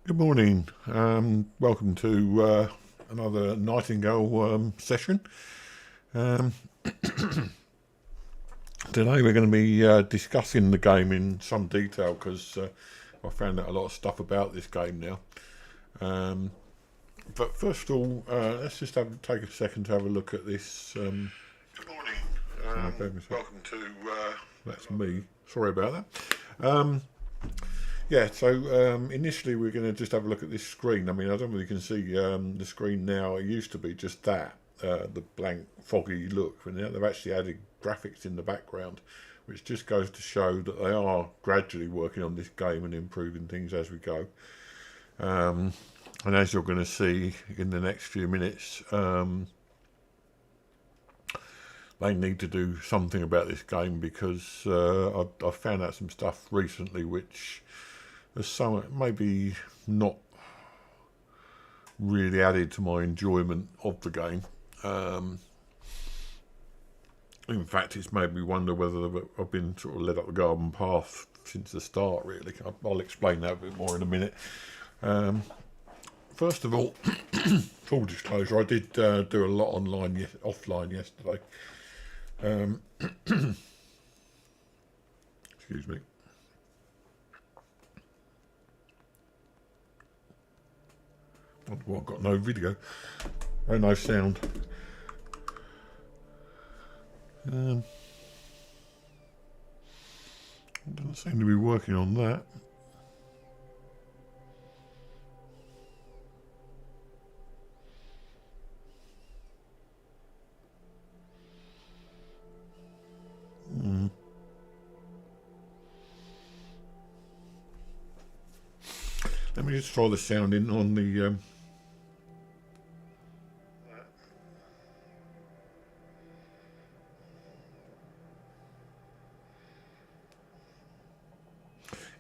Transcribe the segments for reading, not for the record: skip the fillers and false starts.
Good morning. Welcome to another Nightingale session. Um, Today we're going to be discussing the game in some detail because I found out a lot of stuff about this game now. But first of all, let's just take a second to have a look at this. Good morning. Welcome to. That's me. Sorry about that. Yeah, so initially we're going to just have a look at this screen. I mean, I don't know if you can see the screen now. It used to be just that, the blank, foggy look. And now they've actually added graphics in the background, which just goes to show that they are gradually working on this game and improving things as we go. And as you're going to see in the next few minutes, they need to do something about this game because I've found out some stuff recently which has some maybe not really added to my enjoyment of the game. In fact, it's made me wonder whether I've been sort of led up the garden path since the start, really. I'll explain that a bit more in a minute. First of all, full disclosure, I did do a lot offline yesterday. Excuse me. Well, I've got no video, no sound. It doesn't seem to be working on that. Let me just try the sound in on the.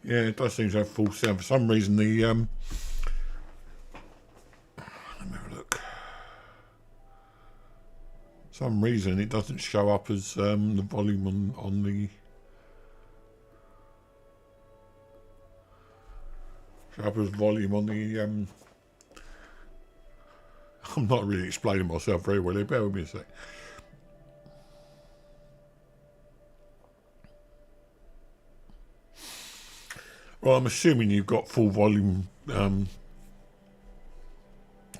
Yeah, it does seem to have full sound. For some reason, the let me have a look. For some reason, it doesn't show up as the volume on the. Show up as volume on the. I'm not really explaining myself very well. Bear with me a sec. Well, I'm assuming you've got full volume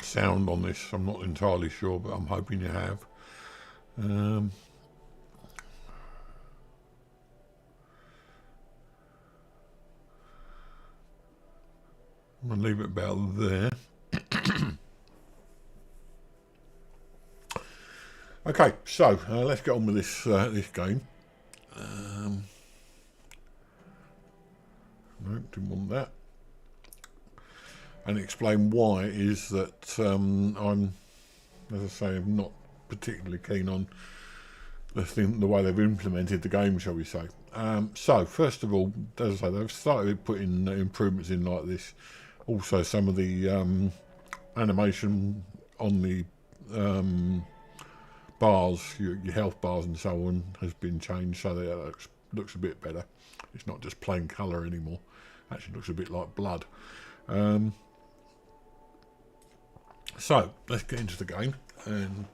sound on this. I'm not entirely sure, but I'm hoping you have. I'm going to leave it about there. Okay, so let's get on with this game. No, didn't want that. And explain why is that I'm, as I say, I'm not particularly keen on the way they've implemented the game, shall we say. So, first of all, as I say, they've started putting improvements in like this. Also, some of the animation on the bars, your health bars and so on, has been changed so that it looks a bit better. It's not just plain colour anymore. Actually looks a bit like blood. So let's get into the game, and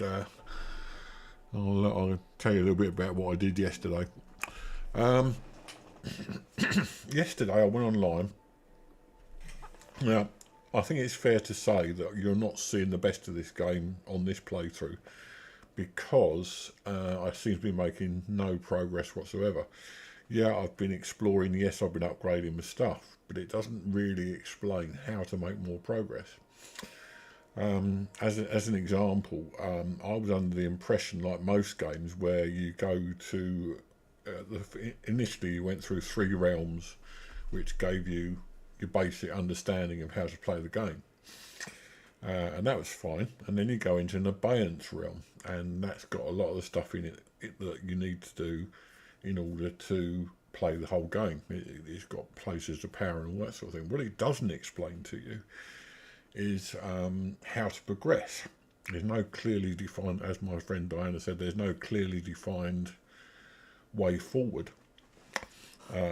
I'll tell you a little bit about what I did yesterday. Yesterday I went online. Now, I think it's fair to say that you're not seeing the best of this game on this playthrough because I seem to be making no progress whatsoever. Yeah, I've been exploring, yes, I've been upgrading my stuff, but it doesn't really explain how to make more progress. As an example, I was under the impression, like most games, where you go to, initially you went through 3 realms, which gave you your basic understanding of how to play the game. And that was fine. And then you go into an abeyance realm, and that's got a lot of the stuff in it that you need to do in order to play the whole game. It's got places of power and all that sort of thing. What it doesn't explain to you is how to progress. There's no clearly defined, as my friend Diana said, there's no clearly defined way forward.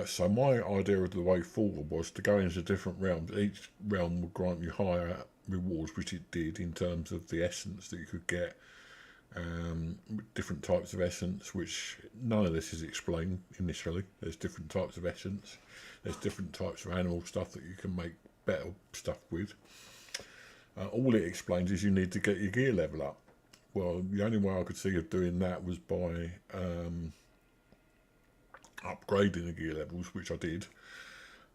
So my idea of the way forward was to go into different realms. Each realm would grant you higher rewards, which it did in terms of the essence that you could get, different types of essence, which none of this is explained initially. There's different types of essence. There's different types of animal stuff that you can make better stuff with. All it explains is you need to get your gear level up. Well, the only way I could see of doing that was by upgrading the gear levels, which I did.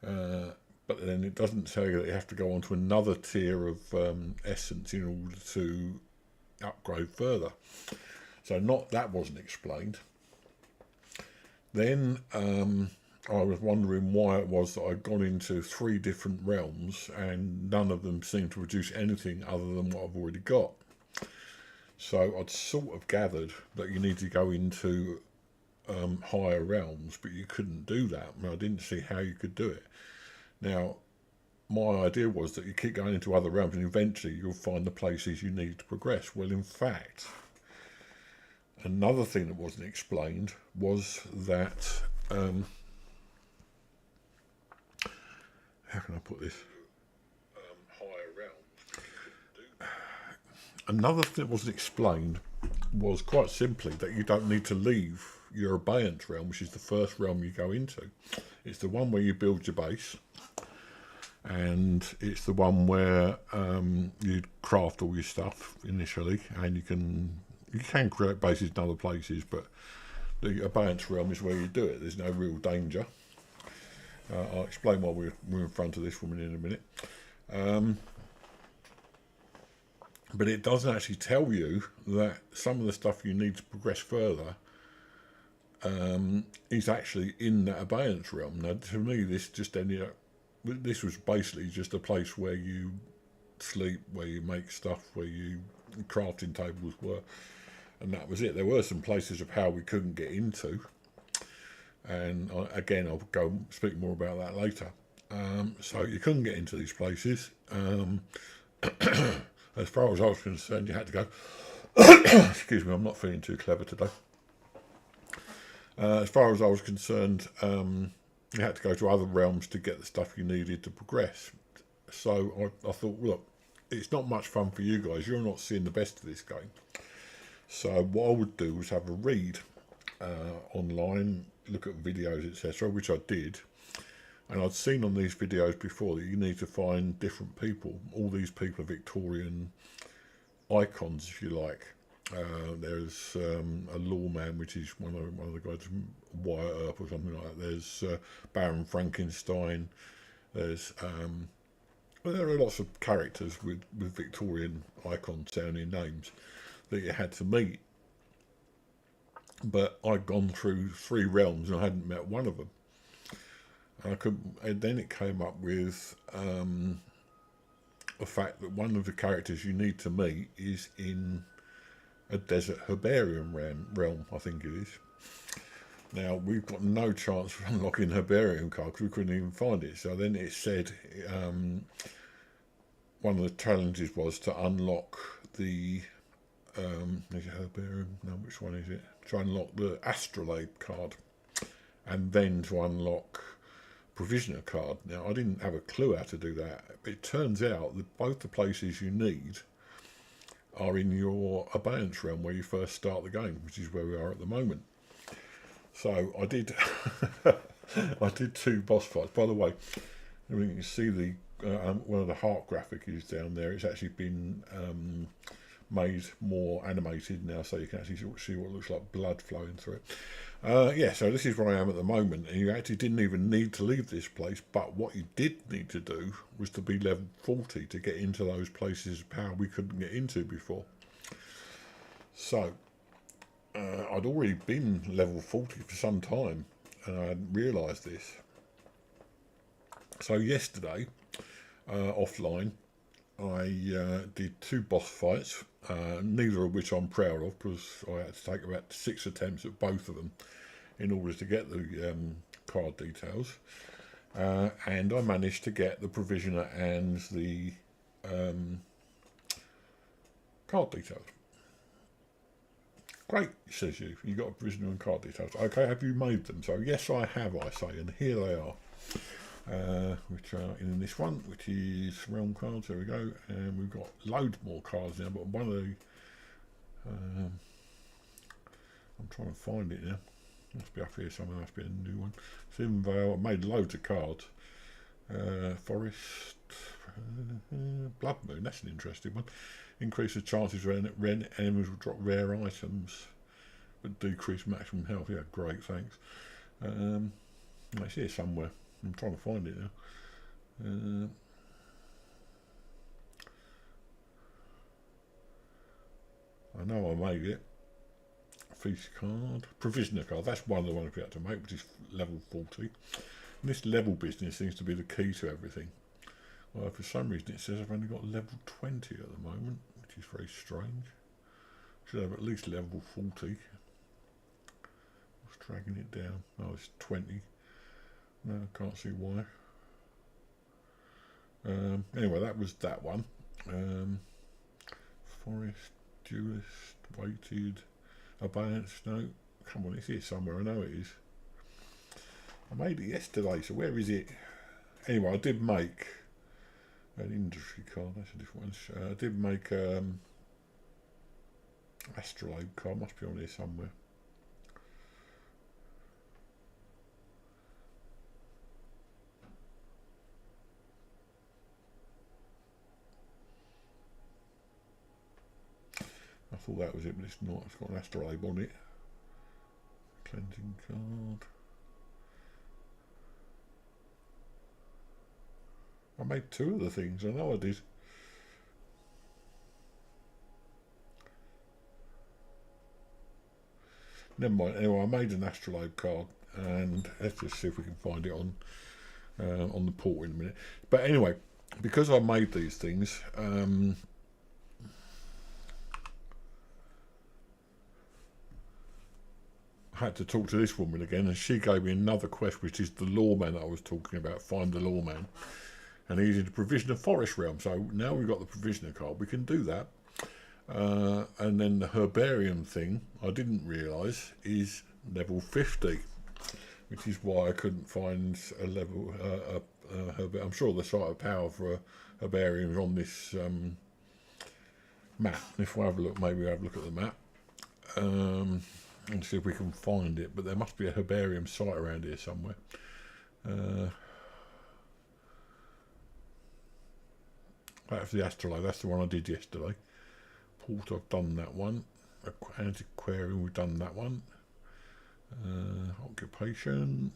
But then it doesn't tell you that you have to go on to another tier of essence in order to upgrade further. So that wasn't explained. Then I was wondering why it was that I'd gone into 3 different realms and none of them seemed to produce anything other than what I've already got. So I'd sort of gathered that you need to go into higher realms, but you couldn't do that. I didn't see how you could do it. Now, my idea was that you keep going into other realms and eventually you'll find the places you need to progress. Well, in fact, another thing that wasn't explained was that, how can I put this? Higher realms. Another thing that wasn't explained was quite simply that you don't need to leave your abeyance realm, which is the first realm you go into. It's the one where you build your base, and it's the one where you craft all your stuff initially, and you can create bases in other places, but the abeyance realm is where you do it. There's no real danger. I'll explain why we're in front of this woman in a minute. But it doesn't actually tell you that some of the stuff you need to progress further is actually in that abeyance realm. Now, to me, this just ended up. This was basically just a place where you sleep, where you make stuff, where you crafting tables were, and that was it. There were some places of how we couldn't get into, and again, I'll go speak more about that later. So you couldn't get into these places. As far as I was concerned, you had to go. Excuse me, I'm not feeling too clever today. As far as I was concerned, you had to go to other realms to get the stuff you needed to progress. So I thought, look, it's not much fun for you guys. You're not seeing the best of this game. So what I would do was have a read online, look at videos, etc., which I did. And I'd seen on these videos before that you need to find different people. All these people are Victorian icons, if you like. There's a lawman, which is one of the guys from Wyatt Earp or something like that. There's Baron Frankenstein. There's well, there are lots of characters with Victorian icon sounding names that you had to meet. But I'd gone through 3 realms and I hadn't met one of them. And then it came up with the fact that one of the characters you need to meet is in a desert herbarium realm, I think it is. Now, we've got no chance of unlocking herbarium card because we couldn't even find it. So then it said one of the challenges was to unlock the is it herbarium? No, which one is it? To unlock the astrolabe card, and then to unlock provisioner card. Now, I didn't have a clue how to do that. It turns out that both the places you need are in your abeyance realm where you first start the game, which is where we are at the moment. So I did I did 2 boss fights. By the way, you can see the one of the heart graphic is down there. It's actually been made more animated now, so you can actually see what looks like blood flowing through it. Yeah, so this is where I am at the moment, and you actually didn't even need to leave this place, but what you did need to do was to be level 40 to get into those places of power we couldn't get into before. So I'd already been level 40 for some time, and I hadn't realised this. So yesterday, offline, I did 2 boss fights, neither of which I'm proud of because I had to take about 6 attempts at both of them in order to get the card details, and I managed to get the provisioner and the card details. Great, says you. You got a provisional and card details. Okay, have you made them? So yes, I have, I say, and here they are. Which are in this one, which is realm cards. There we go, and we've got loads more cards now. But one of the, I'm trying to find it now. Must be up here somewhere. Must be a new one. Simvale. I made loads of cards. Forest, Blood Moon. That's an interesting one. Increase the chances rare enemies will drop rare items, but decrease maximum health. Yeah, great. Thanks. It's here somewhere. I'm trying to find it now. I know I made it. Feast card. Provisioner card. That's one of the ones we had to make, which is level 40. And this level business seems to be the key to everything. Well, for some reason it says I've only got level 20 at the moment, which is very strange. Should have at least level 40. What's dragging it down? Oh, it's 20. No, I can't see why. Anyway, that was that one. Forest, duelist, weighted, abeyance. No, come on, it's here somewhere. I know it is. I made it yesterday, so where is it? Anyway, I did make an industry card. That's a different one. I did make astrolabe card. Must be on here somewhere. I thought that was it, but it's not. It's got an astrolabe on it. Cleansing card. I made two of the things. I know I did. Never mind. Anyway, I made an astrolabe card, and let's just see if we can find it on the port in a minute. But anyway, because I made these things, I had to talk to this woman again, and she gave me another quest, which is the lawman that I was talking about. Find the lawman, and he's in the provisioner forest realm. So now we've got the provisioner card, we can do that. And then the herbarium thing, I didn't realise, is level 50, which is why I couldn't find a level. I'm sure the site of power for a herbarium is on this map. If we have a look, maybe we'll have a look at the map. And see if we can find it, but there must be a herbarium site around here somewhere. That's the astrolabe, that's the one I did yesterday. Port, I've done that one. Antiquarian, we've done that one. Occupation,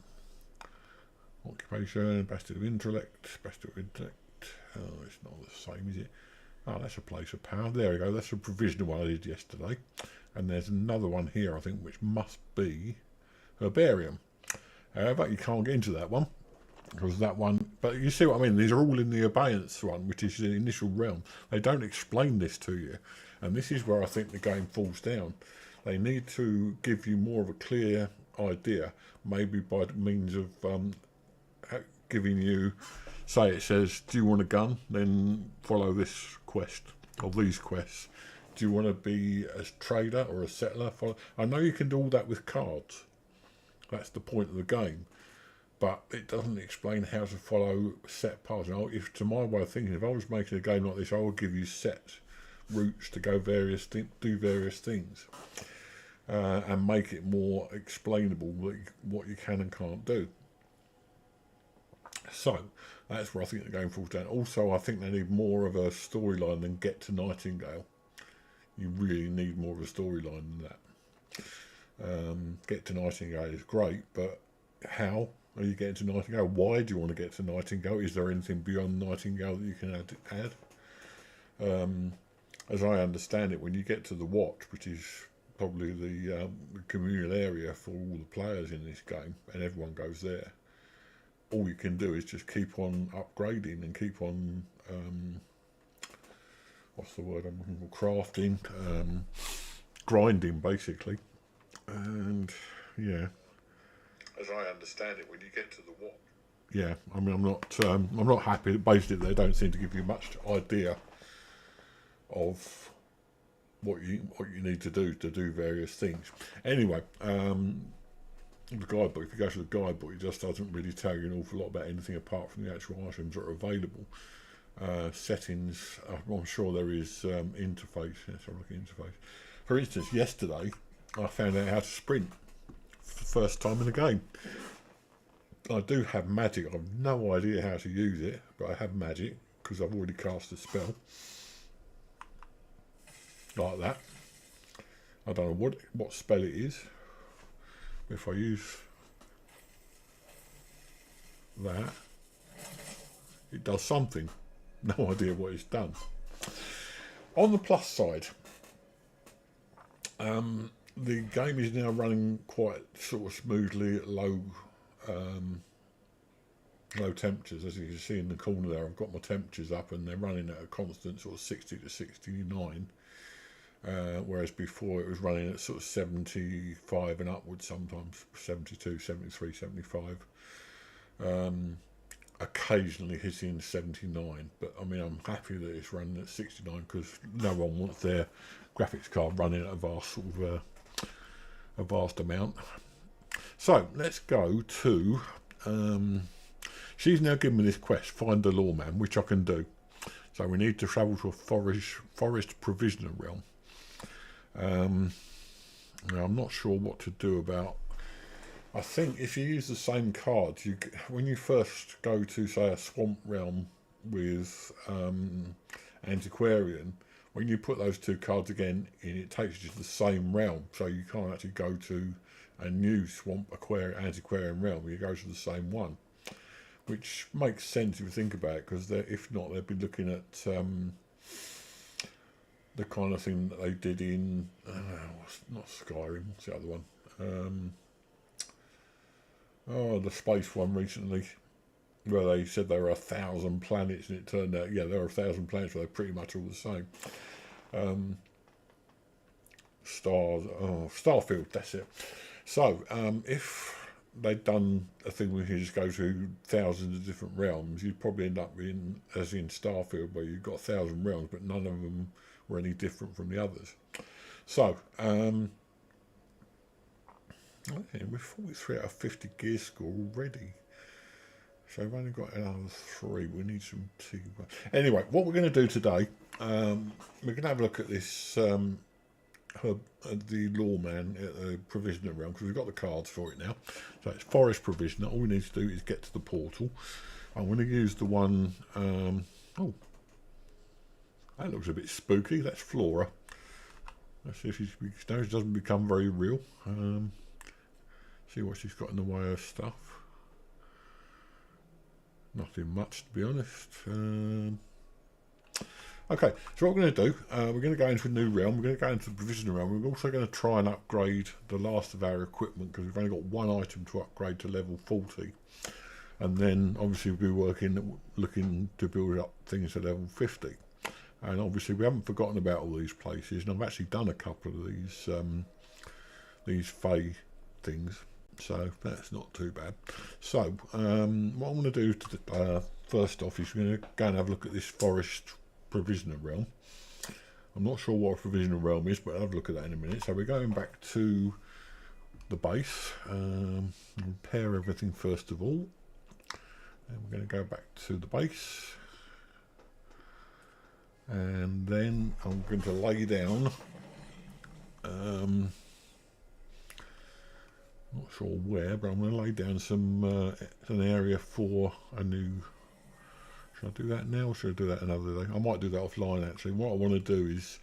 bastard of intellect. Oh, it's not the same, is it? Oh, that's a place of power. There we go, that's a provisional one I did yesterday. And there's another one here, I think, which must be herbarium. However, you can't get into that one, because that one, but you see what I mean, these are all in the abeyance one, which is the initial realm. They don't explain this to you, and this is where I think the game falls down. They need to give you more of a clear idea, maybe by the means of giving you, say it says, do you want a gun? Then follow this quest, or these quests. Do you want to be a trader or a settler? I know you can do all that with cards. That's the point of the game. But it doesn't explain how to follow set paths. Now, if to my way of thinking, if I was making a game like this, I would give you set routes to go do various things, and make it more explainable what you can and can't do. So that's where I think the game falls down. Also, I think they need more of a storyline than get to Nightingale. You really need more of a storyline than that. Get to Nightingale is great, but how are you getting to Nightingale? Why do you want to get to Nightingale? Is there anything beyond Nightingale that you can add? As I understand it, when you get to the Watch, which is probably the communal area for all the players in this game, and everyone goes there, all you can do is just keep on upgrading and keep on what's the word I'm looking for? Crafting, grinding, basically. And yeah, as I understand it, when you get to the Watch, yeah, I mean, I'm not happy. Basically, they don't seem to give you much idea of what you need to do various things. Anyway, the guidebook, if you go to the guidebook, it just doesn't really tell you an awful lot about anything apart from the actual items that are available. Settings, I'm sure there is interface. Let's have a look at interface. For instance, yesterday I found out how to sprint for the first time in the game. I do have magic. I have no idea how to use it, but I have magic because I've already cast a spell like that. I don't know what spell it is. If I use that, it does something. No idea what it's done. On the plus side, the game is now running quite sort of smoothly at low temperatures. As you can see in the corner there, I've got my temperatures up and they're running at a constant sort of 60 to 69. Whereas before it was running at sort of 75 and upwards, sometimes 72, 73, 75. Occasionally hitting 79, but I mean I'm happy that it's running at 69 because no one wants their graphics card running at a vast amount. So let's go to she's now given me this quest, find the lawman, which I can do. So we need to travel to a forest provisioner realm. Now I'm not sure what to do about. I think if you use the same cards, when you first go to say a swamp realm with antiquarian, when you put those two cards again in, it takes you to the same realm, so you can't actually go to a new swamp antiquarian realm. You go to the same one, which makes sense if you think about it, because if not, they'd be looking at the kind of thing that they did in not Skyrim. What's the other one? The space one recently, where they said there were 1,000 planets, and it turned out, yeah, there are 1,000 planets, but they're pretty much all the same. Starfield, that's it. So, if they'd done a thing where you just go to thousands of different realms, you'd probably end up as in Starfield, where you've got 1,000 realms, but none of them were any different from the others. So, okay, we're 43 out of 50 gear score already. So we've only got another 3. We need some tea. Anyway, what we're going to do today, we're going to have a look at this, the lawman at the provisioner realm, because we've got the cards for it now. So it's forest provisioner. All we need to do is get to the portal. I'm going to use the one, oh, that looks a bit spooky. That's Flora. Let's see if she doesn't become very real. See what she's got in the way of stuff. Nothing much, to be honest. Okay, so what we're going to do, we're going to go into a new realm. We're going to go into the provisioner realm. We're also going to try and upgrade the last of our equipment, because we've only got one item to upgrade to level 40. And then, obviously, we'll be looking to build up things to level 50. And obviously, we haven't forgotten about all these places. And I've actually done a couple of these Fey things. So that's not too bad. So what I'm going to do first off is we're going to go and have a look at this forest provisioner realm. I'm not sure what a provisioner realm is, but I'll have a look at that in a minute. So we're going back to the base. Repair everything first of all. And we're going to go back to the base. And then I'm going to lay down not sure where, but I'm going to lay down an area for a new. Should I do that now, or should I do that another day? I might do that offline actually. What I want to do is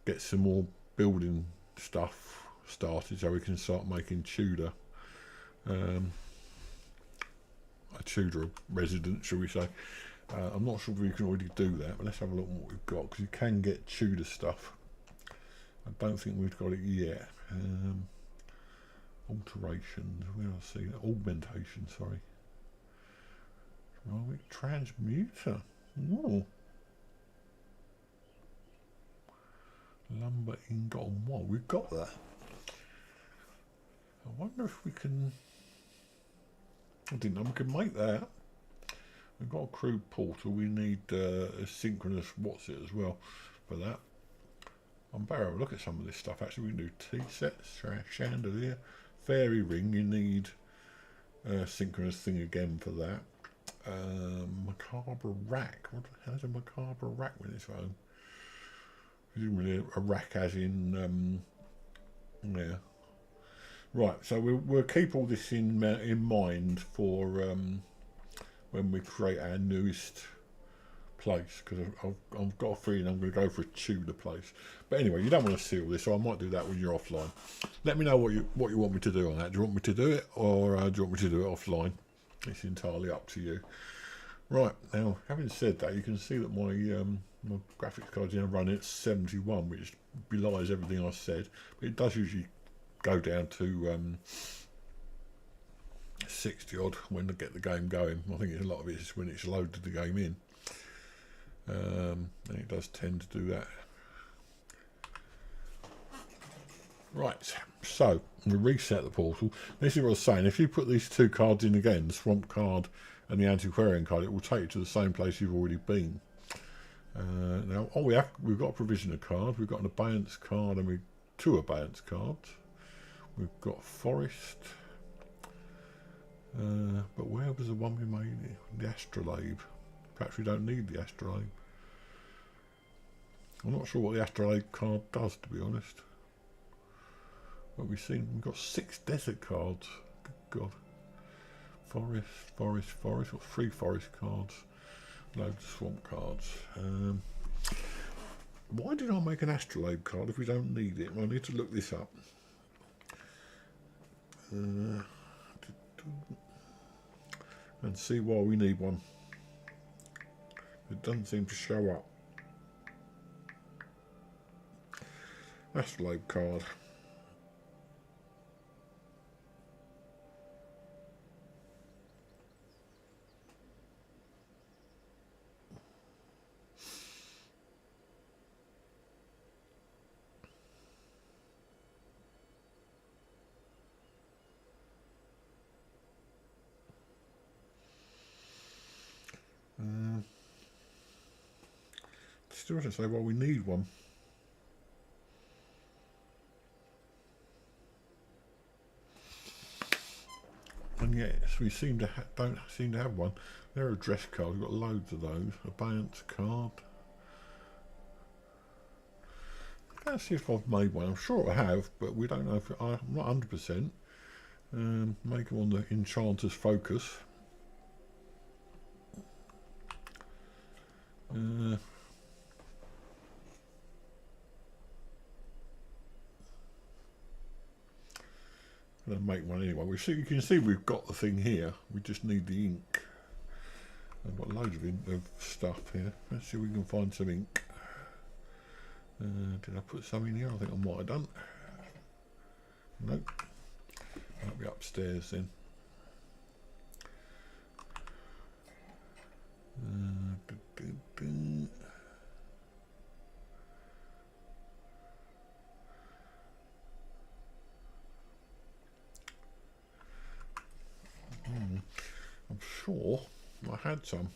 get some more building stuff started, so we can start making Tudor, a Tudor resident, shall we say? I'm not sure if we can already do that, but let's have a look at what we've got, because you can get Tudor stuff. I don't think we've got it yet. Alterations, where I see that? Augmentation, sorry. Ceramic transmuter. Ooh. Lumber, ingot and wool. We've got that. I wonder if we can. I didn't know we could make that. We've got a crude portal. We need a synchronous what's it as well for that. I'm better have a look at some of this stuff. Actually, we can do tea sets, chandelier, fairy ring. You need a synchronous thing again for that. Macabre rack. What the hell is a macabre rack when it's home? Presumably a rack as in, yeah. Right, so we'll keep all this in mind for when we create our newest place, because I've got a feeling I'm going to go for a Tudor place. But anyway, you don't want to see all this, so I might do that when you're offline. Let me know what you want me to do on that. Do you want me to do it, or do you want me to do it offline? It's entirely up to you. Right, now, having said that, you can see that my my graphics card's in a run at 71, which belies everything I said. But it does usually go down to 60 odd when I get the game going. I think a lot of it is when it's loaded the game in. And it does tend to do that. Right, so we reset the portal. This is what I was saying. If you put these two cards in again, the Swamp card and the Antiquarian card, it will take you to the same place you've already been. Now, we've got a Provisioner card, we've got an Abeyance card, and two Abeyance cards. We've got Forest. But where was the one we made? The Astrolabe. Perhaps we don't need the Astrolabe. I'm not sure what the Astrolabe card does, to be honest. But we've got 6 desert cards. Good God. Forest. Got 3 forest cards. Loads of swamp cards. Why did I make an Astrolabe card if we don't need it? Well, I need to look this up. And see why we need one. It doesn't seem to show up. Astrolabe card. Still doesn't say why we need one. And yet we don't seem to have one. There are dress cards. We've got loads of those. Abeyance card. Let's see if I've made one. I'm sure I have, but we don't know if I'm not 100%. Make them on the Enchanter's Focus. I'm going to make one anyway. You can see we've got the thing here. We just need the ink. I've got loads of stuff here. Let's see if we can find some ink. Did I put some in here? I think I might have done. Nope. Might be upstairs then. I'm sure I had some.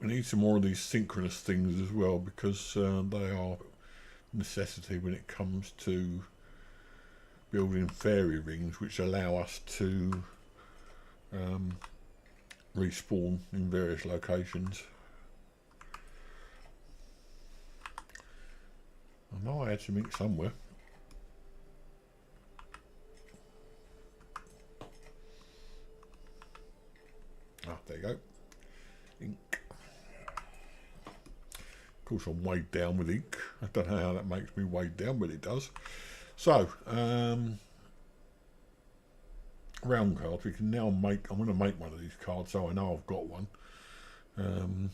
We need some more of these synchronous things as well, because they are a necessity when it comes to building fairy rings, which allow us to respawn in various locations. I know I had some ink somewhere. Ah, there you go. Ink. Of course, I'm weighed down with ink. I don't know how that makes me weighed down, but it does. So, round cards. We can now make. I'm going to make one of these cards, so I know I've got one. I'm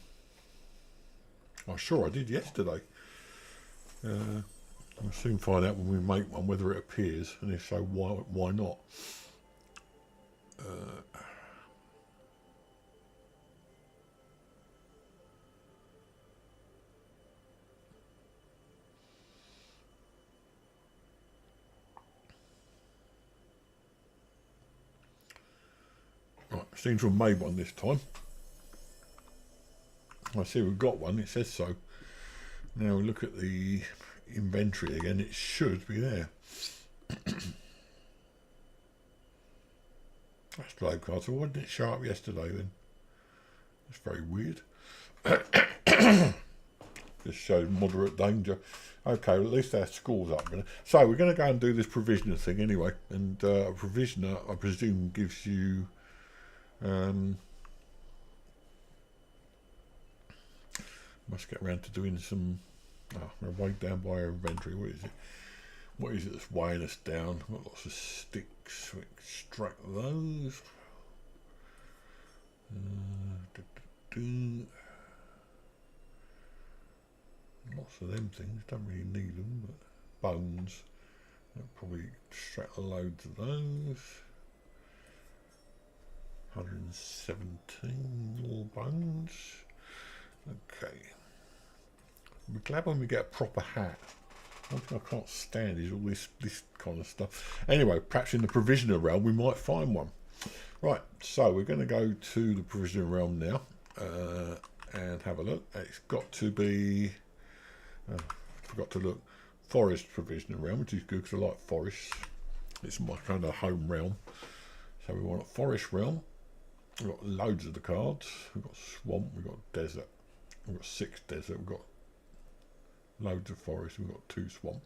sure I did yesterday. We'll soon find out when we make one whether it appears, and if so, why not? Seems to have made one this time. I see we've got one, it says so. Now we look at the inventory again, it should be there. That's globe card, so why didn't it show up yesterday then? That's very weird. Just shows moderate danger. Okay, well, at least our score's up. So we're going to go and do this provisioner thing anyway. And a provisioner, I presume, gives you... must get around to doing some... we're weighed down by our inventory. What is it? What is it that's weighing us down? We've got lots of sticks. We extract those. Lots of them things. Don't really need them, but bones. I'll probably extract loads of those. 117 more bones. Okay. We're glad when we get a proper hat. One thing I can't stand is all this kind of stuff. Anyway, perhaps in the provisioner realm we might find one. Right, so we're going to go to the provisioner realm now and have a look. It's got to be, forgot to look, forest provisioner realm, which is good because I like forests. It's my kind of home realm. So we want a forest realm. We've got loads of the cards. We've got swamp, we've got desert. We've got 6 desert, we've got loads of forest, we've got 2 swamp,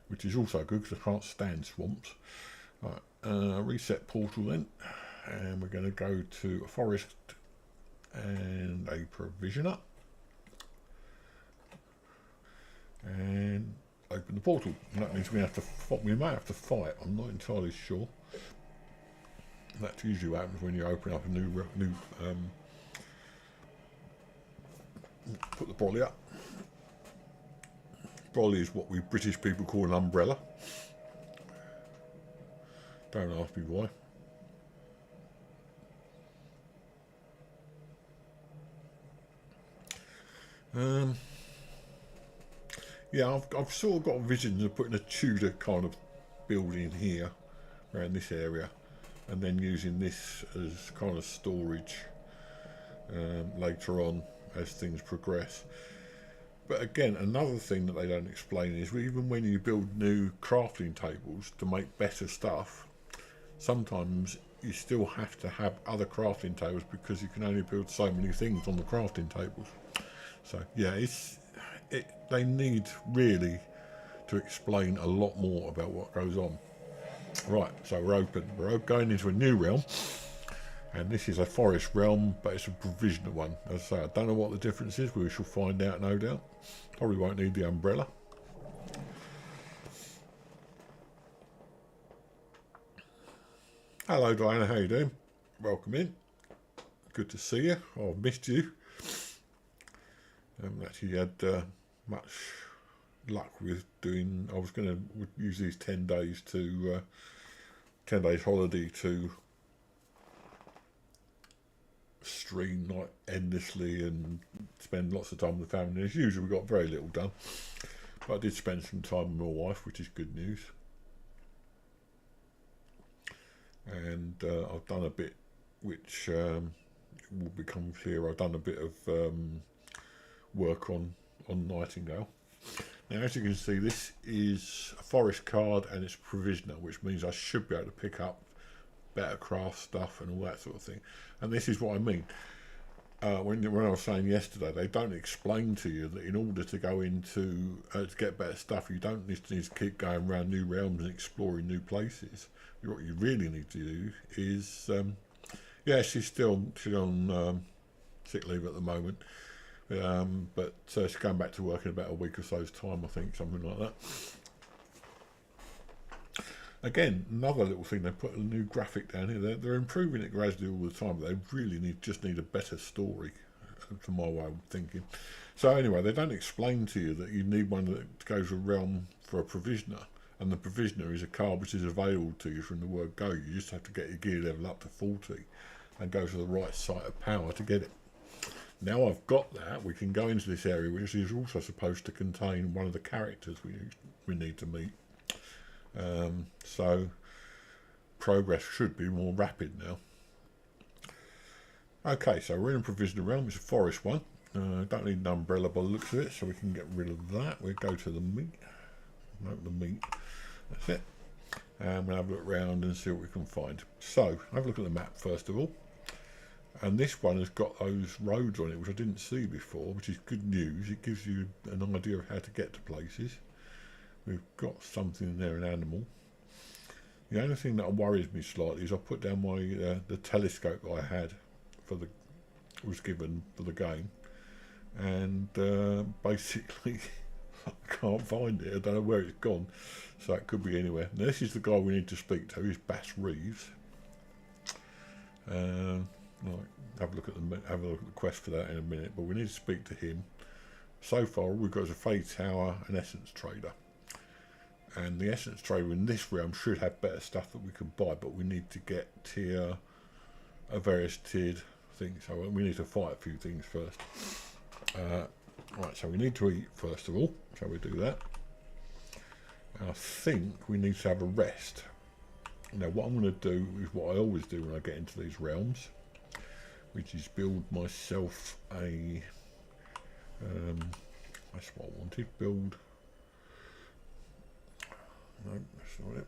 which is also good because I can't stand swamps. Right, reset portal then, and we're going to go to a forest and a provisioner, and open the portal. And that means we may have to fight. I'm not entirely sure. That's usually what happens when you open up a new put the brolly up. Brolly is what we British people call an umbrella. Don't ask me why. Yeah, I've sort of got visions of putting a Tudor kind of building here around this area, and then using this as kind of storage later on as things progress. But again, another thing that they don't explain is even when you build new crafting tables to make better stuff, sometimes you still have to have other crafting tables because you can only build so many things on the crafting tables. So yeah, they need really to explain a lot more about what goes on. Right, so we're going into a new realm, and this is a forest realm, but it's a provisional one. As I say, I don't know what the difference is, but we shall find out, no doubt. Probably won't need the umbrella. Hello Diana, how you doing? Welcome in. Good to see you. Oh, I've missed you. Actually had much luck with doing. I was going to use these 10 days to 10 days holiday to stream like endlessly and spend lots of time with the family. As usual, we got very little done, but I did spend some time with my wife, which is good news. And I've done a bit, which will become clear. I've done a bit of work on Nightingale. Now, as you can see, this is a forest card and it's provisioner, which means I should be able to pick up better craft stuff and all that sort of thing. And this is what I mean. When I was saying yesterday, they don't explain to you that in order to go into to get better stuff, you don't need to keep going around new realms and exploring new places. What you really need to do is, yeah, she's still on sick leave at the moment, but she's going back to work in about a week or so's time, I think, something like that. Again, another little thing, they put a new graphic down here. They're improving it gradually all the time, but they really just need a better story, to my way of thinking. So anyway, they don't explain to you that you need one that goes a realm for a provisioner, and the provisioner is a card which is available to you from the word go. You just have to get your gear level up to 40 and go to the right site of power to get it. Now I've got that, we can go into this area, which is also supposed to contain one of the characters we need to meet. So progress should be more rapid now. Okay, so we're in a provisional realm. It's a forest one. Don't need an umbrella by the looks of it, so we can get rid of that. We'll go to the meat. No, the meat. That's it. And we'll have a look around and see what we can find. So, have a look at the map first of all. And this one has got those roads on it, which I didn't see before, which is good news. It gives you an idea of how to get to places. We've got something in there, an animal. The only thing that worries me slightly is I put down my the telescope that I had for the was given for the game, and basically I can't find it. I don't know where it's gone, so it could be anywhere. Now, this is the guy we need to speak to. He's Bass Reeves. Right, have a look at the quest for that in a minute, but we need to speak to him. So far, all we've got is a Fey Tower, an Essence Trader, and the Essence Trader in this realm should have better stuff that we can buy, but we need to get various tiered things. So we need to fight a few things first. Right, so we need to eat first of all. So we do that. And I think we need to have a rest. Now, what I'm going to do is what I always do when I get into these realms, which is build myself a. That's what I wanted. Build. No, that's not it.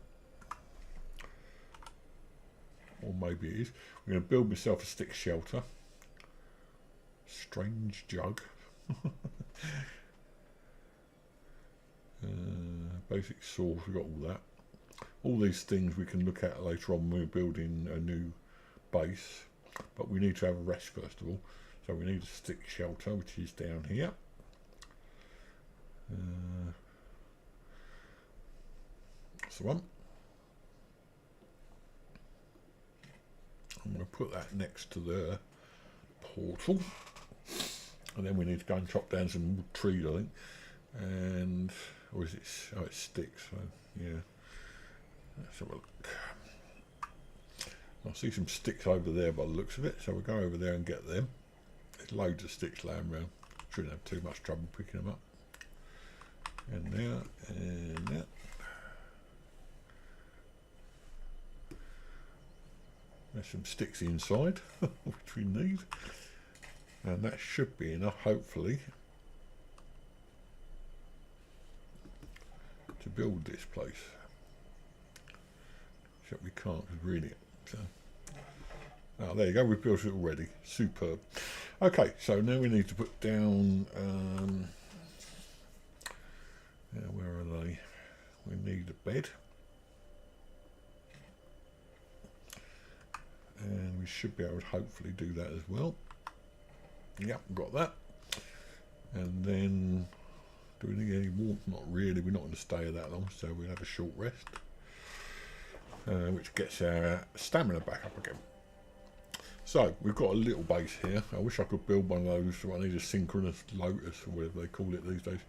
Or maybe it is. I'm going to build myself a stick shelter. Strange jug. Basic source, we've got all that. All these things we can look at later on when we're building a new base. But we need to have a rest first of all. So we need a stick shelter, which is down here. That's the one. I'm going to put that next to the portal. And then we need to go and chop down some wood trees, I think. And, or is it, oh, it's sticks, so yeah. Let's have a look. I see some sticks over there by the looks of it, so we'll go over there and get them. There's loads of sticks laying around. Shouldn't have too much trouble picking them up. And there, and that. There's some sticks inside, which we need. And that should be enough, hopefully, to build this place. Except we can't, because we're in it. So. Oh, there you go, we've built it already. Superb. Okay, so now we need to put down... where are they? We need a bed. And we should be able to hopefully do that as well. Yep, got that. And then, do we need any warmth? Not really, we're not going to stay that long, so we'll have a short rest. Which gets our stamina back up again. So, we've got a little base here. I wish I could build one of those. I need a synchronous lotus, or whatever they call it these days.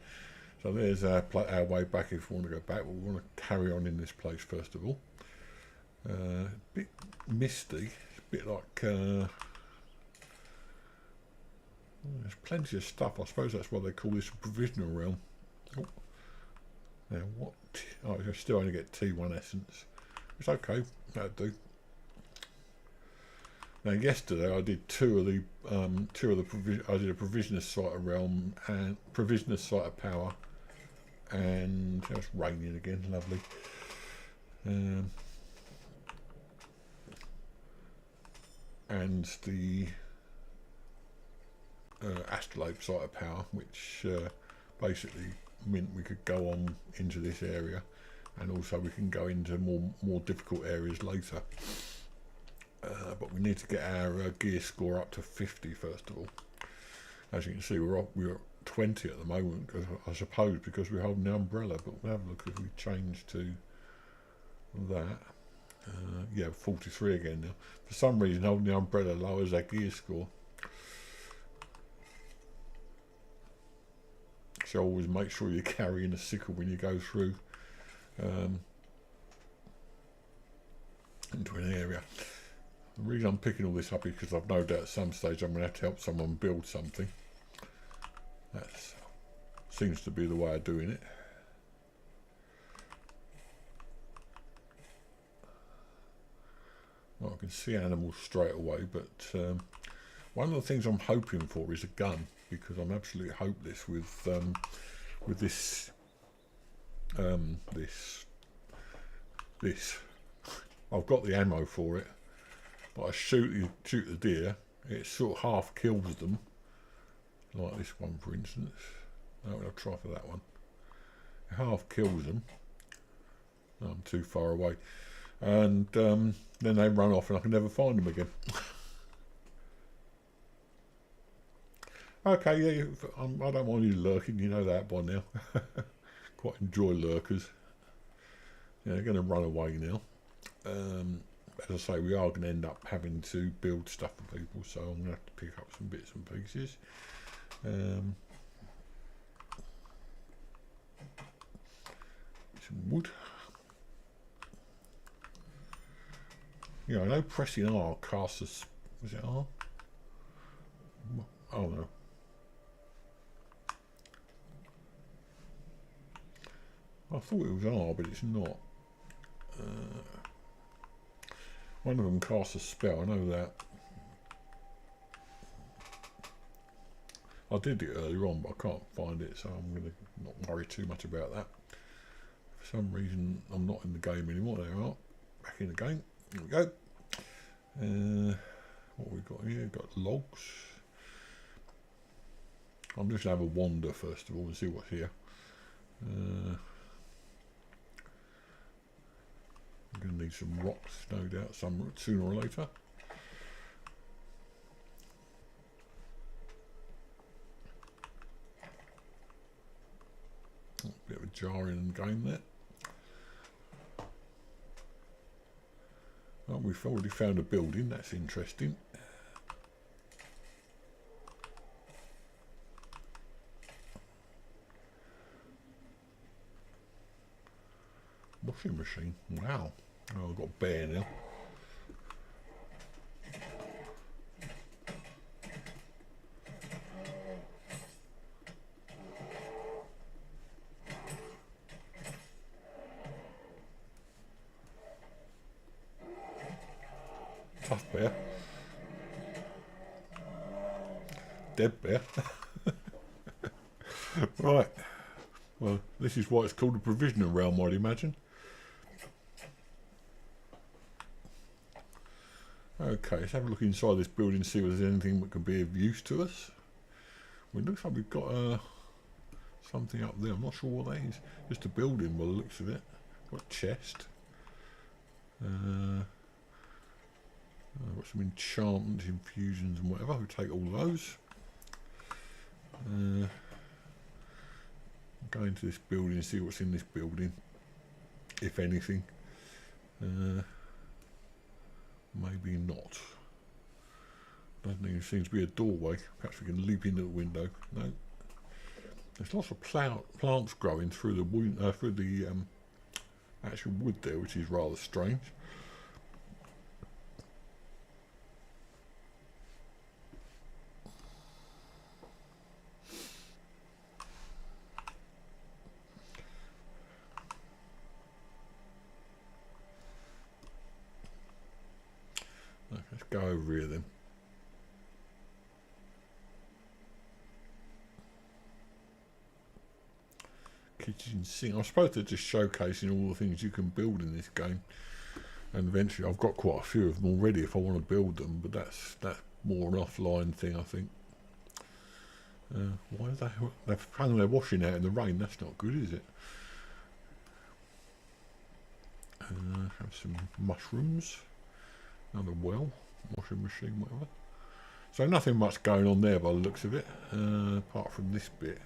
So there's our way back if we want to go back. We want to carry on in this place first of all. A bit misty, a bit like... there's plenty of stuff. I suppose that's why they call this a provisional realm. Oh. Now what? Oh, I still only get T1 essence. It's okay. That'll do. Now yesterday I did I did a provisionist site of realm and provisionist site of power, and it's raining again. Lovely. And the astrolabe site of power, which basically meant we could go on into this area, and also we can go into more difficult areas later. But we need to get our gear score up to 50 first of all. As you can see, we're at 20 at the moment, I suppose because we're holding the umbrella. But we'll have a look if we change to that. Yeah, 43 again now. For some reason, holding the umbrella lowers our gear score. So always make sure you're carrying a sickle when you go through into an area. The reason I'm picking all this up is because I've no doubt at some stage I'm going to have to help someone build something. That seems to be the way of doing it. Well, I can see animals straight away, but One of the things I'm hoping for is a gun, because I'm absolutely hopeless with this this. I've got the ammo for it, but I shoot the deer. It sort of half kills them, like this one, for instance. No, I'll try for that one. It half kills them. Oh, I'm too far away, and then they run off, and I can never find them again. Okay, yeah, I don't mind you lurking. You know that by now. Quite enjoy lurkers. Yeah, they're going to run away now. As I say, we are going to end up having to build stuff for people, so I'm going to have to pick up some bits and pieces. Some wood. Yeah, I know pressing R casts us. Was it R? Oh no. I thought it was R, but it's not. One of them casts a spell, I know that. I did it earlier on, but I can't find it, so I'm going to not worry too much about that. For some reason, I'm not in the game anymore. There we are. Back in the game. There we go. What have we got here? We've got logs. I'm just going to have a wander first of all and see what's here. I'm going to need some rocks, no doubt, sooner or later. A bit of a jarring game there. Oh, we've already found a building, that's interesting. Washing machine, wow. Oh, I've got a bear now. Tough bear. Dead bear. Right. Well, this is why it's called a provisioning realm, I'd imagine. Okay, let's have a look inside this building and see if there's anything that could be of use to us. Well, it looks like we've got something up there. I'm not sure what that is. Just a building by the looks of it. Got a chest. Got some enchantments, infusions and whatever. We'll take all those. Go into this building and see what's in this building, if anything. Maybe not. Doesn't even seem to be a doorway. Perhaps we can leap into the window. No. There's lots of plants growing through the actual wood there, which is rather strange. Let's go over here then. Kitchen sink. I suppose they're just showcasing all the things you can build in this game. And eventually I've got quite a few of them already if I want to build them, but that's more an offline thing, I think. Why are they've hung their washing out in the rain? That's not good, is it? Have some mushrooms. Another well, washing machine, whatever. So nothing much going on there by the looks of it, apart from this bit.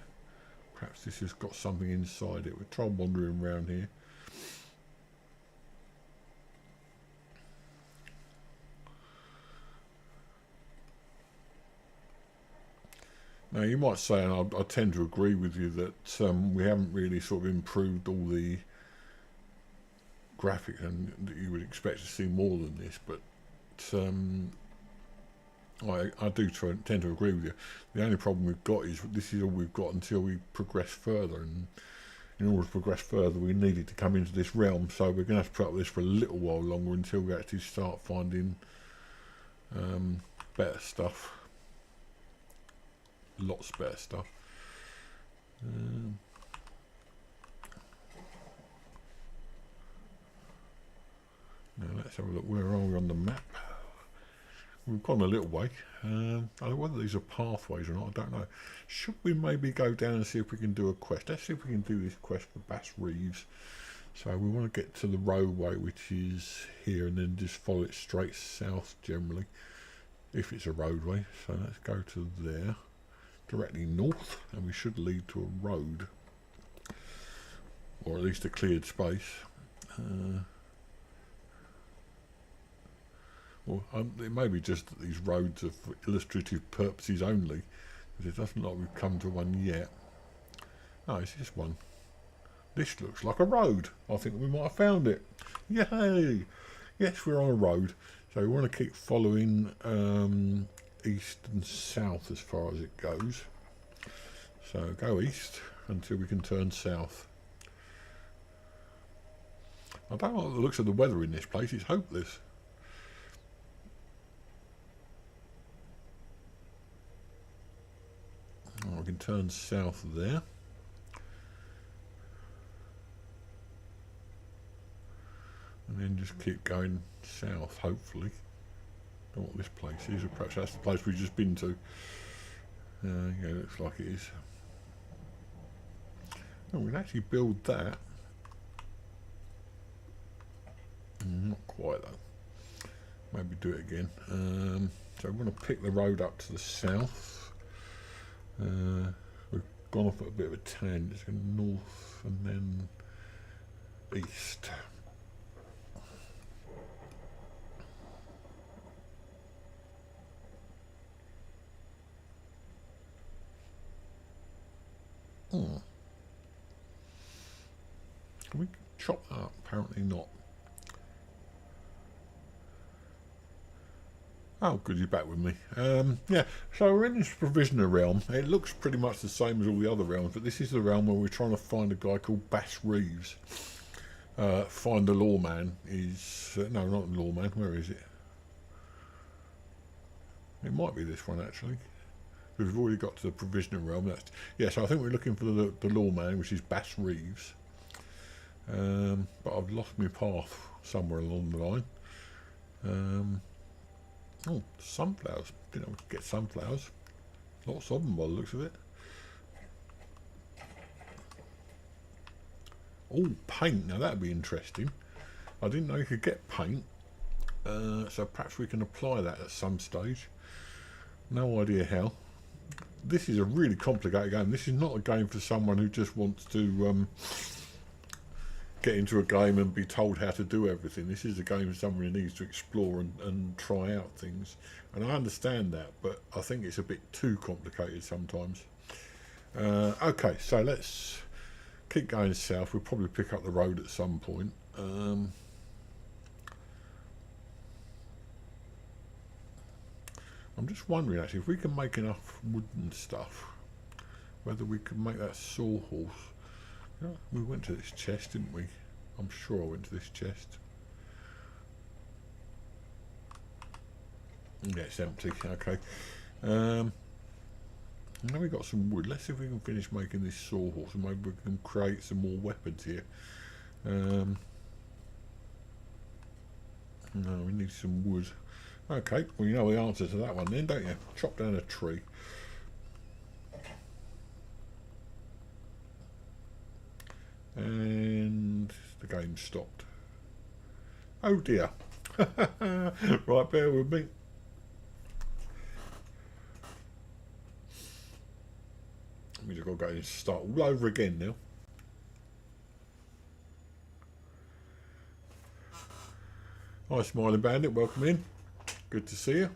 Perhaps this has got something inside it. We'll try wandering around here. Now you might say, and I tend to agree with you, that we haven't really sort of improved all the graphics, and that you would expect to see more than this, but I do tend to agree with you. The only problem we've got is this is all we've got until we progress further, and in order to progress further we needed to come into this realm, so we're going to have to put up with this for a little while longer until we actually start finding better stuff. lots better stuff. Now let's have a look. Where are we on the map? We've gone a little way. I don't know whether these are pathways or not. I don't know. Should we maybe go down and see if we can do a quest? Let's see if we can do this quest for Bass Reeves. So we want to get to the roadway, which is here, and then just follow it straight south generally, if it's a roadway. So let's go to there, directly north, and we should lead to a road, or at least a cleared space. Well, it may be just that these roads are for illustrative purposes only, because it doesn't look like we've come to one yet. Oh, it's this one. This looks like a road. I think we might have found it. Yay! Yes, we're on a road. So we want to keep following east and south as far as it goes. So go east until we can turn south. I don't like the looks of the weather in this place. It's hopeless. Oh, we can turn south there. And then just keep going south, hopefully. I don't know what this place is, or perhaps that's the place we've just been to. Yeah, looks like it is. Oh, we can actually build that. Not quite though. Maybe do it again. So we want to pick the road up to the south. We've gone off at a bit of a tangent. It's going north and then east. Can we chop that up? Apparently not. Oh, good, you're back with me. Yeah, so we're in this provisioner realm. It looks pretty much the same as all the other realms, but this is the realm where we're trying to find a guy called Bass Reeves. Find the lawman is... no, not the lawman. Where is it? It might be this one, actually. We've already got to the provisioner realm. Yeah, so I think we're looking for the lawman, which is Bass Reeves. But I've lost my path somewhere along the line. Oh, sunflowers. Didn't know we could get sunflowers. Lots of them by the looks of it. Oh, paint. Now that'd be interesting. I didn't know you could get paint. So perhaps we can apply that at some stage. No idea how. This is a really complicated game. This is not a game for someone who just wants to get into a game and be told how to do everything. This is a game for someone who needs to explore and try out things. And I understand that, but I think it's a bit too complicated sometimes. Okay, so let's keep going south. We'll probably pick up the road at some point. I'm just wondering actually if we can make enough wooden stuff, whether we could make that sawhorse. Yeah, we went to this chest, didn't we? I'm sure I went to this chest. Yeah, it's empty. Okay. Now we've got some wood. Let's see if we can finish making this sawhorse, and maybe we can create some more weapons here. No, we need some wood. Okay, well you know the answer to that one then, don't you? Chop down a tree. And the game stopped. Oh dear. Right, bear with me. We just got to go and start all over again now. Hi Smiling Bandit, welcome in. Good to see you.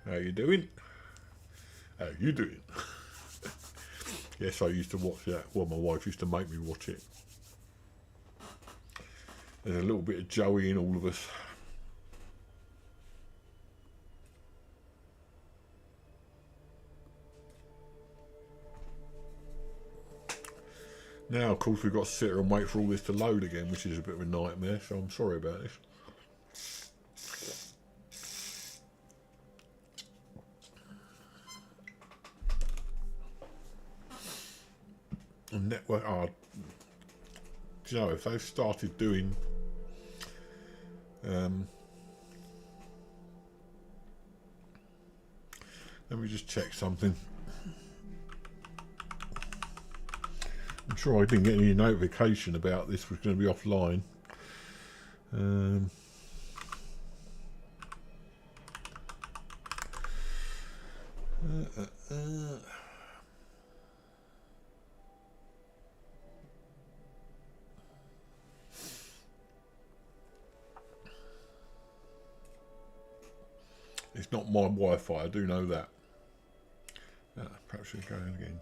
How you doing? How you doing? Yes, I used to watch that. Well, my wife used to make me watch it. There's a little bit of Joey in all of us. Now, of course, we've got to sit here and wait for all this to load again, which is a bit of a nightmare, so I'm sorry about this. network. Oh, do you know, if they've started doing let me just check something. I'm sure I didn't get any notification about this was going to be offline. It's not my Wi-Fi, I do know that. Perhaps we'll go in again.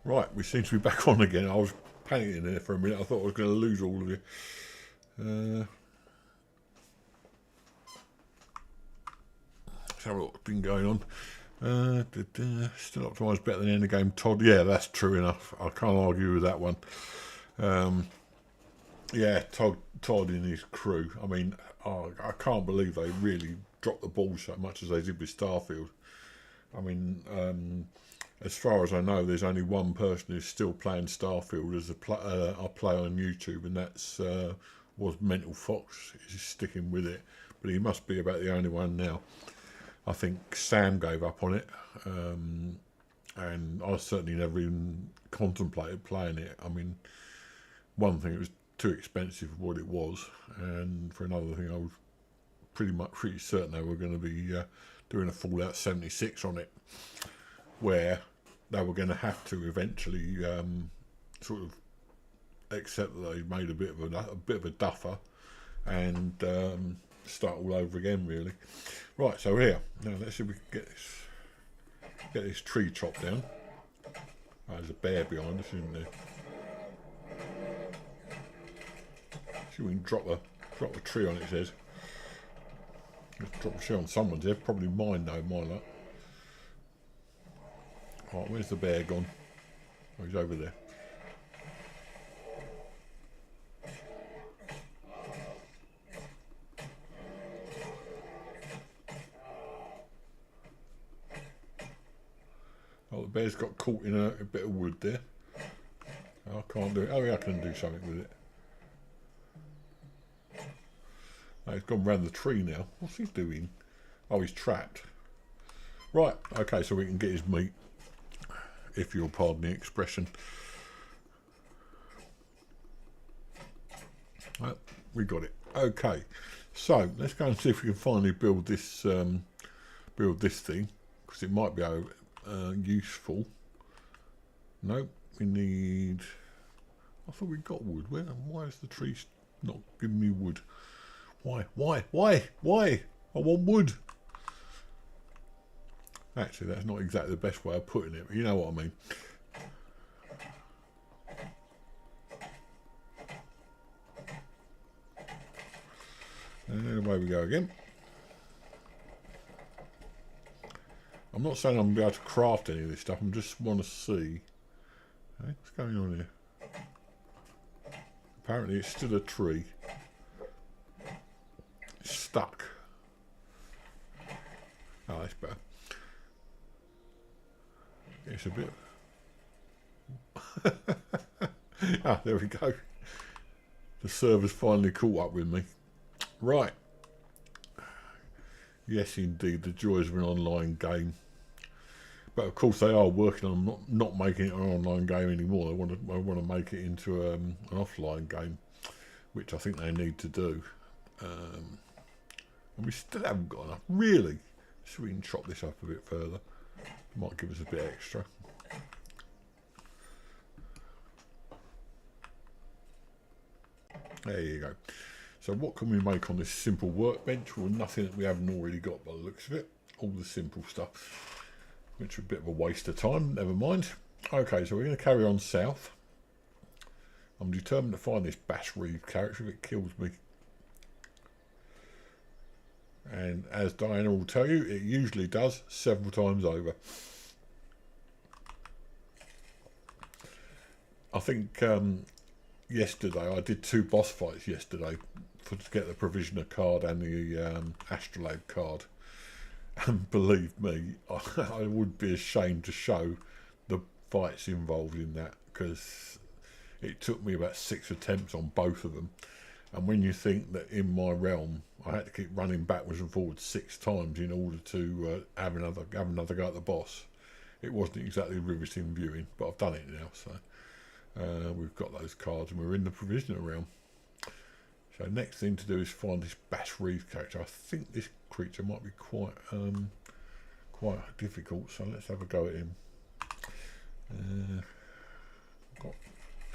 Right, we seem to be back on again. I was panicking there for a minute. I thought I was going to lose all of you. Let's have a look what's been going on. Still optimised better than any game. Todd, yeah, that's true enough. I can't argue with that one. Yeah, Todd and his crew. I mean, I can't believe they really dropped the ball so much as they did with Starfield. I mean, as far as I know, there's only one person who's still playing Starfield as I play on YouTube, and that's was Mental Fox. He's sticking with it, but he must be about the only one now. I think Sam gave up on it, and I certainly never even contemplated playing it. I mean, one thing, it was too expensive for what it was, and for another thing, I was pretty certain they were going to be doing a Fallout 76 on it, where they were going to have to eventually sort of accept that they made a bit of a duffer and start all over again, really. Right, so here now, let's see if we can get this tree chopped down. Oh, there's a bear behind us, isn't there? See if we can drop a tree on its head. Let's drop a tree on someone's head, probably mine though, mine not. Right, where's the bear gone? Oh, he's over there. Oh, the bear's got caught in a bit of wood there. I can't do it. Oh, yeah, I can do something with it. Oh, he's gone round the tree now. What's he doing? Oh, he's trapped. Right, okay, so we can get his meat, if you'll pardon the expression. Well, we got it. Okay, so let's go and see if we can finally build this thing, because it might be useful. No, we need. I thought we got wood. Why is the tree not giving me wood? Why? I want wood. Actually, that's not exactly the best way of putting it, but you know what I mean. And away we go again. I'm not saying I'm going to be able to craft any of this stuff, I just want to see. Hey, what's going on here? Apparently it's still a tree. It's stuck. Oh, that's better. It's a bit. Ah, there we go. The server's finally caught up with me. Right. Yes, indeed, the joys of an online game. But of course, they are working on not making it an online game anymore. They want to make it into an offline game, which I think they need to do. And we still haven't got enough, really. So we can chop this up a bit further. Might give us a bit extra. There you go. So what can we make on this simple workbench? Well, nothing that we haven't already got by the looks of it. All the simple stuff, which is a bit of a waste of time. Never mind. Okay, so we're going to carry on south. I'm determined to find this Bass Reeve character if it kills me. And as Diana will tell you, it usually does several times over. I think yesterday I did 2 boss fights yesterday to get the Provisioner card and the Astrolabe card. And believe me, I would be ashamed to show the fights involved in that, because it took me about 6 attempts on both of them. And when you think that in my realm I had to keep running backwards and forwards 6 times in order to have another go at the boss, it wasn't exactly riveting viewing. But I've done it now, so we've got those cards and we're in the provisional realm. So next thing to do is find this Bass Reeve character. I think this creature might be quite difficult, so let's have a go at him. Got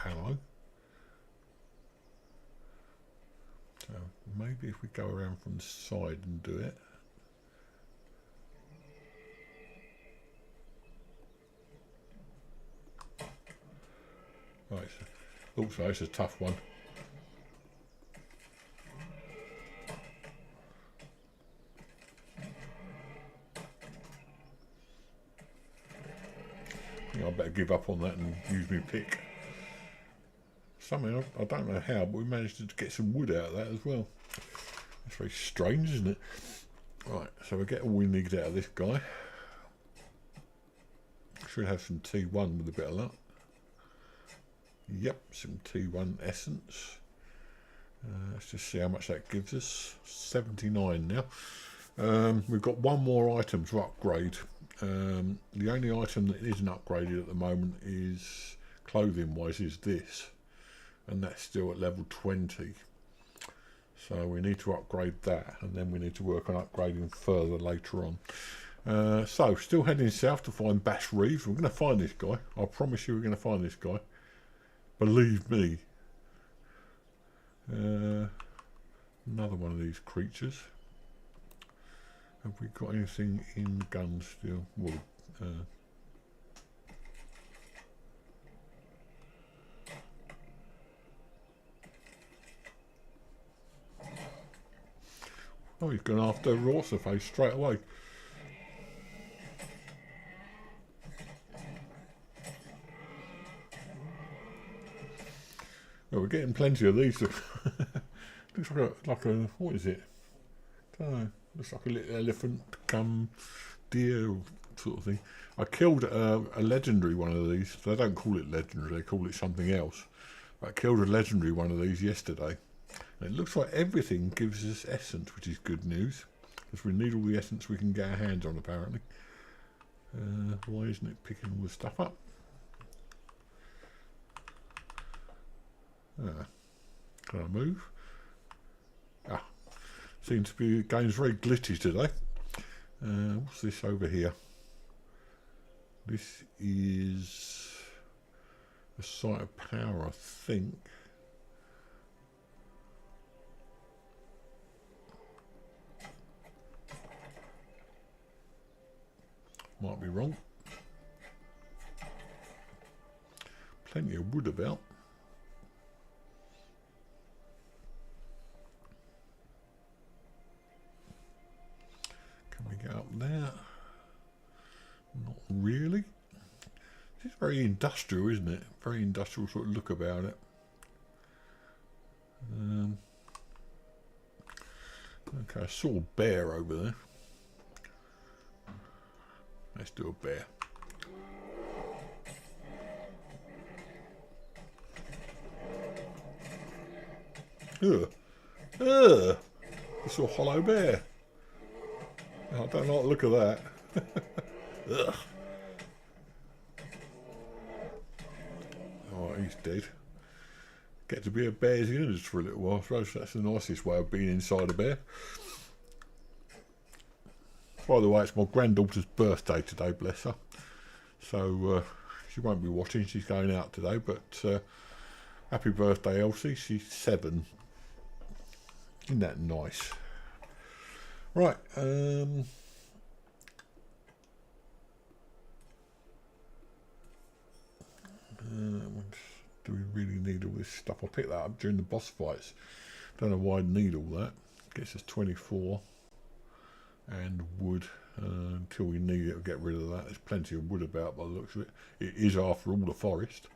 ammo. So maybe if we go around from the side and do it. Right, so also it's a tough one. I think I better give up on that and use my pick. Somehow, I don't know how, but we managed to get some wood out of that as well. That's very strange, isn't it? Right, so we get all we need out of this guy. Should have some T1 with a bit of luck. Yep, some T1 essence. Let's just see how much that gives us. 79 now. We've got one more item to upgrade. The only item that isn't upgraded at the moment is clothing wise is this, and that's still at level 20, so we need to upgrade that, and then we need to work on upgrading further later on. So still heading south to find Bass Reeves. We're going to find this guy. I promise you we're going to find this guy, believe me. Another one of these creatures. Have we got anything in guns still? Well, oh, he's gone after Rorsaface straight away. Well, we're getting plenty of these. Looks like a what is it? Don't know. Looks like a little elephant come deer sort of thing. I killed a legendary one of these. They don't call it legendary, they call it something else. I killed a legendary one of these yesterday. And it looks like everything gives us essence, which is good news. Because we need all the essence we can get our hands on, apparently. Why isn't it picking all the stuff up? Can I move? Ah. Seems to be the game's very glitchy today. What's this over here? This is a site of power, I think. Might be wrong. Plenty of wood about. Get up there? Not really. It's very industrial, isn't it? Very industrial sort of look about it. Okay, I saw a bear over there. Let's do a bear. I saw a hollow bear. I don't like the look of that. Ugh. Oh, he's dead. Get to be a bear's innards for a little while. I suppose that's the nicest way of being inside a bear. By the way, it's my granddaughter's birthday today, bless her. So she won't be watching, she's going out today, but happy birthday, Elsie. She's 7. Isn't that nice? Right, do we really need all this stuff? I'll pick that up during the boss fights. Don't know why I need all that. Gets us 24 and wood. Until we need it, we'll get rid of that. There's plenty of wood about by the looks of it. It is, after all, a forest.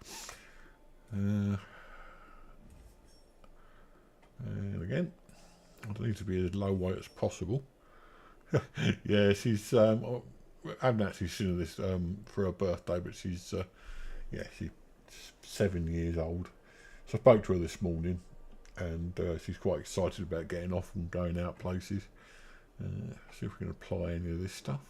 And again, I need to be as low weight as possible. Yeah, she's I haven't actually seen her this for her birthday, but she's yeah, she's 7 years old. So I spoke to her this morning, and she's quite excited about getting off and going out places. See if we can apply any of this stuff.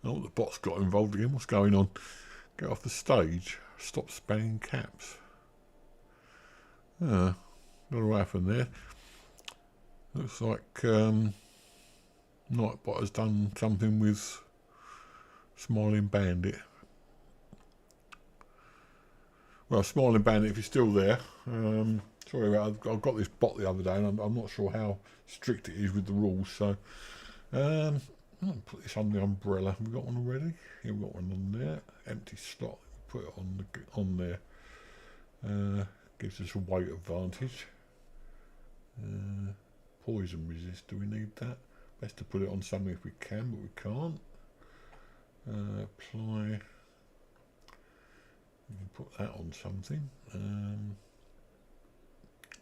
Oh, the bot's got involved again. What's going on? Get off the stage. Stop spamming caps. Don't know what happened there. Looks like Nightbot has done something with Smiling Bandit. Well, Smiling Bandit, if you're still there, sorry about I got this bot the other day, and I'm not sure how strict it is with the rules. So I'll put this under the umbrella. Have we got one already? Yeah, we've got one on there. Empty slot. Put it on there. Gives us a weight advantage. Poison resist. Do we need that? Best to put it on something if we can, but we can't. Apply. You can put that on something.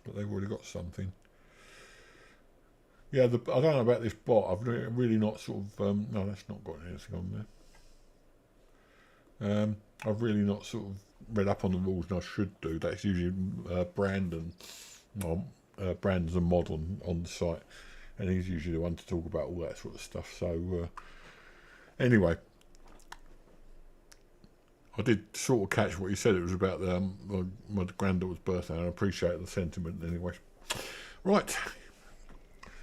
But they've already got something. Yeah, I don't know about this bot. I've really not sort of... no, that's not got anything on there. I've really not sort of read up on the rules, and I should do. That's usually Brandon's a mod on the site, and he's usually the one to talk about all that sort of stuff. So anyway, I did sort of catch what he said. It was about my granddaughter's birthday, and I appreciate the sentiment anyway. Right.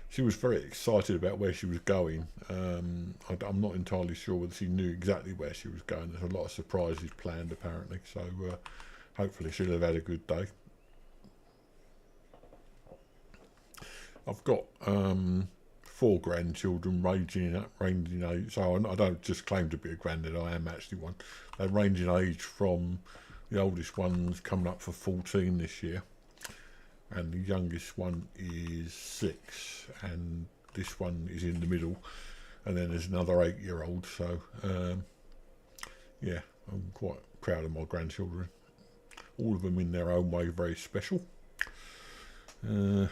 She was very excited about where she was going. I'm not entirely sure whether she knew exactly where she was going. There's a lot of surprises planned, apparently. So hopefully she'll have had a good day. I've got 4 grandchildren ranging in age. So I don't just claim to be a granddad. I am actually one. They range in age from the oldest one's coming up for 14 this year, and the youngest one is 6, and this one is in the middle, and then there's another 8-year-old. So yeah, I'm quite proud of my grandchildren. All of them in their own way very special. Now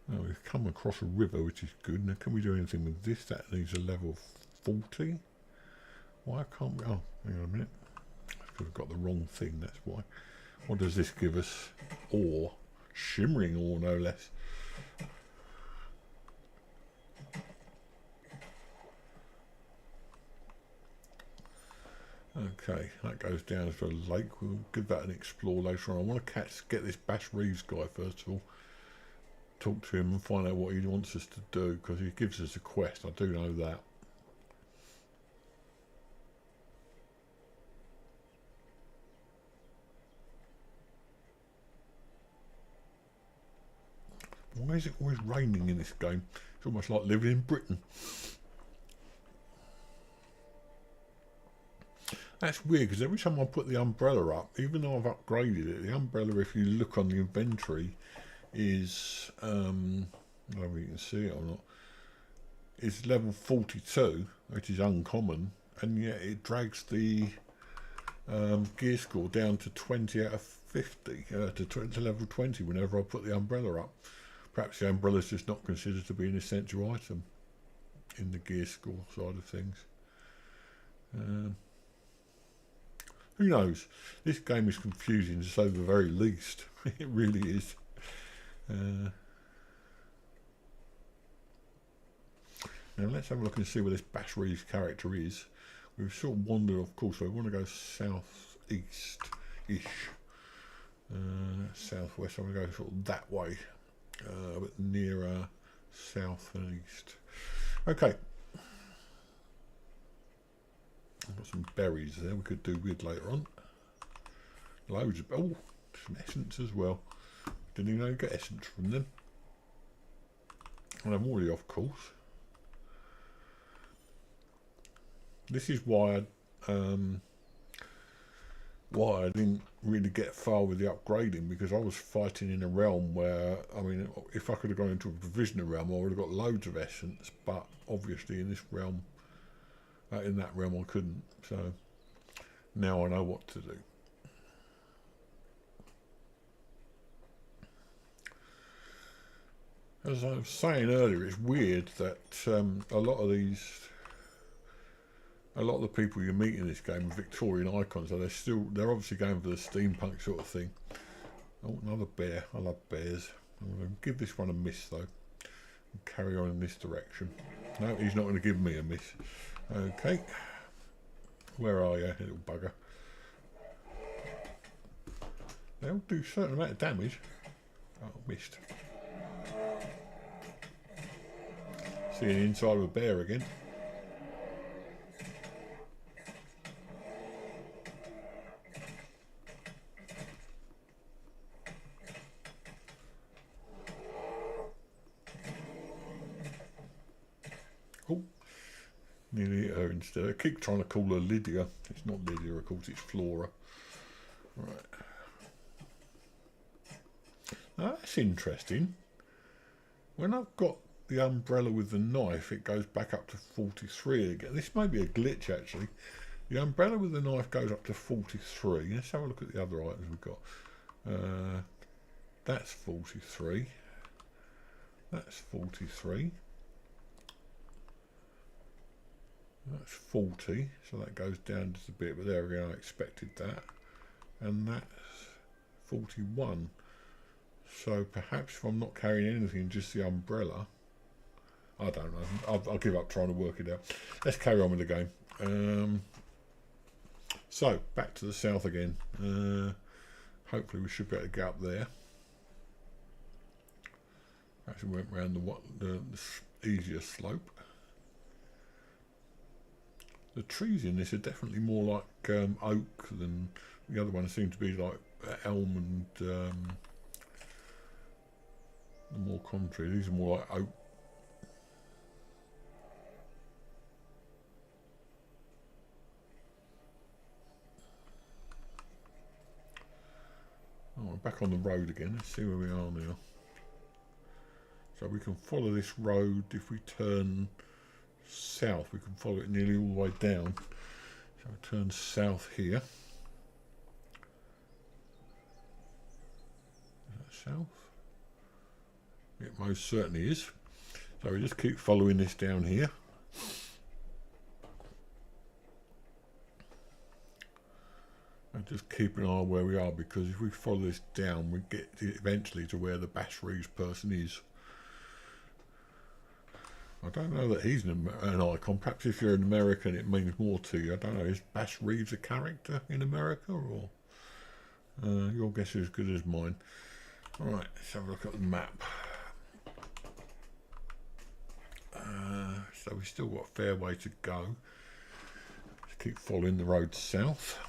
we've come across a river, which is good. Now, can we do anything with this? That needs a level 40. Why can't we? Oh, hang on a minute. I've got the wrong thing, that's why. What does this give us? Ore. Shimmering ore, no less. Okay, that goes down to a lake. We'll give that an explore later on. I want to get this Bash Reeves guy first of all. Talk to him and find out what he wants us to do, because he gives us a quest. I do know that. Why is it always raining in this game? It's almost like living in Britain. That's weird, because every time I put the umbrella up, even though I've upgraded it, the umbrella, if you look on the inventory, is I don't know if you can see it or not, it's level 42, which is uncommon, and yet it drags the gear score down to 20 out of 50, to level 20 whenever I put the umbrella up. Perhaps the umbrella is just not considered to be an essential item in the gear score side of things. Who knows? This game is confusing, to say the very least. It really is. Now let's have a look and see where this Bash Reeves character is. We've sort of wandered off course, so we want to go south-east-ish. Southwest, I'm going to go sort of that way. But nearer south and east. Okay. I've got some berries there we could do with later on. Loads of... oh, some essence as well. Didn't even know you get essence from them. And I'm already off course. This is why why I didn't really get far with the upgrading, because I was fighting in a realm where, I mean, if I could have gone into a provisioner realm, I would have got loads of essence, but obviously in this realm, in that realm I couldn't, so now I know what to do. As I was saying earlier, it's weird that a lot of the people you meet in this game are Victorian icons, so they're obviously going for the steampunk sort of thing. Oh, another bear. I love bears. I'm going to give this one a miss though, and carry on in this direction. No, he's not going to give me a miss. Okay, where are you, little bugger? They'll do a certain amount of damage. Oh, missed. See the inside of a bear again. Oh, nearly hit her instead. I keep trying to call her Lydia. It's not Lydia, of course, it's Flora. Right. Now that's interesting. When I've got the umbrella with the knife, it goes back up to 43 again. This may be a glitch actually. The umbrella with the knife goes up to 43. Let's have a look at the other items we've got. That's 43. That's 43. That's 40. So that goes down just a bit, but there we go, I expected that. And that's 41. So perhaps if I'm not carrying anything, just the umbrella. I don't know. I'll give up trying to work it out. Let's carry on with the game. So back to the south again. Hopefully we should be able to get up there. Actually went round the easier slope. The trees in this are definitely more like oak than the other ones seem to be like elm and the more common tree. These are more like oak. Oh, we're back on the road again. Let's see where we are now. So we can follow this road. If we turn south, we can follow it nearly all the way down. So we turn south here. Is that south? It most certainly is. So we just keep following this down here. And just keep an eye on where we are, because if we follow this down, we get eventually to where the Bass Reeves person is. I don't know that he's an icon. Perhaps if you're an American it means more to you. I don't know. Is Bass Reeves a character in America, or your guess is as good as mine. Alright, let's have a look at the map. So we've still got a fair way to go. Just keep following the road south.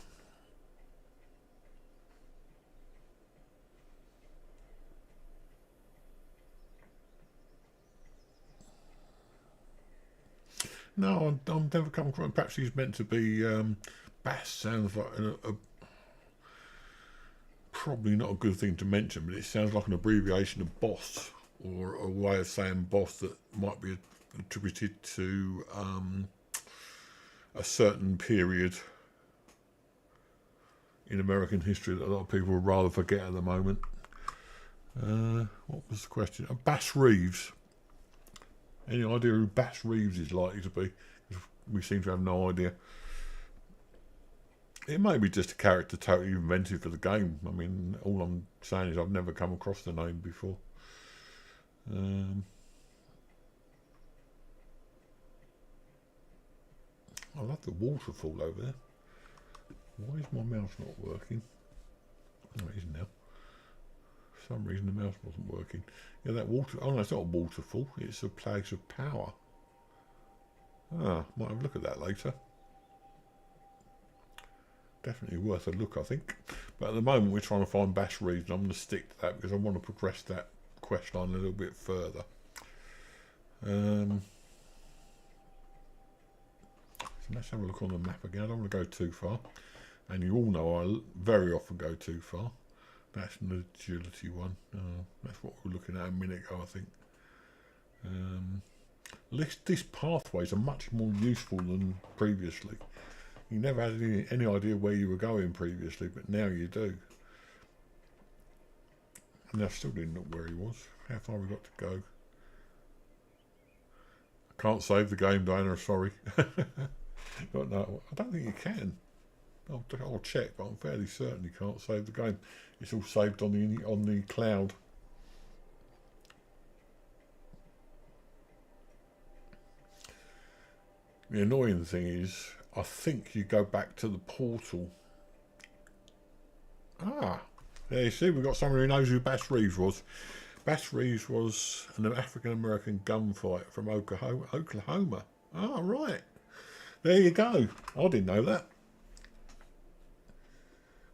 No, I've never come across. Perhaps he's meant to be. Bass sounds like probably not a good thing to mention, but it sounds like an abbreviation of boss, or a way of saying boss that might be attributed to a certain period in American history that a lot of people would rather forget at the moment. What was the question? Bass Reeves. Any idea who Bass Reeves is likely to be? We seem to have no idea. It may be just a character totally invented for the game. I mean, all I'm saying is I've never come across the name before. I love the waterfall over there. Why is my mouse not working? Oh, it is now. For some reason the mouse wasn't working. Yeah, that water. Oh no, it's not a waterfall. It's a place of power. Ah, might have a look at that later. Definitely worth a look, I think. But at the moment we're trying to find Bass Reeves, and I'm going to stick to that because I want to progress that quest line a little bit further. So let's have a look on the map again. I don't want to go too far. And you all know I very often go too far. That's an agility one. That's what we were looking at a minute ago, I think. This pathways are much more useful than previously. You never had any idea where you were going previously, but now you do. And I still didn't look where he was. How far we got to go? I can't save the game, Diana, sorry. But no, I don't think you can. I'll check, but I'm fairly certain you can't save the game. It's all saved on the cloud. The annoying thing is, I think you go back to the portal. Ah, there you see, we've got someone who knows who Bass Reeves was. Bass Reeves was an African-American gunfighter from Oklahoma. Ah, right. There you go. I didn't know that.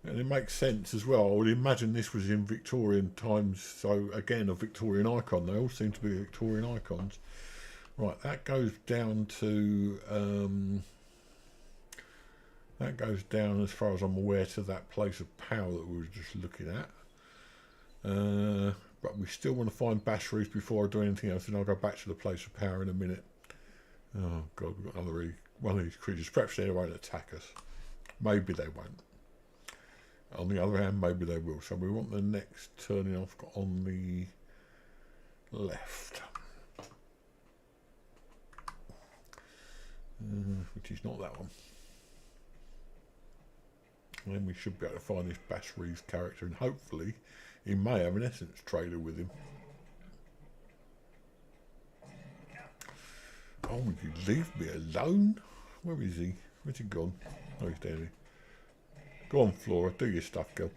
And it makes sense as well. I would imagine this was in Victorian times, so again, a Victorian icon. They all seem to be Victorian icons. Right, that goes down to... that goes down, as far as I'm aware, to that place of power that we were just looking at. But we still want to find Bass Reeves before I do anything else, and I'll go back to the place of power in a minute. Oh, God, we've got another one of these creatures. Perhaps they won't attack us. Maybe they won't. On the other hand, maybe they will. So we want the next turning off on the left. Which is not that one. And then we should be able to find this Bass Reeves character, and hopefully he may have an essence trader with him. Oh, would you leave me alone? Where is he? Where's he gone? Oh, he's down here. Go on, Flora, do your stuff, girl.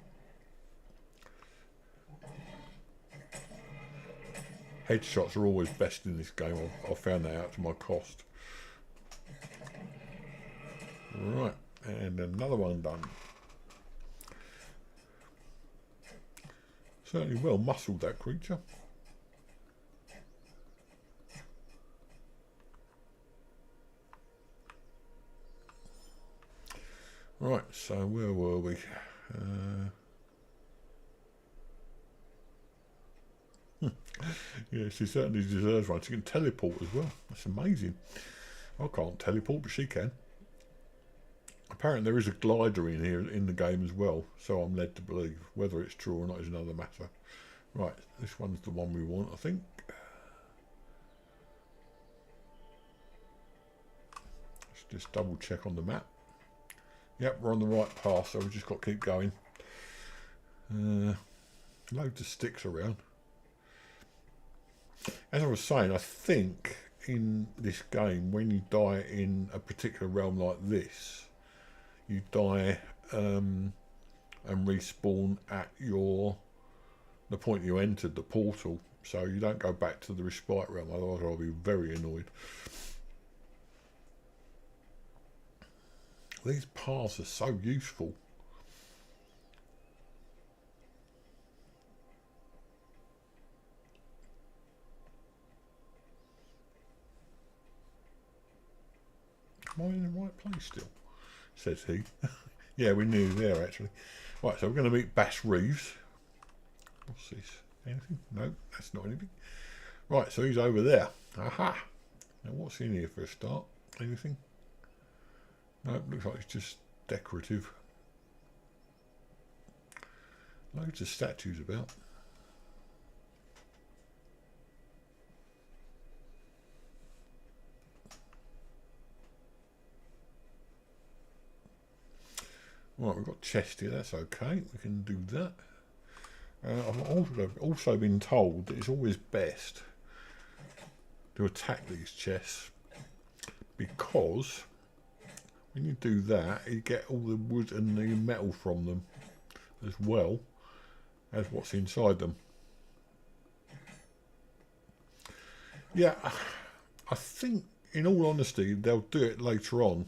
Headshots are always best in this game. I've found that out to my cost. Right, and another one done. Certainly well muscled, that creature. Right, so where were we? Yeah, she certainly deserves one. She can teleport as well. That's amazing. I can't teleport, but she can. Apparently there is a glider in here in the game as well, so I'm led to believe. Whether it's true or not is another matter. Right, this one's the one we want, I think. Let's just double check on the map. Yep, we're on the right path, so we've just got to keep going. Loads of sticks around. As I was saying, I think in this game, when you die in a particular realm like this, you die and respawn at the point you entered, the portal. So you don't go back to the respite realm, otherwise I'll be very annoyed. These paths are so useful. Am I in the right place still? Says he. Yeah, we're nearly there actually. Right, so we're going to meet Bass Reeves. What's this? Anything? No, that's not anything. Right, so he's over there. Aha! Now what's in here for a start? Anything? No, looks like it's just decorative. Loads of statues about. Right, we've got chest here, that's okay, we can do that. I've also been told that it's always best to attack these chests, because when you do that, you get all the wood and the metal from them, as well as what's inside them. Yeah, I think, in all honesty, they'll do it later on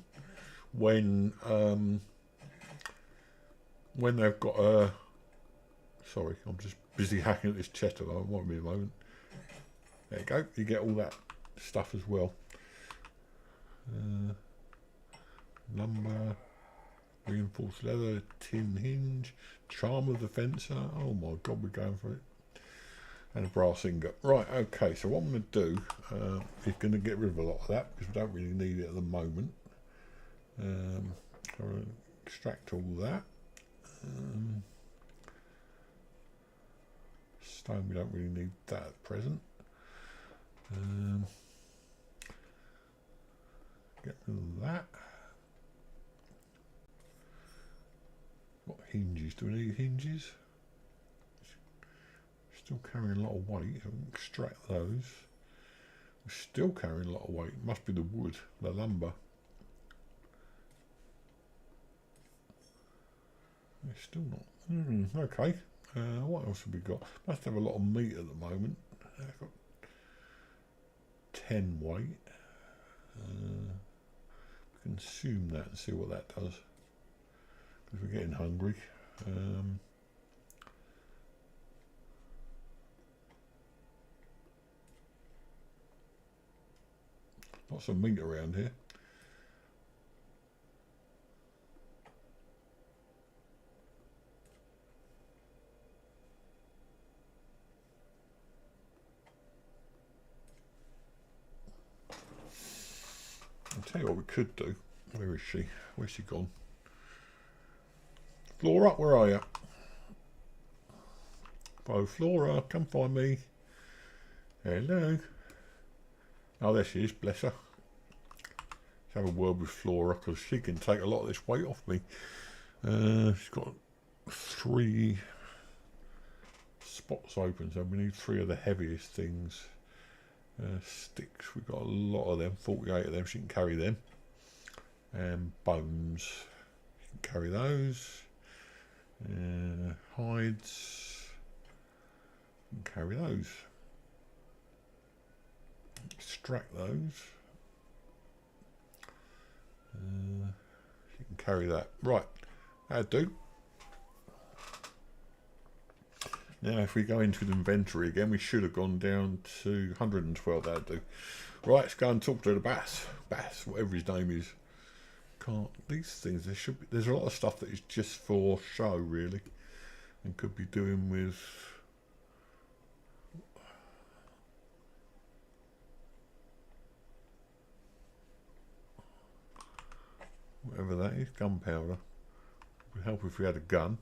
when they've got a... Sorry, I'm just busy hacking at this chest. Won't be a moment. There you go. You get all that stuff as well. Lumber. reinforced leather, tin hinge, charm of the fencer. Oh my god, we're going for it. And a brass ingot. Right, okay, so what I'm going to do is going to get rid of a lot of that because we don't really need it at the moment. So I'm going to extract all that. Stone, we don't really need that at present. Get rid of that. What hinges? Do we need hinges? Still carrying a lot of weight. So we can extract those. We're still carrying a lot of weight. It must be the wood, the lumber. It's still not. Okay. What else have we got? Must have a lot of meat at the moment. I've got 10 weight. Consume that and see what that does. Because we're getting hungry. Lots of meat around here. I'll tell you what we could do. Where is she? Where's she gone? Flora, where are you? Oh, Flora, come find me. Hello. Oh, there she is, bless her. Let's have a word with Flora because she can take a lot of this weight off me. She's got 3 spots open, so we need 3 of the heaviest things. Sticks, we've got a lot of them, 48 of them, she can carry them. And bones, she can carry those. Hides, you can carry those. Extract those. You can carry that. Right, that'll do. Now if we go into the inventory again, we should have gone down to 112, that'll do. Right, let's go and talk to the Bass, whatever his name is. Can't, these things, there's a lot of stuff that is just for show really, and could be doing with whatever that is, gunpowder. Would help if we had a gun.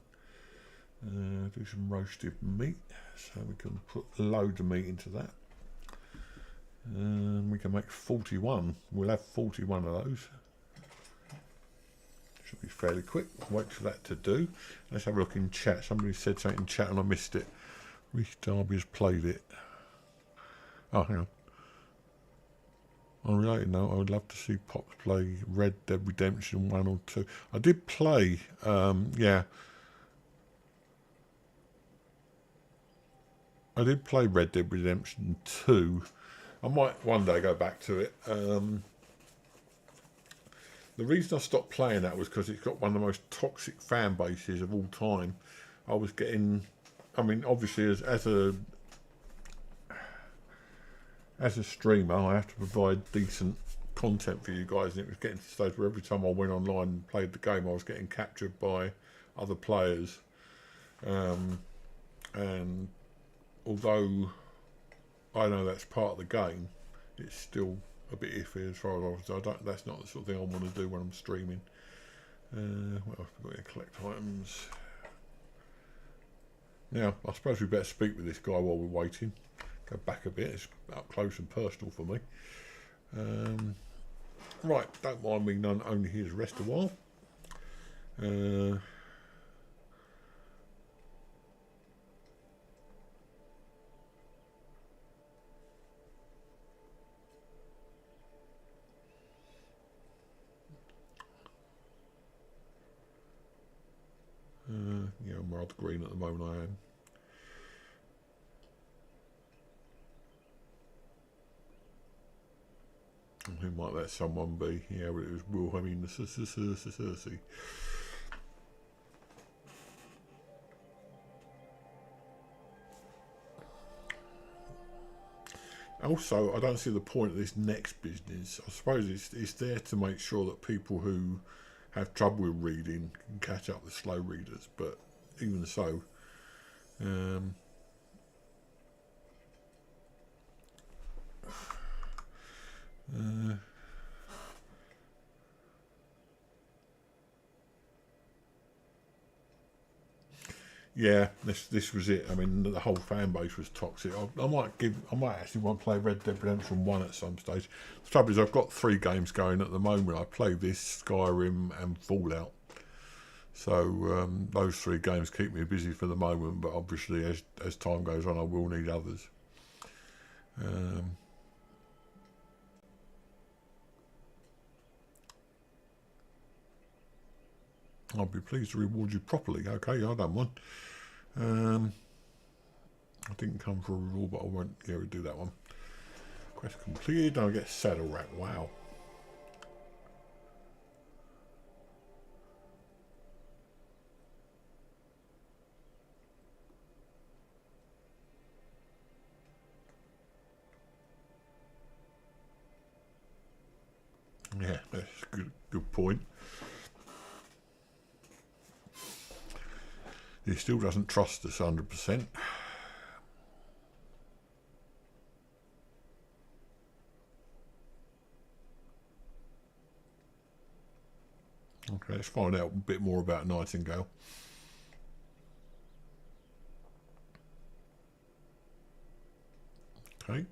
Do some roasted meat, so we can put loads of meat into that. And we can make 41. We'll have 41 of those. Should be fairly quick. Wait for that to do. Let's have a look in chat. Somebody said something in chat and I missed it. Reece Darby has played it. Oh, hang on. On a related note, I would love to see Pops play Red Dead Redemption 1 or 2. I did play, yeah. I did play Red Dead Redemption 2. I might one day go back to it. The reason I stopped playing that was because it's got one of the most toxic fan bases of all time. I was getting, I mean, obviously as a streamer, I have to provide decent content for you guys, and it was getting to the stage where every time I went online and played the game, I was getting captured by other players. And although I know that's part of the game, it's still a bit iffy as far as I don't. That's not the sort of thing I want to do when I'm streaming. What else have we got here? Collect items. Now, I suppose we better speak with this guy while we're waiting. Go back a bit. It's up close and personal for me. Right, don't mind me none only here to rest a while. Yeah, I'm rather green at the moment, I am. Who might that someone be? Yeah, but it was Wilhelmine Cersei. Also, I don't see the point of this next business. I suppose it's there to make sure that people who have trouble with reading can catch up with slow readers, but even so, um, yeah, this was it. I mean, the whole fan base was toxic. I might actually want to play Red Dead Redemption 1 at some stage. The trouble is, I've got 3 games going at the moment. I play this, Skyrim, and Fallout. So those 3 games keep me busy for the moment. But obviously, as time goes on, I will need others. I'll be pleased to reward you properly. Okay, I don't mind. I didn't come for a reward, but I won't. Yeah, we'll do that one. Quest completed. I'll get saddle rack. Wow. Yeah, that's a good point. He still doesn't trust us 100%. Okay, let's find out a bit more about Nightingale. Okay.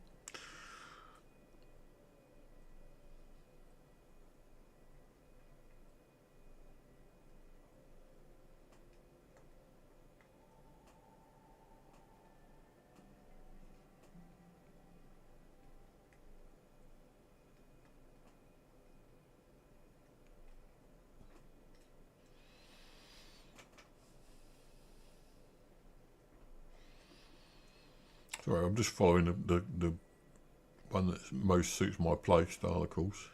Sorry, I'm just following the one that most suits my play style, of course.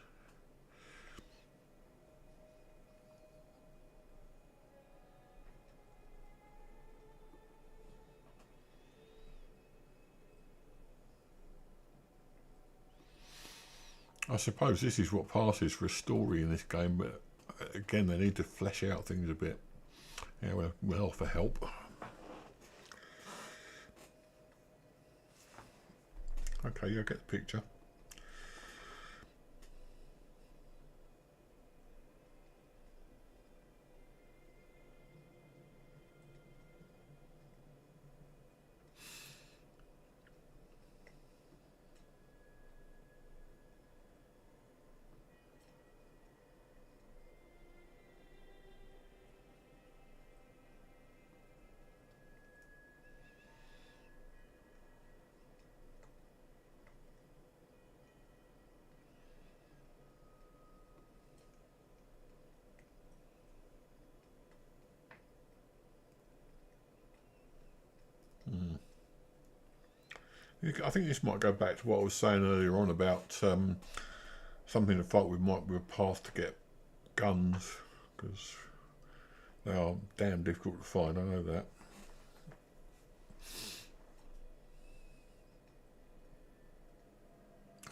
I suppose this is what passes for a story in this game, but again, they need to flesh out things a bit. Yeah, we'll offer help. Okay, you'll get the picture. I think this might go back to what I was saying earlier on about something to fight with might be a path to get guns, because they are damn difficult to find, I know that.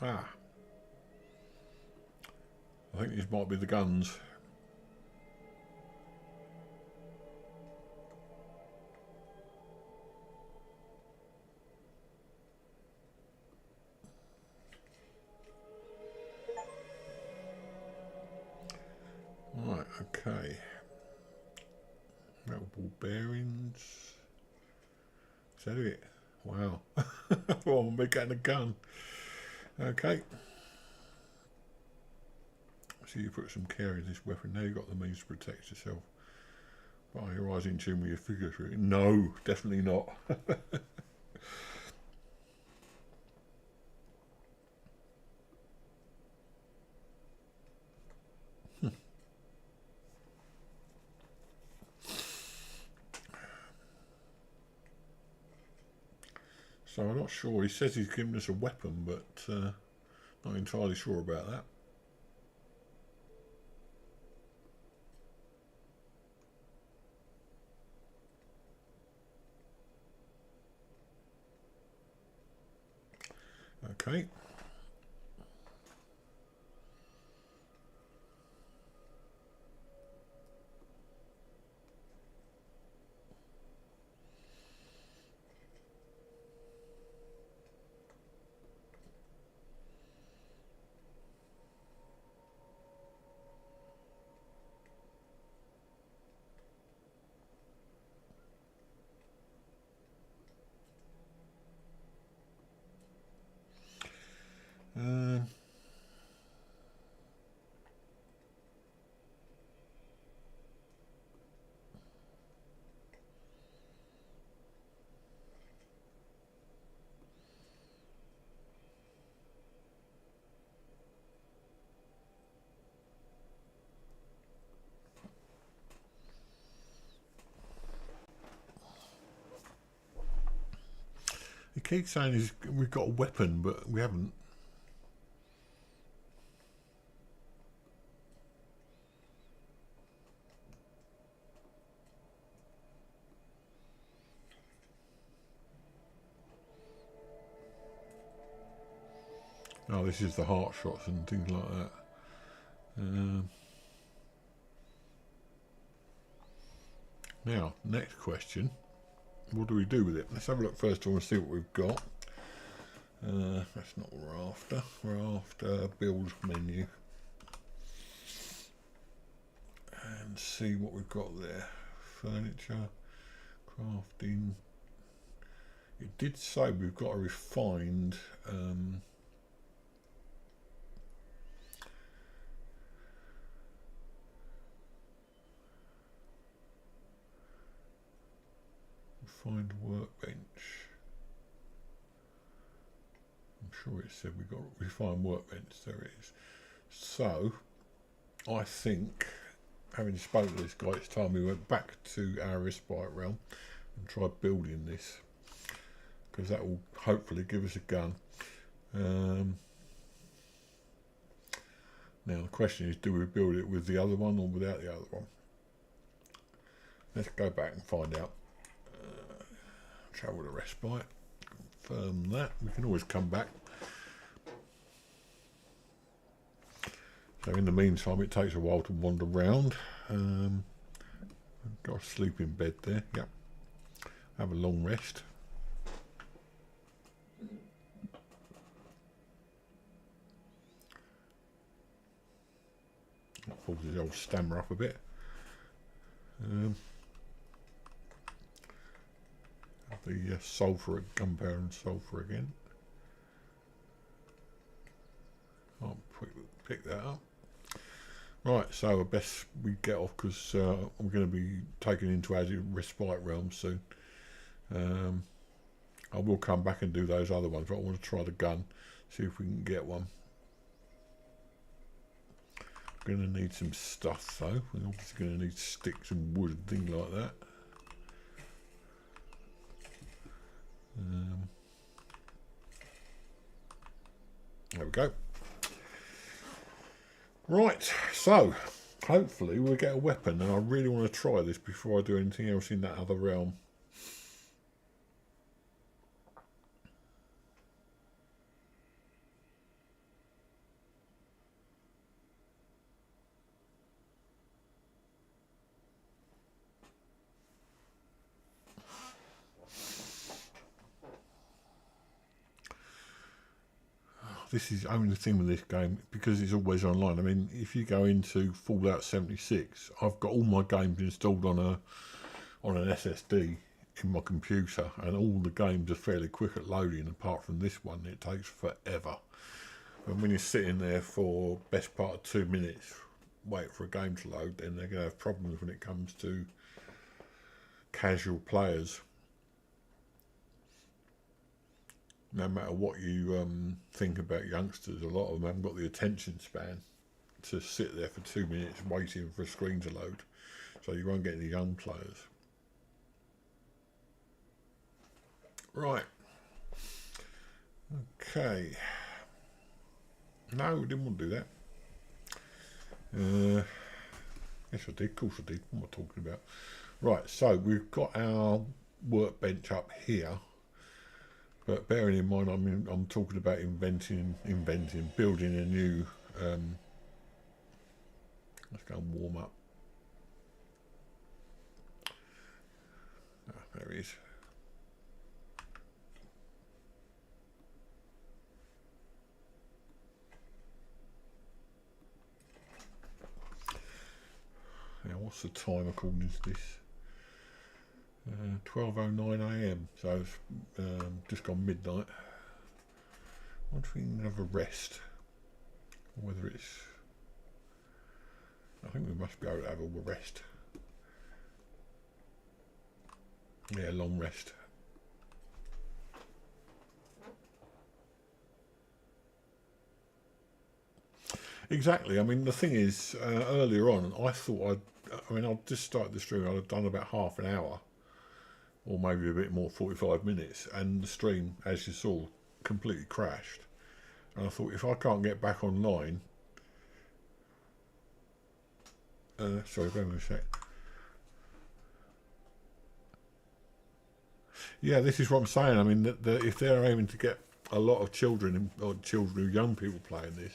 Ah, I think these might be the guns. Right, okay. Metal ball bearings. Is that it? Wow. Well, I'm getting a gun. Okay. So you put some care in this weapon. Now you've got the means to protect yourself. But are your eyes in tune with your figure? No, definitely not. So I'm not sure. He says he's given us a weapon, but not entirely sure about that. Okay. keeps saying we've got a weapon, but we haven't. Oh, this is the heart shots and things like that. Now, next question. What do we do with it? Let's have a look first of all and see what we've got. That's not what we're after. We're after build menu. And see what we've got there. Furniture, crafting. It did say we've got a refined workbench. I'm sure it said we got refined workbench. There it is. So I think, having spoken to this guy, it's time we went back to our respite realm and tried building this, because that will hopefully give us a gun. Now the question is, do we build it with the other one or without the other one? Let's go back and find out. Travel to respite, confirm that. We can always come back. So in the meantime, it takes a while to wander round. Got a sleeping bed there. Yep. Have a long rest. That pulls his old stammer up a bit. The sulphur, gunpowder and sulphur again. I'll pick that up. Right, so I best we get off, because I'm going to be taken into our respite realm soon. I will come back and do those other ones, but I want to try the gun, see if we can get one. I'm going to need some stuff though. We're obviously going to need sticks and wood and things like that. There we go. Right, so hopefully we'll get a weapon, and I really want to try this before I do anything else in that other realm. This is only the thing with this game, because it's always online. I mean, if you go into Fallout 76, I've got all my games installed on an SSD in my computer, and all the games are fairly quick at loading, apart from this one. It takes forever. And when you're sitting there for best part of 2 minutes waiting for a game to load, then they're going to have problems when it comes to casual players. No matter what you think about youngsters, a lot of them haven't got the attention span to sit there for 2 minutes waiting for a screen to load. So you won't get any young players. Right. Okay. No, we didn't want to do that. Yes, I did. Of course I did. What am I talking about? Right, so we've got our workbench up here. But bearing in mind, I'm talking about building a new. Let's go and warm up. There he is. Now, what's the time according to this? 12:09 AM, so it's just gone midnight. I wonder if we can have a rest, or whether it's. I think we must be able to have a rest. Yeah, long rest. Exactly. I mean, the thing is, earlier on, I thought I'd just started the stream. I'd have done about half an hour. or maybe a bit more, 45 minutes, and the stream, as you saw, completely crashed. And I thought, if I can't get back online, sorry, bear with me a sec. Yeah, this is what I'm saying. I mean, if they're aiming to get a lot of children or young people playing this,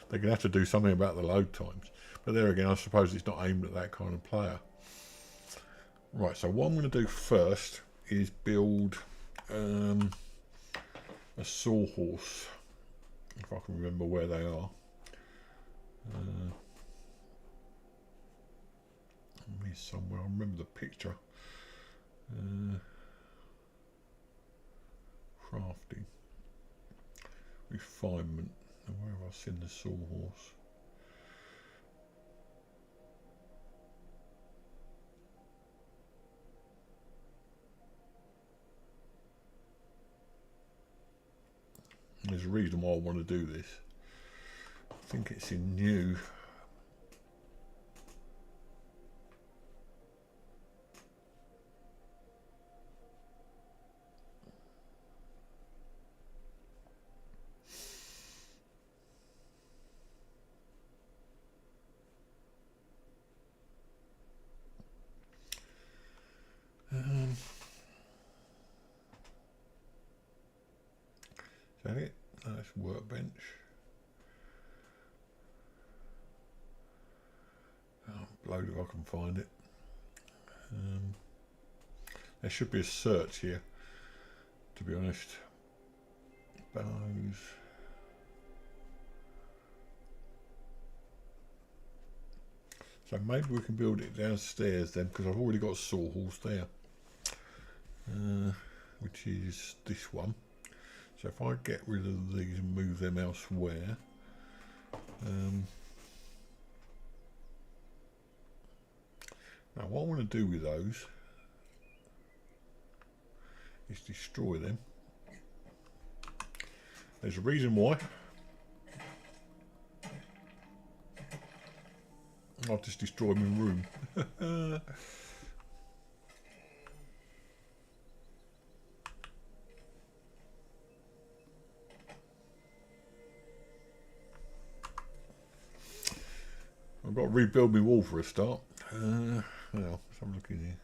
they're going to have to do something about the load times. But there again, I suppose it's not aimed at that kind of player. Right, so what I'm going to do first is build a sawhorse, if I can remember where they are. Somewhere, I remember the picture. Crafting, refinement. Where have I seen the sawhorse? There's a reason why I want to do this. I think it's in new. Is that it? That's workbench. Oh, blowed if I can find it. There should be a search here, to be honest. Bows. So maybe we can build it downstairs then, because I've already got a sawhorse there, which is this one. So if I get rid of these and move them elsewhere, now what I want to do with those is destroy them. There's a reason why. I've just destroyed my room. I've got to rebuild my wall for a start. Well, let's have a look in here.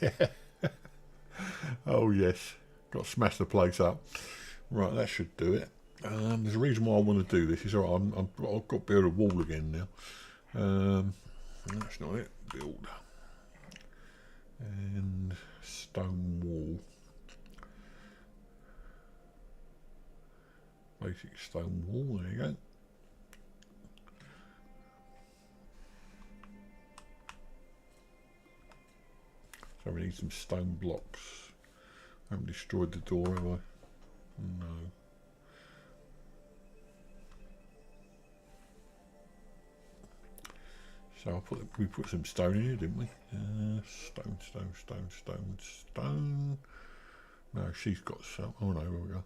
Yeah. Oh yes, got to smash the place up. Right, that should do it. There's a reason why I want to do this. Is alright. I've got to build a wall again now. That's not it. Build and stone wall. Basic stone wall. There you go. So we need some stone blocks. I haven't destroyed the door, have I? No. So we put some stone in here, didn't we? Stone. No, she's got some. Oh no, here we go.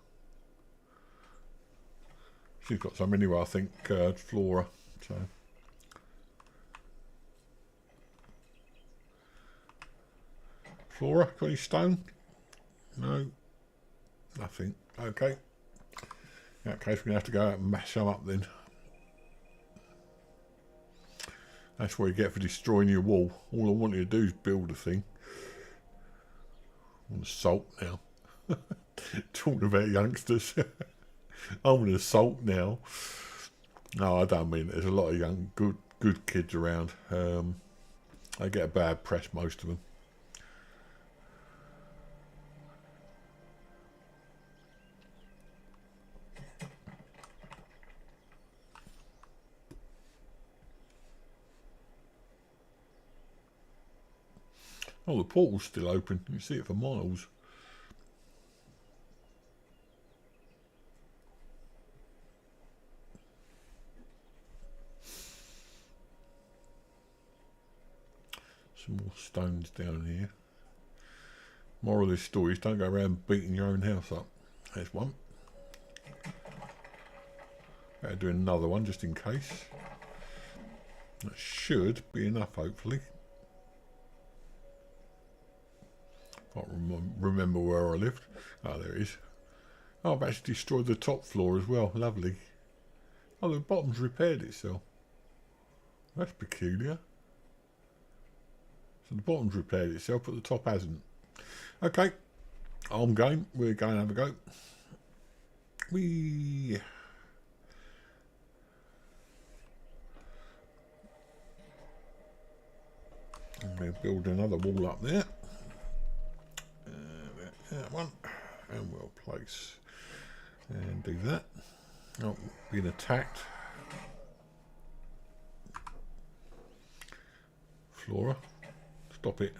She's got some anyway, I think, Flora. So. Flora, got any stone? No. Nothing. Okay. In that case, we're going to have to go out and mash some up then. That's what you get for destroying your wall. All I wanted to do is build a thing. I want salt now. Talking about youngsters. I want to salt now. No, I don't mean it. There's a lot of young, good kids around. They get a bad press, most of them. Oh, the portal's still open. You can see it for miles. Some more stones down here. Moral of this story is don't go around beating your own house up. There's one. Better do another one just in case. That should be enough, hopefully. Can't remember where I lived. Oh, there it is. Oh, I've actually destroyed the top floor as well. Lovely. Oh, the bottom's repaired itself. That's peculiar. So the bottom's repaired itself, but the top hasn't. Okay, I'm game. We're going to have a go. I'm going to build another wall up there. That one. And we'll place and do that. Oh, being attacked. Flora, stop it.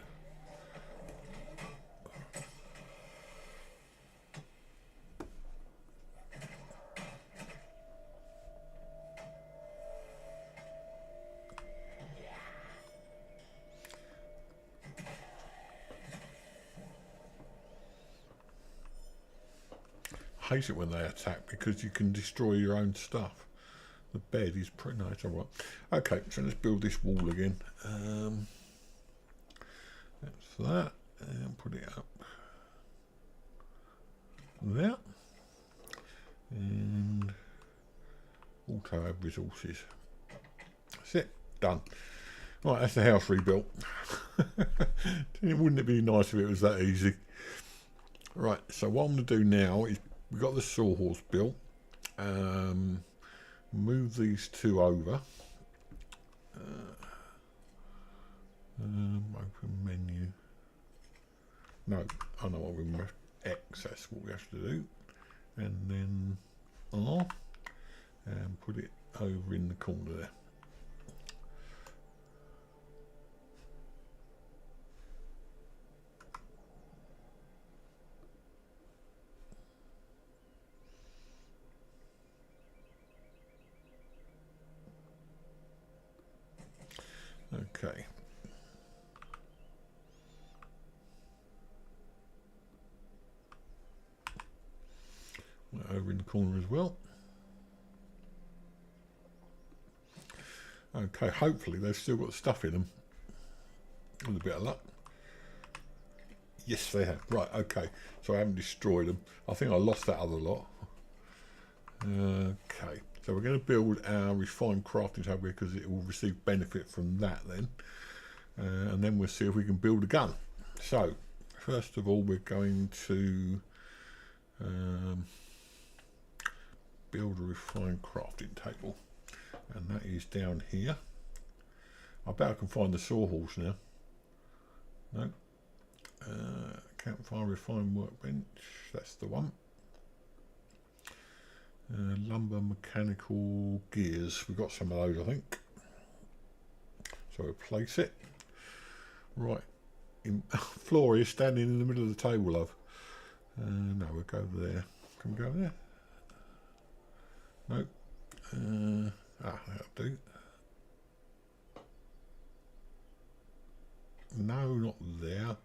I hate it when they attack because you can destroy your own stuff. The bed is pretty nice. Alright. Okay, so let's build this wall again. That's that. And put it up there. And auto have resources. That's it. Done. Right, that's the house rebuilt. Wouldn't it be nice if it was that easy? Right, so what I'm going to do now is we've got the sawhorse built. Move these two over. Open menu. No, I know what we must. X, that's what we have to do. And then R. And put it over in the corner there. Okay. Over in the corner as well. Okay, hopefully they've still got stuff in them. With a bit of luck. Yes, they have. Right, okay. So I haven't destroyed them. I think I lost that other lot. Okay. So we're going to build our refined crafting table because it will receive benefit from that then. And then we'll see if we can build a gun. So, first of all, we're going to build a refined crafting table. And that is down here. I bet I can find the sawhorse now. No. Campfire refined workbench. That's the one. Lumber mechanical gears. We've got some of those, I think. So we'll place it. Right. Flora is standing in the middle of the table, love. No, we'll go there. Can we go there? No. That'll do. No, not there.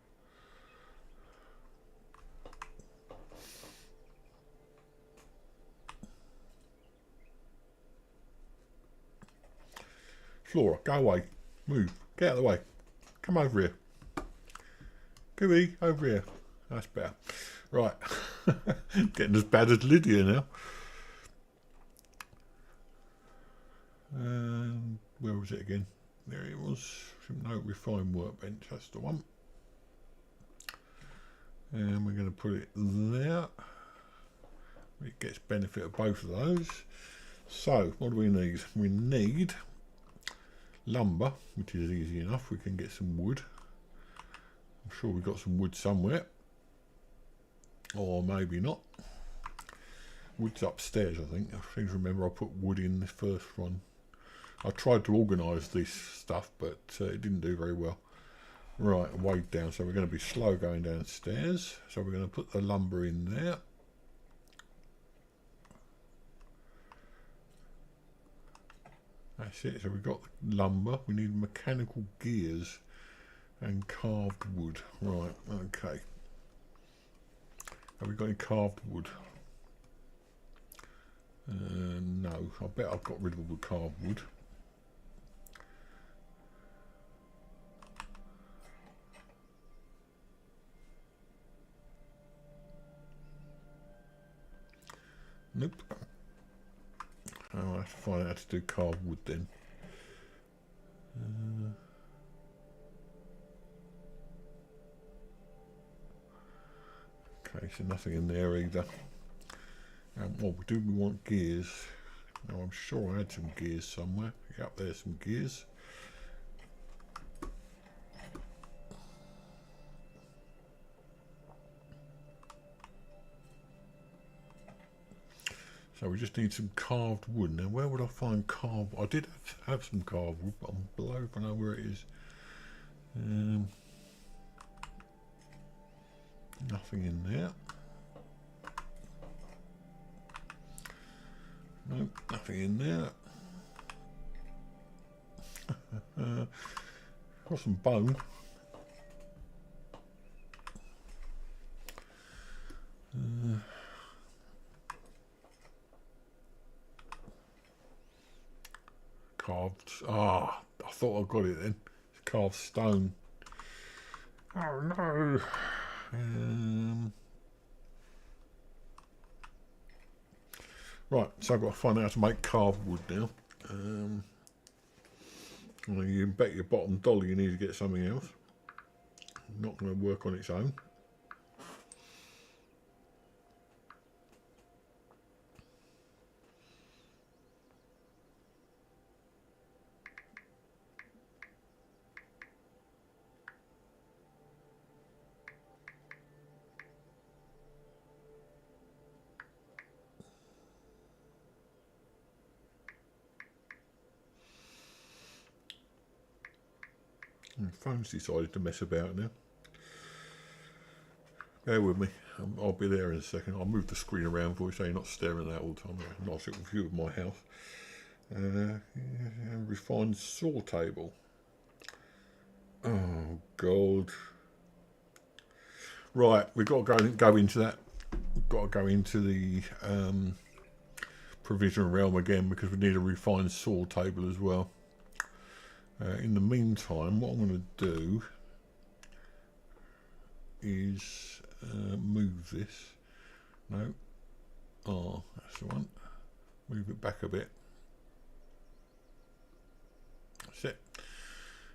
Flora, go away. Move. Get out of the way. Come over here. Gooey, over here. That's better. Right. Getting as bad as Lydia now. And where was it again? There it was. No, refined workbench. That's the one. And we're going to put it there. It gets benefit of both of those. So, what do we need? We need lumber, which is easy enough. We can get some wood. I'm sure we've got some wood somewhere. Or maybe not. Wood's upstairs, I think. I seem to remember I put wood in the first one. I tried to organise this stuff, but it didn't do very well. Right, way down, so we're going to be slow going downstairs. So we're going to put the lumber in there. That's it, so we've got the lumber, we need mechanical gears and carved wood. Right, okay. Have we got any carved wood? No, I bet I've got rid of all the carved wood. Nope. I'll have to find out how to do carved wood then. Okay, so nothing in there either. Well, do we want gears? Now, I'm sure I had some gears somewhere. Yep, there's some gears. So we just need some carved wood. Now, where would I find carved? I did have some carved wood, but I'm below if I know where it is. Nothing in there. Nope, nothing in there. Got some bone. Carved. Ah, I thought I got it then. It's carved stone. Oh no. Right, so I've got to find out how to make carved wood now. Well, you bet your bottom dollar you need to get something else. Not going to work on its own. The phone's decided to mess about now. Bear with me, I'll be there in a second. I'll move the screen around for you so you're not staring at that all the time. A nice little view of my house. Refined saw table. Oh God. Right, we've got to go into that. We've got to go into the provisional realm again because we need a refined saw table as well. In the meantime, what I'm going to do is move this. No. Oh, that's the one. Move it back a bit. That's it.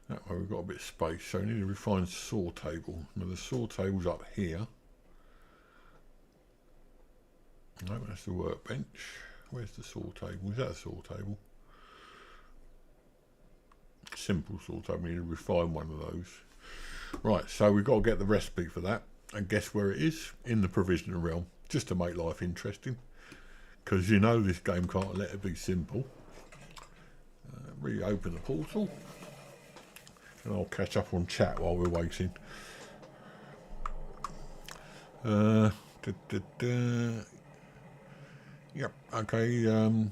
That way we've got a bit of space. So we need a refined saw table. Now the saw table's up here. No, that's the workbench. Where's the saw table? Is that a saw table? Simple saw table. We need to refine one of those. Right, so we've got to get the recipe for that. And guess where it is? In the provisional realm. Just to make life interesting. Because you know this game can't let it be simple. Reopen the portal. And I'll catch up on chat while we're waiting. Yep, okay,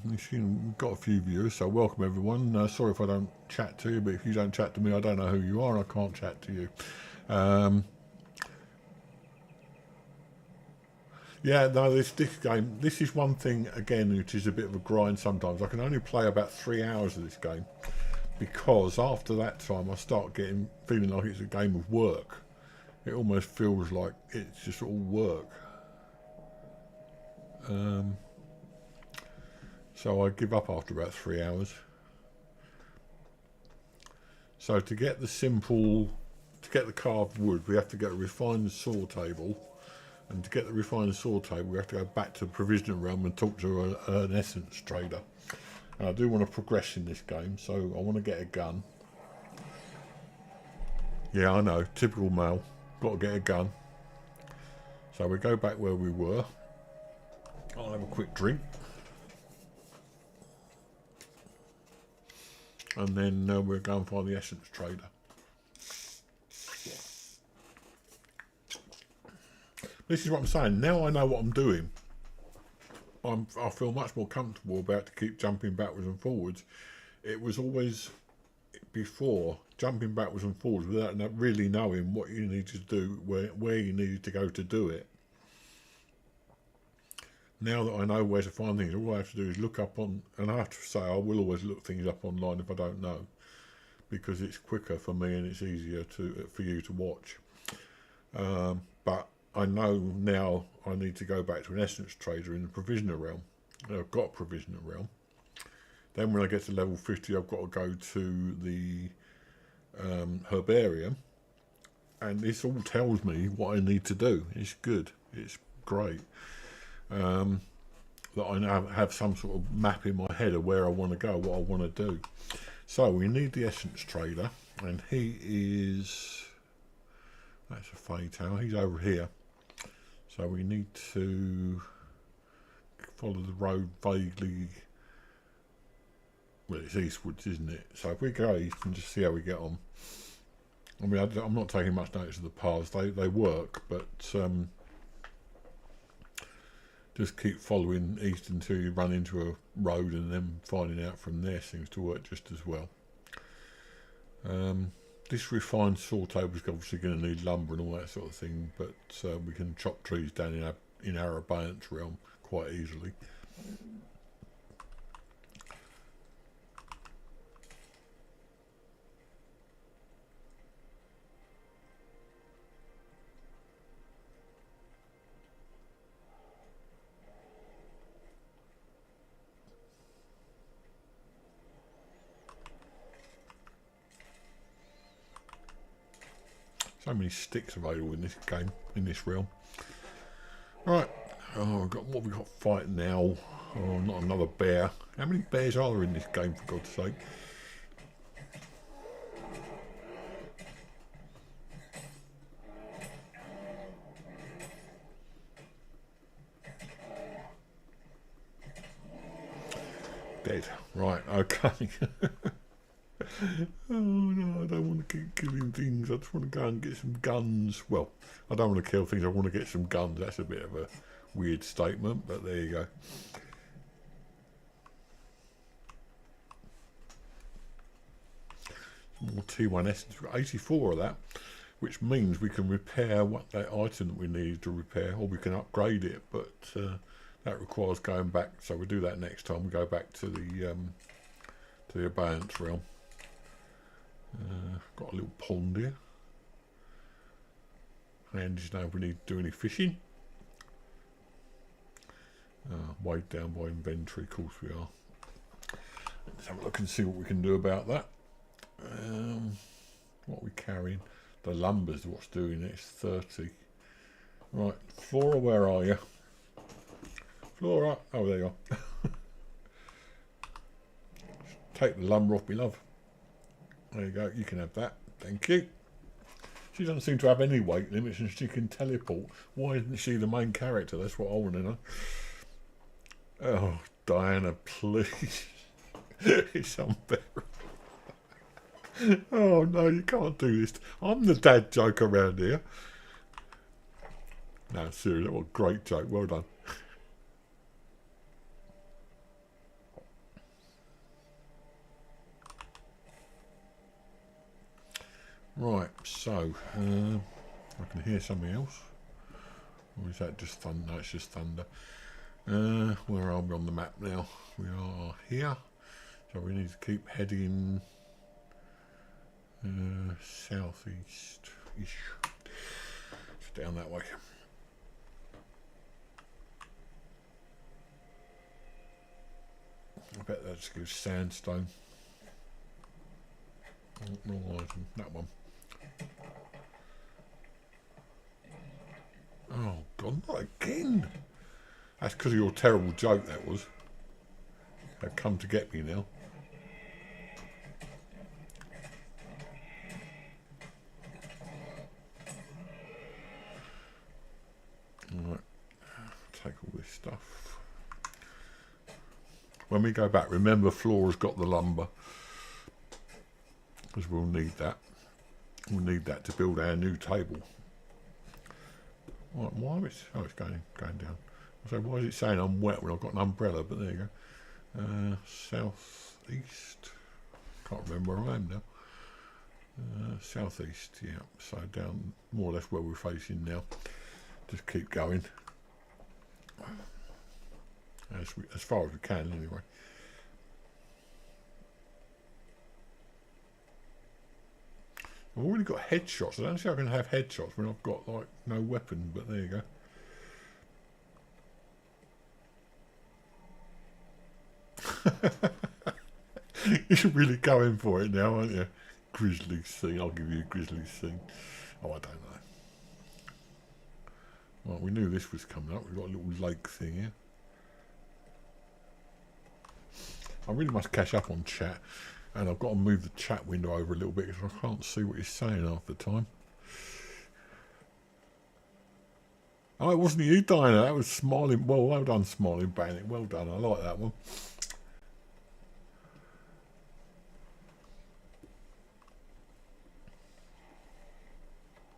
we've got a few viewers, so welcome everyone. Sorry if I don't chat to you, but if you don't chat to me, I don't know who you are and I can't chat to you. Yeah, no, this game, this is one thing, again, which is a bit of a grind sometimes. I can only play about 3 hours of this game, because after that time I start feeling like it's a game of work. It almost feels like it's just all work. So I give up after about 3 hours. So to get the carved wood, we have to get a refined saw table. And to get the refined saw table, we have to go back to the provisional realm and talk to an essence trader. And I do want to progress in this game, so I want to get a gun. Yeah, I know, typical male. Got to get a gun. So we go back where we were. I'll have a quick drink. And then we'll go and find the essence trader. This is what I'm saying. Now I know what I'm doing. I feel much more comfortable about to keep jumping backwards and forwards. It was always before jumping backwards and forwards without really knowing what you needed to do, where you needed to go to do it. Now that I know where to find things, all I have to do is look up on, and I have to say I will always look things up online if I don't know, because it's quicker for me and it's easier for you to watch. But I know now I need to go back to an essence trader in the provisioner realm. I've got a provisioner realm. Then when I get to level 50, I've got to go to the herbarium, and this all tells me what I need to do. It's good. It's great. That I now have some sort of map in my head of where I want to go, what I want to do. So we need the essence trader, and he is, that's a fatal, he's over here. So we need to follow the road vaguely. Well, it's eastwards, isn't it? So if we go east and just see how we get on. I mean, I'm not taking much notice of the paths. They work, but just keep following east until you run into a road, and then finding out from there seems to work just as well. This refined saw table is obviously going to need lumber and all that sort of thing, but we can chop trees down in our abundance realm quite easily. So many sticks available in this game, in this realm. Right, what we got fighting now? Oh, not another bear. How many bears are there in this game, for God's sake? Dead. Right, okay. Oh no, I don't want to keep killing things. I just want to go and get some guns. Well, I don't want to kill things, I want to get some guns. That's a bit of a weird statement, but there you go. More T1 essence. We've got 84 of that, which means we can repair that item that we need to repair, or we can upgrade it, but that requires going back. So we'll do that next time. We go back to the abundance realm. Got a little pond here. And just know if we need to do any fishing. Weighed down by inventory, of course we are. Let's have a look and see what we can do about that. What are we carrying? The lumber's what's doing it. It's 30. Right, Flora, where are you? Flora, oh there you are. Take the lumber off, my love. There you go, you can have that. Thank you. She doesn't seem to have any weight limits and she can teleport. Why isn't she the main character? That's what I want to know. Oh, Diana, please. It's unbearable. Oh no, you can't do this. I'm the dad joke around here. No, seriously, what a great joke. Well done. Right, so I can hear something else. Or is that just thunder? No, it's just thunder. Where are we on the map now? We are here. So we need to keep heading southeast-ish. It's down that way. I bet that's good sandstone. Wrong item, that one. Oh God, not again! That's because of your terrible joke, that was. They've come to get me now. Alright, take all this stuff. When we go back, remember Flora's got the lumber. Because we'll need that. We'll need that to build our new table. Right, why is it? Oh, it's going down. So why is it saying I'm wet when I've got an umbrella? But there you go. South east. Can't remember where I am now. Southeast, yeah. So down more or less where we're facing now. Just keep going as far as we can, anyway. I've already got headshots. I don't see how I can have headshots when I've got like no weapon. But there you go. You're really going for it now, aren't you? Grizzly scene. I'll give you a grizzly scene. Oh, I don't know. Well, we knew this was coming up. We've got a little lake thing here. I really must catch up on chat, and I've got to move the chat window over a little bit because I can't see what he's saying half the time. Oh, it wasn't you, Dinah. That was Smiling. Well done, Smiling Bandit. Well done. I like that one.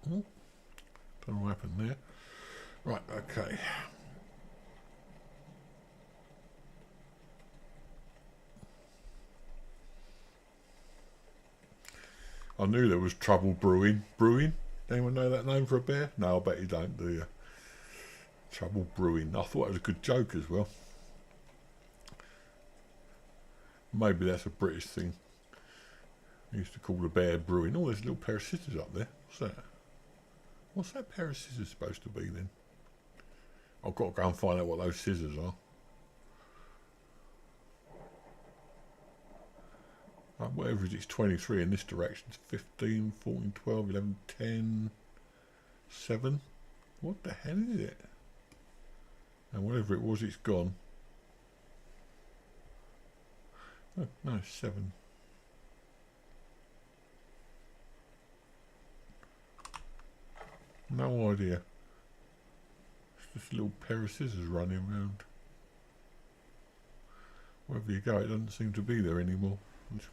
Oh, don't know what happened there. Right, okay. I knew there was trouble brewing. Brewing? Anyone know that name for a bear? No, I bet you don't, do you? Trouble brewing. I thought it was a good joke as well. Maybe that's a British thing. I used to call the bear brewing. Oh, there's a little pair of scissors up there. What's that? What's that pair of scissors supposed to be then? I've got to go and find out what those scissors are. Whatever it is, it's 23 in this direction. It's 15, 14, 12, 11, 10, 7. What the hell is it? And whatever it was, it's gone. Oh, no, 7. No idea. It's just a little pair of scissors running around. Wherever you go, it doesn't seem to be there anymore. It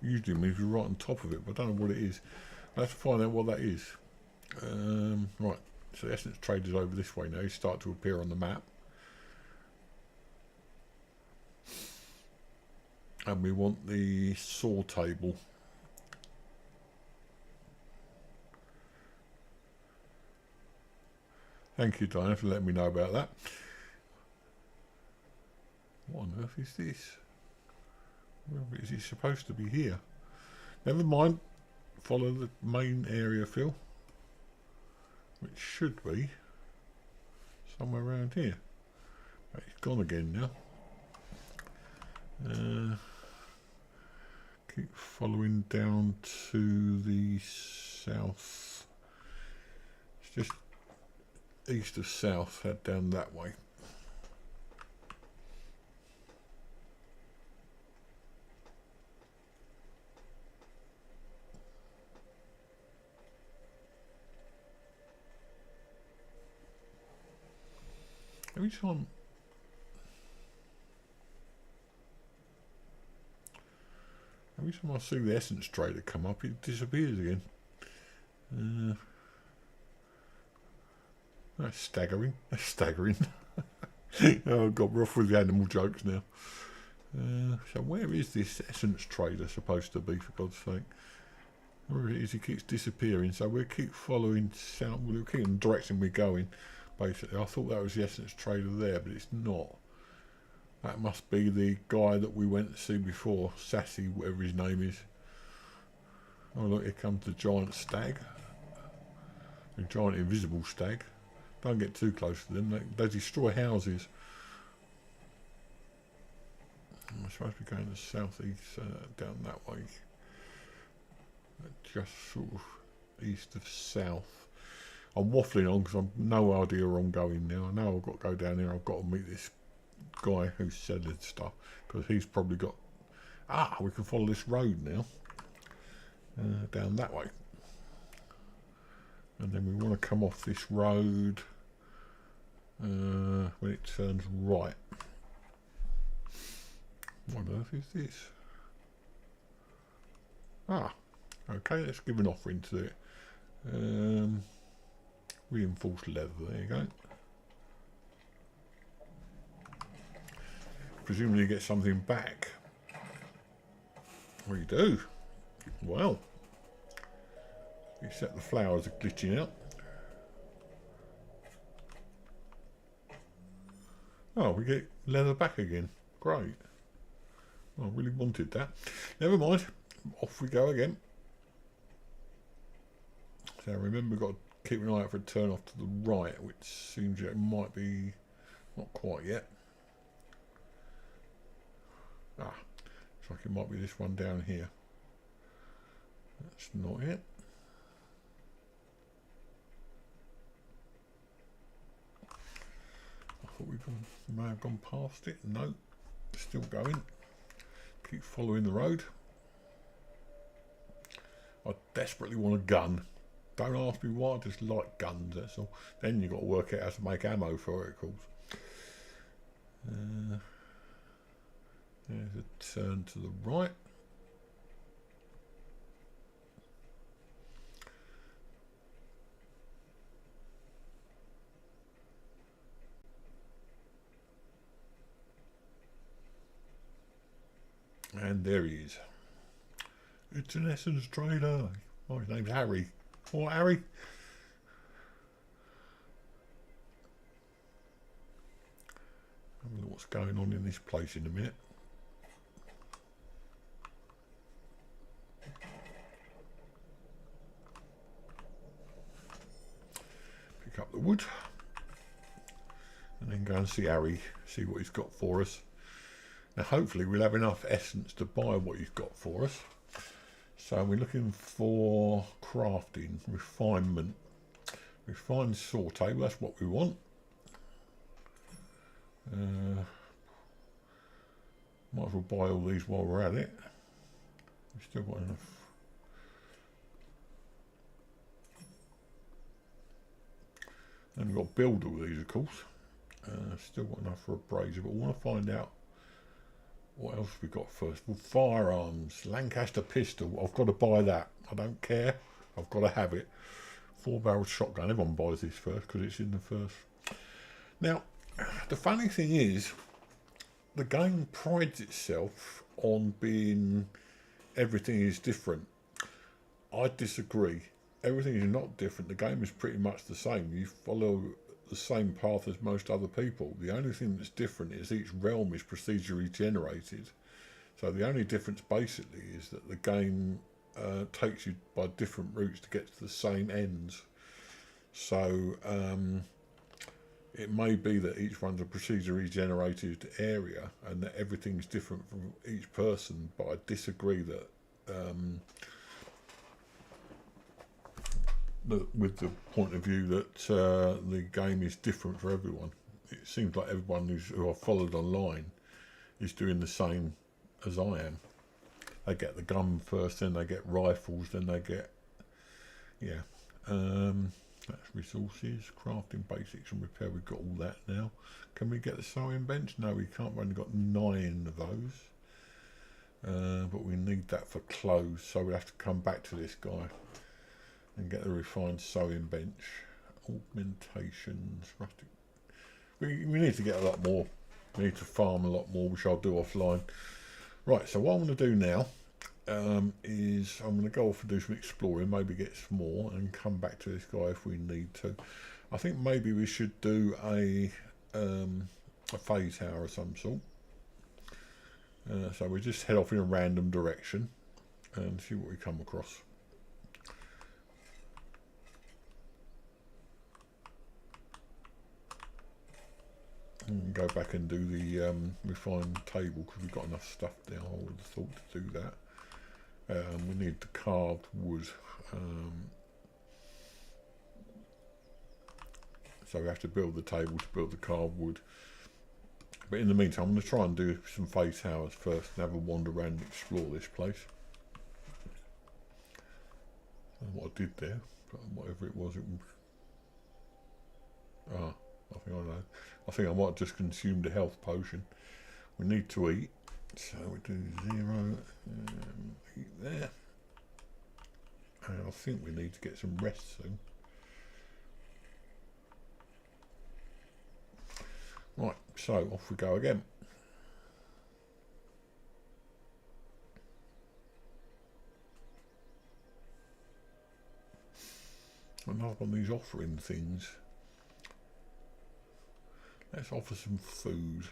usually means we're right on top of it, but I don't know what it is. I have to find out what that is. Right, so Essence Trade is over this way now. You start to appear on the map. And we want the saw table. Thank you, Diana, for letting me know about that. What on earth is this? Where is he supposed to be here? Never mind. Follow the main area, Phil. Which should be somewhere around here. But he's gone again now. Keep following down to the south. It's just east of south, head down that way. Every time I see the Essence Trader come up, it disappears again. That's staggering. That's staggering. Oh, I've got rough with the animal jokes now. So where is this Essence Trader supposed to be, for God's sake? Where it is, he keeps disappearing, so we'll keep following south. We'll keep in the direction we're going, basically. I thought that was the Essence Trader there, but it's not. That must be the guy that we went to see before, Sassy, whatever his name is. Oh look, here comes the giant stag. The giant invisible stag. Don't get too close to them, they destroy houses. I'm supposed to be going to southeast, down that way. Just sort of east of south. I'm waffling on because I've no idea where I'm going now. I know I've got to go down there, I've got to meet this guy who's selling stuff, because he's probably got... we can follow this road now. Down that way. And then we want to come off this road when it turns right. What on earth is this? Okay, let's give an offering to it. Reinforced leather, there you go. Presumably you get something back. Well, you do. Well, except the flowers are glitching out. Oh, we get leather back again. Great. I really wanted that. Never mind. Off we go again. So remember, we've got to keep an eye out for a turn off to the right, which seems it might be not quite yet. Ah, looks like it might be this one down here. That's not it. I thought we may have gone past it. No, still going. Keep following the road. I desperately want a gun. Don't ask me why, I just like guns, that's all. Then you've got to work out how to make ammo for it, of course. There's a turn to the right. And there he is. It's an Essence trader. Oh, his name's Harry. Oh, Harry. Have a look what's going on in this place in a minute. Pick up the wood. And then go and see Harry, see what he's got for us. Now hopefully we'll have enough essence to buy what he's got for us. So we're looking for crafting, refinement. Refined saw table, that's what we want. Might as well buy all these while we're at it. We've still got enough. And we've got to build all these, of course. Still got enough for a brazier, but we want to find out what else we got first. Well, firearms, Lancaster pistol. I've got to buy that. I don't care. I've got to have it. 4-barrel shotgun. Everyone buys this first because it's in the first. Now, the funny thing is, the game prides itself on being everything is different. I disagree. Everything is not different. The game is pretty much the same. You follow the same path as most other people. The only thing that's different is each realm is procedurally generated. So the only difference basically is that the game takes you by different routes to get to the same ends. So it may be that each one's a procedurally generated area and that everything's different from each person, but I disagree that with the point of view that the game is different for everyone. It seems like everyone who I've followed online is doing the same as I am. They get the gun first, then they get rifles, then they get, yeah. That's resources, crafting basics and repair. We've got all that now. Can we get the sewing bench? No, we can't. We've only got 9 of those. But we need that for clothes, so we have to come back to this guy and get the refined sewing bench. Augmentations, rustic. We need to get a lot more. We need to farm a lot more, which I'll do offline. Right, so what I'm going to do now is I'm going to go off and do some exploring, maybe get some more, and come back to this guy if we need to. I think maybe we should do a phase tower of some sort. So we just head off in a random direction and see what we come across. And go back and do the refined table because we've got enough stuff there. I would have thought to do that. We need the carved wood. So we have to build the table to build the carved wood. But in the meantime, I'm going to try and do some phase towers first and have a wander around and explore this place. I don't know what I did there, but whatever it was, I think I know. I think I might have just consumed a health potion. We need to eat, so we do 0, eat there. And I think we need to get some rest soon. Right, so off we go again. Another one of these offering things. Let's offer some food.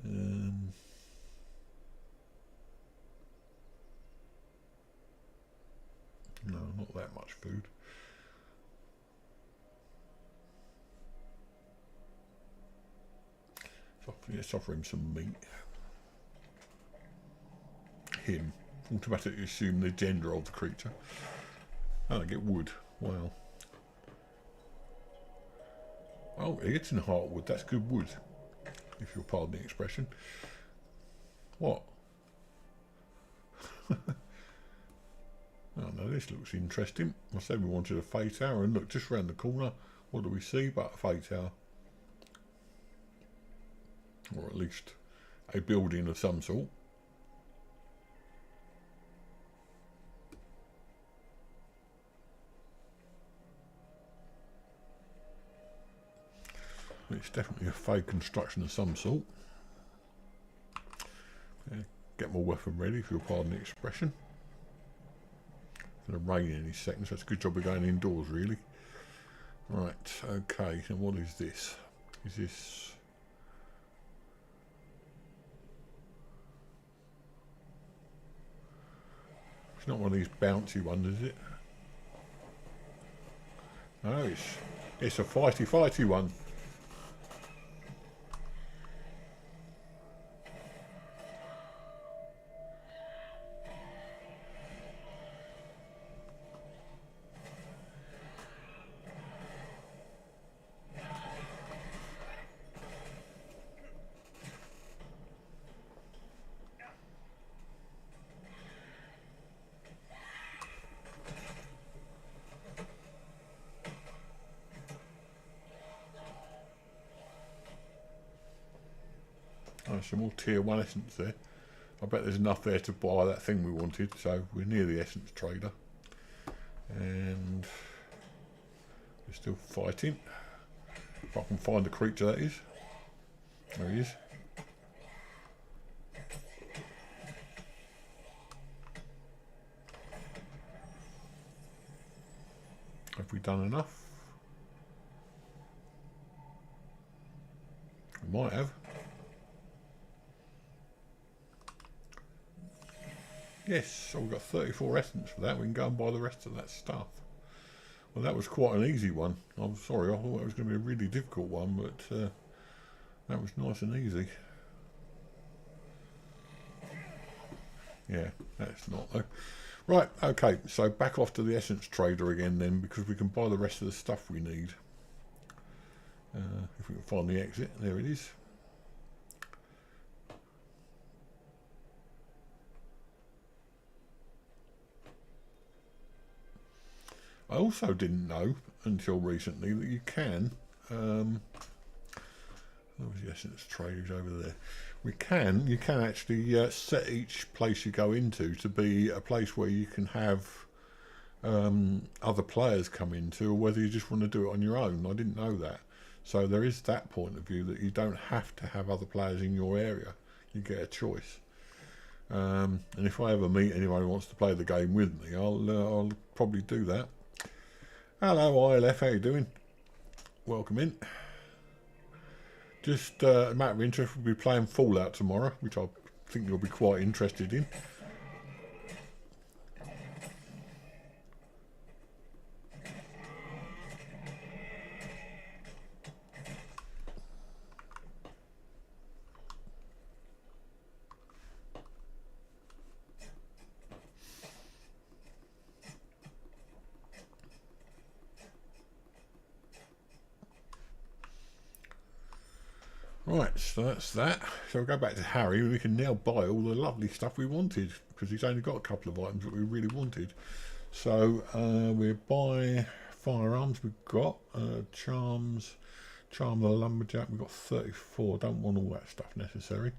No, not that much food. So let's offer him some meat. Him. Automatically assume the gender of the creature. Oh, I get wood. Wow. Oh, it's in heartwood. That's good wood, if you'll pardon the expression. What? Oh no, this looks interesting. I said we wanted a Fey Tower, and look, just round the corner, what do we see but a Fey Tower? Or at least a building of some sort. It's definitely a Fey construction of some sort. Yeah, get my weapon ready, if you'll pardon the expression. It's going to rain any second, so it's a good job we're going indoors, really. Right, okay, and what is this? Is this... It's not one of these bouncy ones, is it? No, it's a fighty one. Oh, some more tier 1 essence there. I bet there's enough there to buy that thing we wanted, so we're near the essence trader. And we're still fighting. If I can find the creature, that is. There he is. Have we done enough? We might have. Yes, so we've got 34 essence for that. We can go and buy the rest of that stuff. Well, that was quite an easy one. I'm sorry, I thought it was going to be a really difficult one, but that was nice and easy. Yeah, that's not though. Right, okay, so back off to the essence trader again then, because we can buy the rest of the stuff we need. If we can find the exit, there it is. I also didn't know until recently that you can. There was the essence traders over there. You can actually set each place you go into to be a place where you can have other players come into, or whether you just want to do it on your own. I didn't know that. So there is that point of view that you don't have to have other players in your area. You get a choice. And if I ever meet anyone who wants to play the game with me, I'll probably do that. Hello ILF, how you doing? Welcome in. Just a matter of interest, we'll be playing Fallout tomorrow, which I think you'll be quite interested in. Right, so that's that. So we'll go back to Harry. We can now buy all the lovely stuff we wanted, because he's only got a couple of items that we really wanted. So we'll buy firearms. We've got charms, charm the lumberjack. We've got 34. Don't want all that stuff necessary.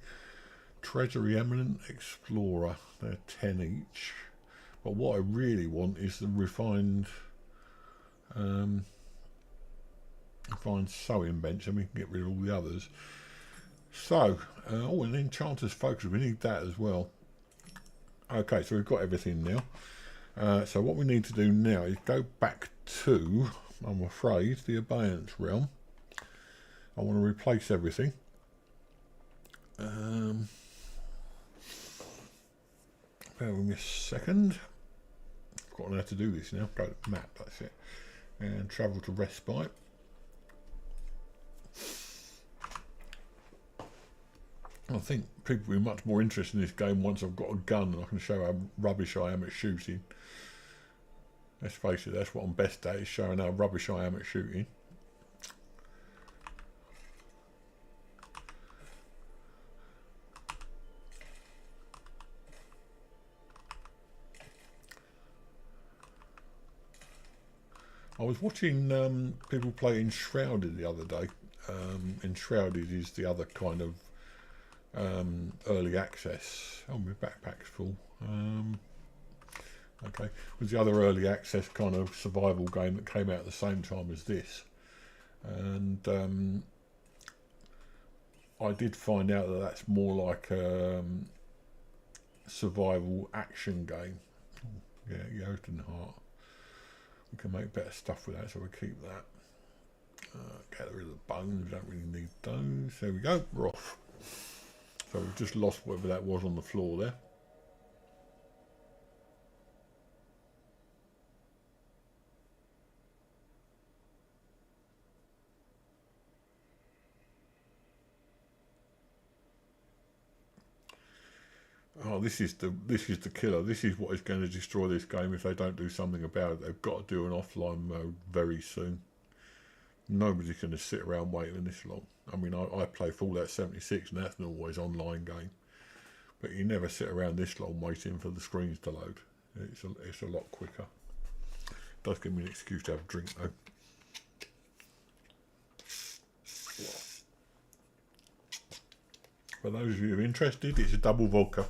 Treasury eminent, explorer. They're 10 each. But what I really want is the refined find sewing bench and we can get rid of all the others. So, oh, an enchanter's focus, we need that as well. Okay, so we've got everything now. So what we need to do now is go back to, I'm afraid, the abeyance realm. I want to replace everything. Bear with me a second. I've forgotten how to do this now. Go to map, that's it. And travel to respite. I think people will be much more interested in this game once I've got a gun and I can show how rubbish I am at shooting. Let's face it, that's what I'm best at, is showing how rubbish I am at shooting. I was watching people play Enshrouded the other day. Enshrouded is the other kind of early access. Oh, my backpack's full. Okay, it was the other early access kind of survival game that came out at the same time as this, and I did find out that that's more like a survival action game. Yeah, Jotun Heart. We can make better stuff with that, so we'll keep that. Get rid of the bones, we don't really need those. There we go, we're off. So we've just lost whatever that was on the floor there. Oh, this is the killer. This is what is going to destroy this game if they don't do something about it. They've got to do an offline mode very soon. Nobody's going to sit around waiting this long. I mean, I play Fallout 76 and that's an always online game. But you never sit around this long waiting for the screens to load. It's a lot quicker. It does give me an excuse to have a drink though. For those of you interested, it's a double vodka.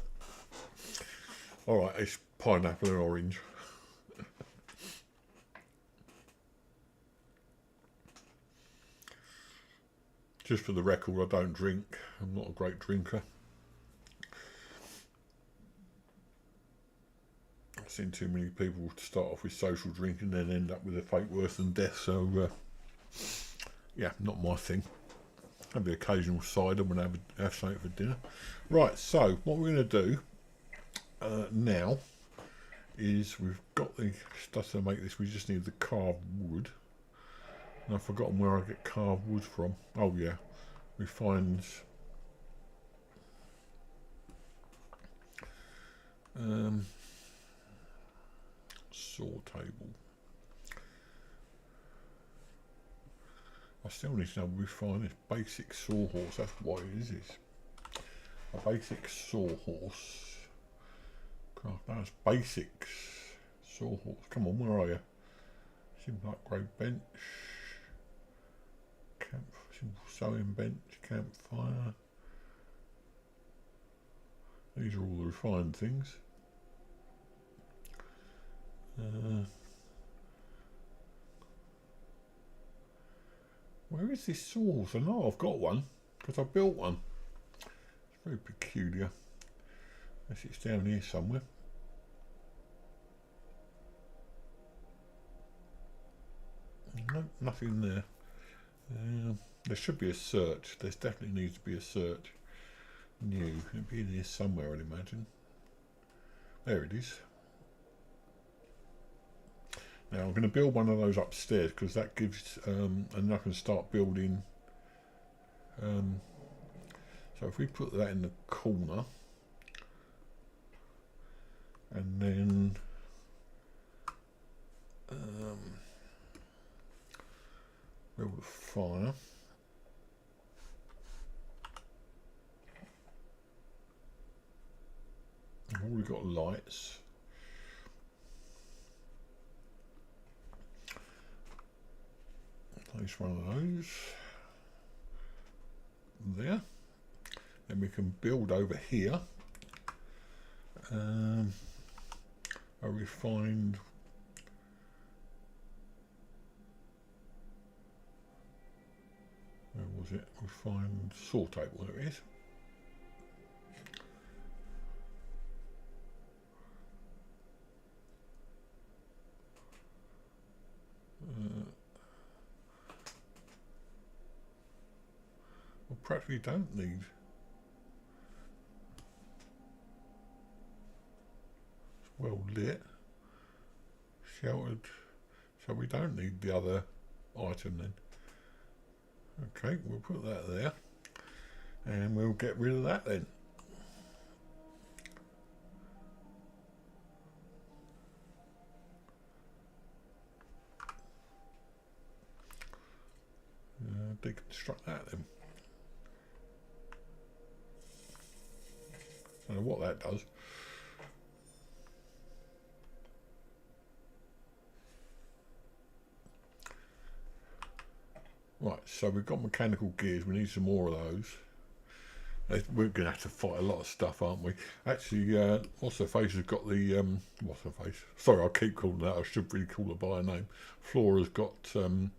Alright, it's pineapple and orange. Just for the record, I don't drink. I'm not a great drinker. I've seen too many people start off with social drinking and then end up with a fate worse than death, so yeah, not my thing. Have the occasional cider when I have something for dinner. Right, so what we're going to do now is we've got the stuff to make this, we just need the carved wood. And I've forgotten where I get carved wood from. Oh yeah, we find saw table. I still need to know where we find this basic sawhorse. That's what it is. A basic sawhorse. That's basics. Sawhorse. Come on, where are you? Simple upgrade bench. Simple sewing bench. Campfire. These are all the refined things. Where is this sawhorse? I know I've got one because I built one. It's very peculiar. Unless it's down here somewhere. No, nothing there. There should be a search. There definitely needs to be a search. New. It'd be in here somewhere, I'd imagine. There it is. Now I'm going to build one of those upstairs because that gives, and I can start building. So if we put that in the corner, and then build a fire. I've already got lights. Place one of those there. Then we can build over here a refined was it? We'll find saw table. There it is. Well, perhaps we don't need. It's well lit, sheltered, so we don't need the other item then. Okay, we'll put that there, and we'll get rid of that then. Deconstruct that then. I don't know what that does. Right, so we've got mechanical gears. We need some more of those. We're going to have to fight a lot of stuff, aren't we? Actually, What's Her Face has got the What's Her Face? Sorry, I keep calling that. I should really call her by her name. Flora's got the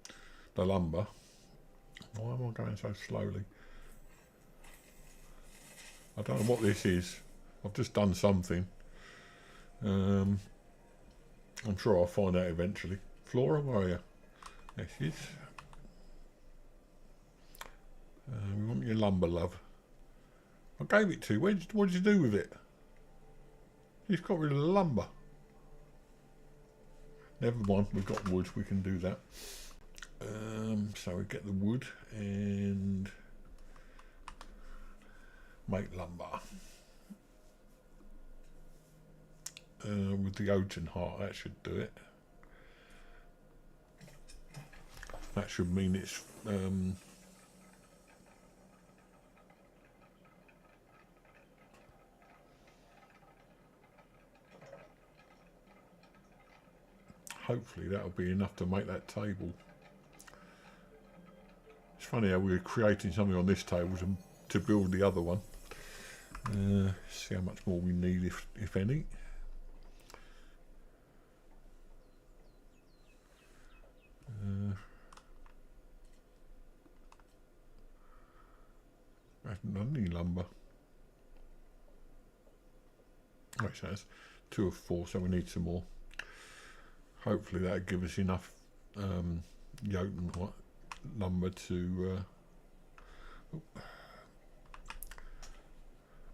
lumber. Why am I going so slowly? I don't know what this is. I've just done something. I'm sure I'll find out eventually. Flora, where are you? There she is. We want your lumber, love. I gave it to you. What did you do with it? You've got rid of the lumber. Never mind, we've got wood. We can do that. So we get the wood and make lumber. With the ocean heart, that should do it. That should mean it's hopefully that'll be enough to make that table. It's funny how we're creating something on this table to build the other one. See how much more we need, if any. I haven't done any lumber. Actually, that's 2 of 4, so we need some more. Hopefully that'll give us enough yoke and lumber to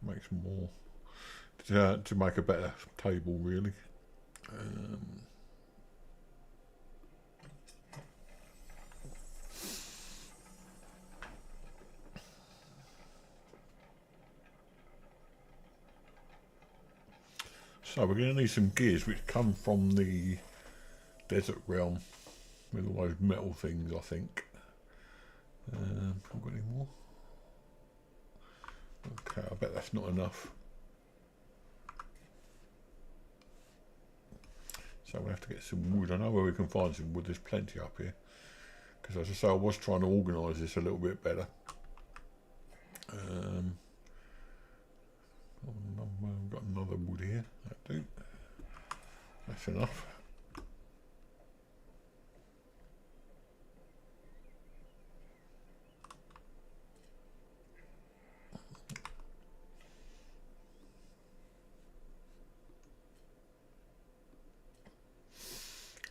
make some more to make a better table, really. So we're going to need some gears which come from the desert realm with all those metal things, I think. Haven't got any more. Okay, I bet that's not enough. So we'll have to get some wood. I know where we can find some wood. There's plenty up here. Because as I say, I was trying to organise this a little bit better. We've got another wood here. That'll do. That's enough.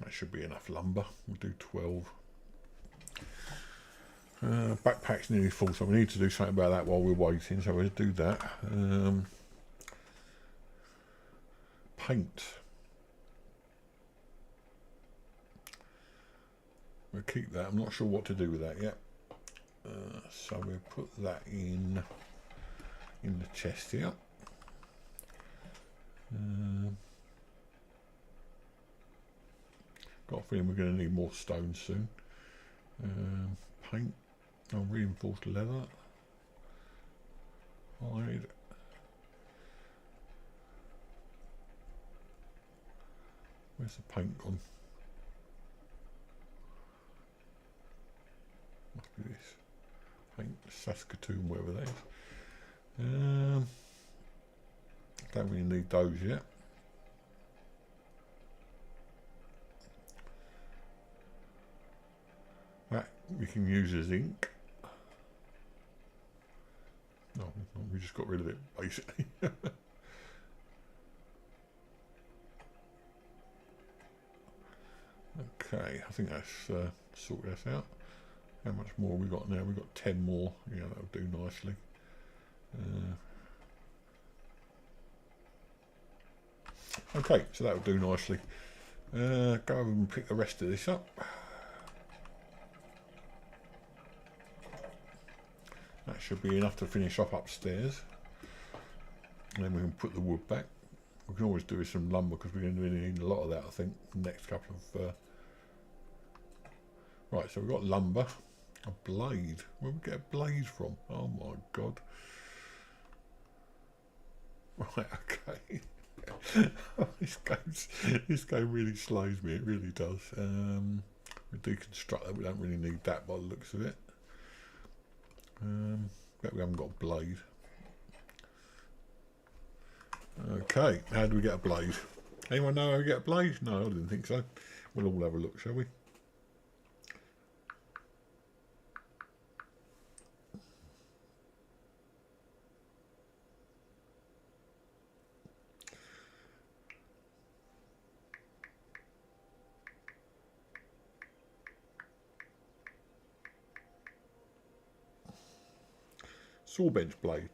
That should be enough lumber. We'll do 12. Backpack's nearly full, so we need to do something about that while we're waiting, so we'll do that. Paint. We'll keep that. I'm not sure what to do with that yet. So we'll put that in the chest here. Got a feeling we're going to need more stone soon. Paint. Oh, reinforced leather. Hide. Where's the paint gone? Must be this. Paint Saskatoon, wherever that is. Don't really need those yet. That we can use as ink. We just got rid of it, basically. Okay, I think that's sorted us out. How much more we got now? We've got 10 more. Yeah, that'll do nicely. Okay, so that'll do nicely. Go over and pick the rest of this up. That should be enough to finish off upstairs. And then we can put the wood back. We can always do with some lumber because we're going to need a lot of that, I think, the next couple of... Right, so we've got lumber. A blade. Where we get a blade from? Oh my god. Right, okay. This game really slays me, it really does. We deconstruct that, we don't really need that by the looks of it. Bet we haven't got a blade. Okay, how do we get a blade? Anyone know how we get a blade? No, I didn't think so. We'll all have a look, shall we? Saw bench blade.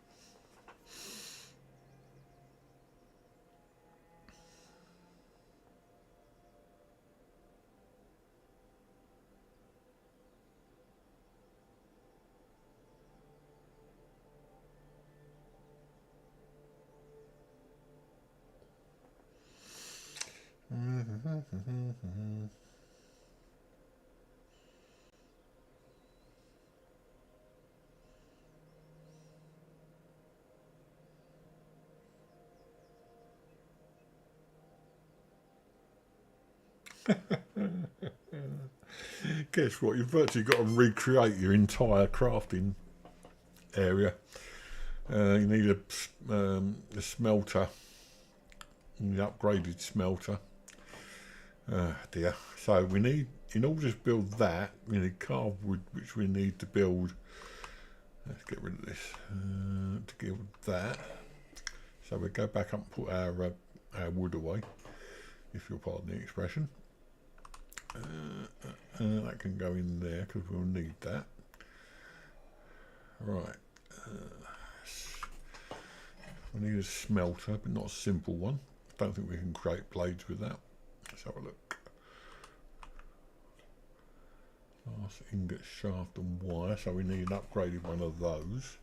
Guess what? You've virtually got to recreate your entire crafting area. You need a smelter. You need an upgraded smelter. Dear. So we need, in order to build that, we need carved wood, which we need to build. Let's get rid of this to build that. So we go back up and put our wood away, if you'll pardon the expression. That can go in there because we'll need that. Right. We need a smelter, but not a simple one. Don't think we can create blades with that. Let's have a look. Glass, ingot, shaft and wire, so we need an upgraded one of those.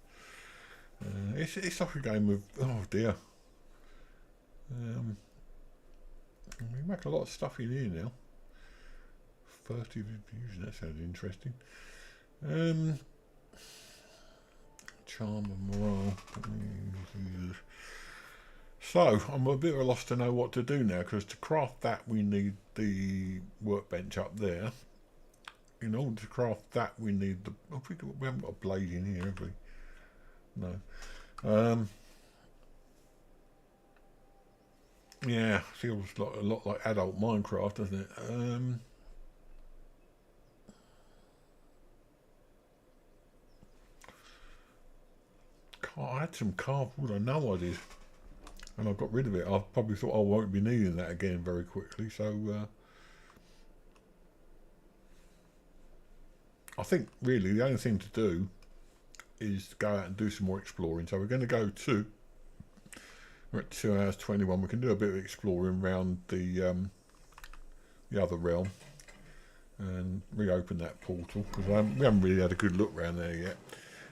It's like a game of, oh dear. We make a lot of stuff in here now. 30 reviews, that sounds interesting. Charm and morale. So, I'm a bit of a loss to know what to do now, because to craft that we need the workbench up there. In order to craft that we need the... Oh, we haven't got a blade in here, have we? No. Yeah, feels like a lot like adult Minecraft, doesn't it? I had some carved wood, I know I did. And I got rid of it. I probably thought I won't be needing that again very quickly, so... I think, really, the only thing to do is go out and do some more exploring. So we're going to go to... We're at 2 hours 21. We can do a bit of exploring around the other realm and reopen that portal, because we haven't really had a good look around there yet.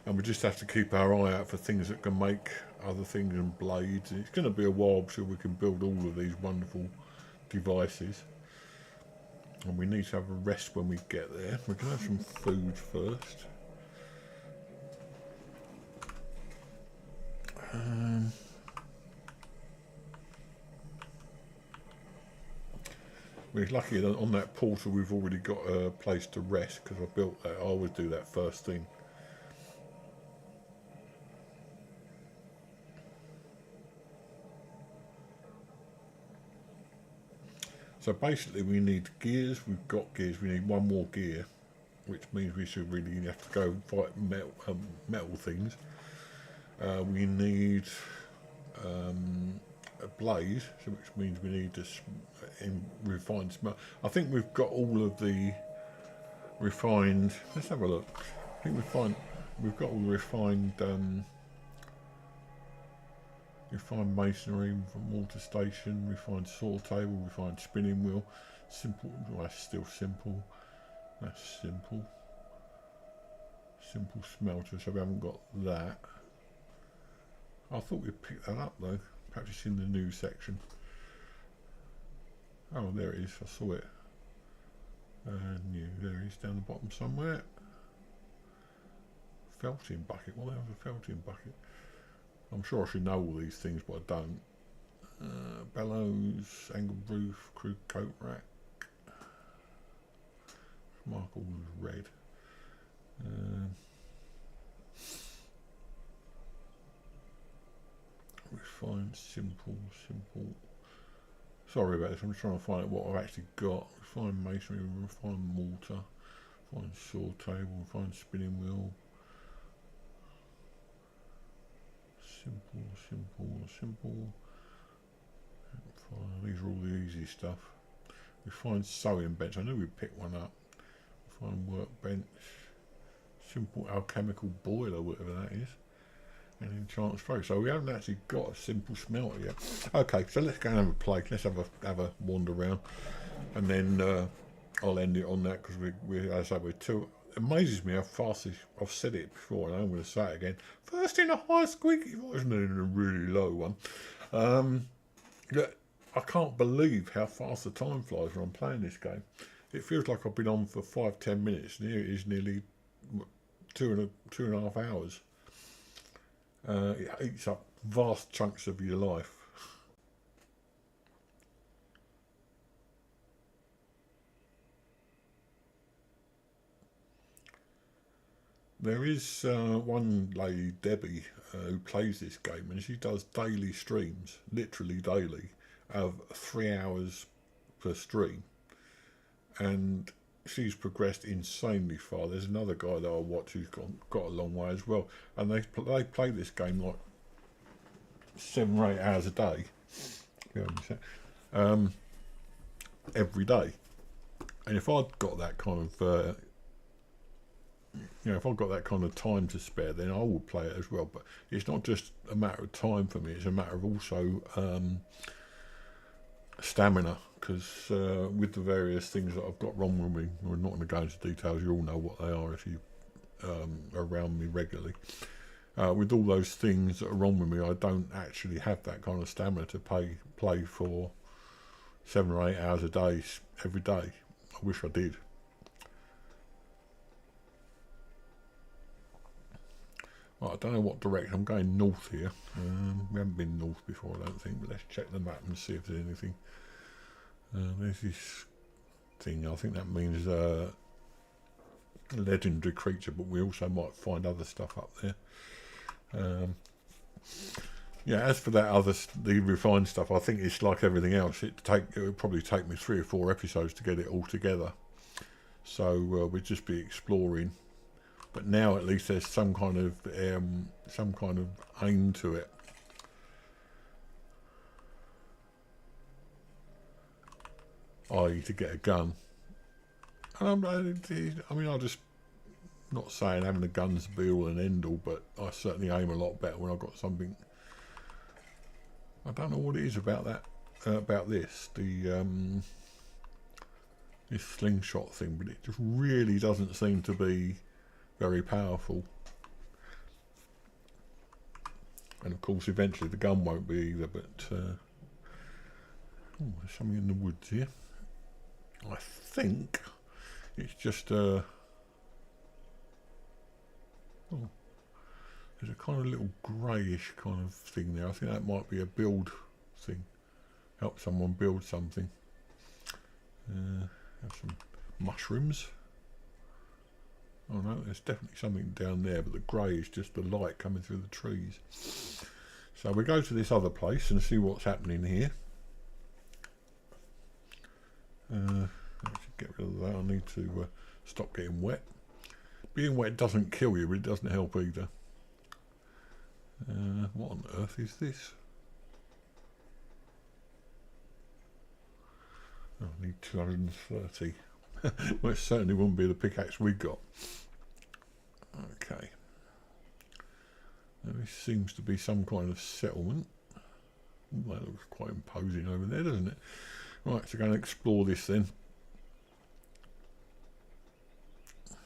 And we just have to keep our eye out for things that can make other things and blades. It's going to be a while before we can build all of these wonderful devices. And we need to have a rest when we get there. We can have some food first. We're lucky that on that portal we've already got a place to rest, because I built that. I always do that first thing. So basically we need gears, we've got gears, we need one more gear, which means we should really have to go fight metal things. We need a blaze, so which means we need to refine smelt. I think we've got all of the refined. Let's have a look. I think we've got all the refined refined masonry, mortar station, refined saw table, refined spinning wheel. Simple. Well, that's still simple. That's simple. Simple smelter. So we haven't got that. I thought we'd pick that up though. Perhaps it's in the new section. Oh, there it is. I saw it. New. There it is down the bottom somewhere. Felting bucket. What the hell's a felting bucket? I'm sure I should know all these things, but I don't. Bellows, angled roof, crude coat rack. Mark all as red. Refined, simple. Sorry about this, I'm just trying to find out what I've actually got. Refined masonry, refined mortar, refined saw table, refined spinning wheel. Simple. These are all the easy stuff. Refined sewing bench, I knew we'd pick one up. Refined workbench. Simple alchemical boiler, whatever that is. And enchant stroke. So we haven't actually got a simple smelter yet. Okay, so let's go and have a play. Let's have a wander around, and then I'll end it on that because we as I say, we're too. It amazes me how fast I've said it before, and I'm going to say it again. First in a high squeaky voice, and then in a really low one. I can't believe how fast the time flies when I'm playing this game. It feels like I've been on for 5-10 minutes, and here it is nearly 2.5 hours. It eats up vast chunks of your life. There is one lady, Debbie, who plays this game, and she does daily streams, literally daily, of 3 hours per stream. And she's progressed insanely far. There's another guy that I watch who's got a long way as well, and they play this game like 7 or 8 hours a day, every day. And if I'd got that kind of if I've got that kind of time to spare, then I will play it as well. But it's not just a matter of time for me; it's a matter of also stamina. Because with the various things that I've got wrong with me, we're not going to go into details. You all know what they are if you are around me regularly. With all those things that are wrong with me, I don't actually have that kind of stamina to play for 7 or 8 hours a day every day. I wish I did. Right, I don't know what direction. I'm going north here. We haven't been north before, I don't think, but let's check the map and see if there's anything. There's this thing. I think that means a legendary creature, but we also might find other stuff up there. Yeah, as for that the refined stuff, I think it's like everything else. It would probably take me 3 or 4 episodes to get it all together. So we'd just be exploring. But now at least there's some kind of aim to it. I.e. to get a gun. And I'm just not saying having a gun's be all and end all, but I certainly aim a lot better when I've got something. I don't know what it is about that, about this, this slingshot thing, but it just really doesn't seem to be very powerful. And of course eventually the gun won't be either, but there's something in the woods here. I think it's just there's a kind of little greyish kind of thing there. I think that might be a build thing. Help someone build something. Have some mushrooms. Oh no, there's definitely something down there, but the grey is just the light coming through the trees. So we go to this other place and see what's happening here. Let's get rid of that. I need to stop getting wet. Being wet doesn't kill you, but it doesn't help either. What on earth is this? Oh, I need 230. Well, it certainly wouldn't be the pickaxe we got. Okay. Now, this seems to be some kind of settlement. Ooh, that looks quite imposing over there, doesn't it? Right, so going to explore this then.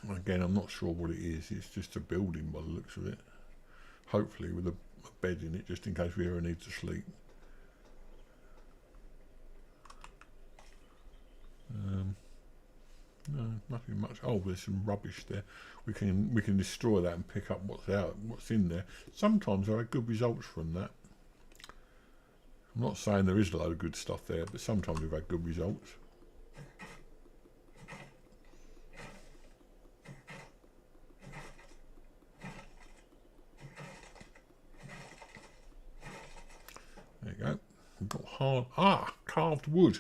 Again, I'm not sure what it is. It's just a building by the looks of it. Hopefully with a bed in it, just in case we ever need to sleep. No, nothing much. Oh, there's some rubbish there. We can destroy that and pick up what's in there. Sometimes I have good results from that. I'm not saying there is a load of good stuff there, but sometimes we've had good results. There you go. We've got carved wood.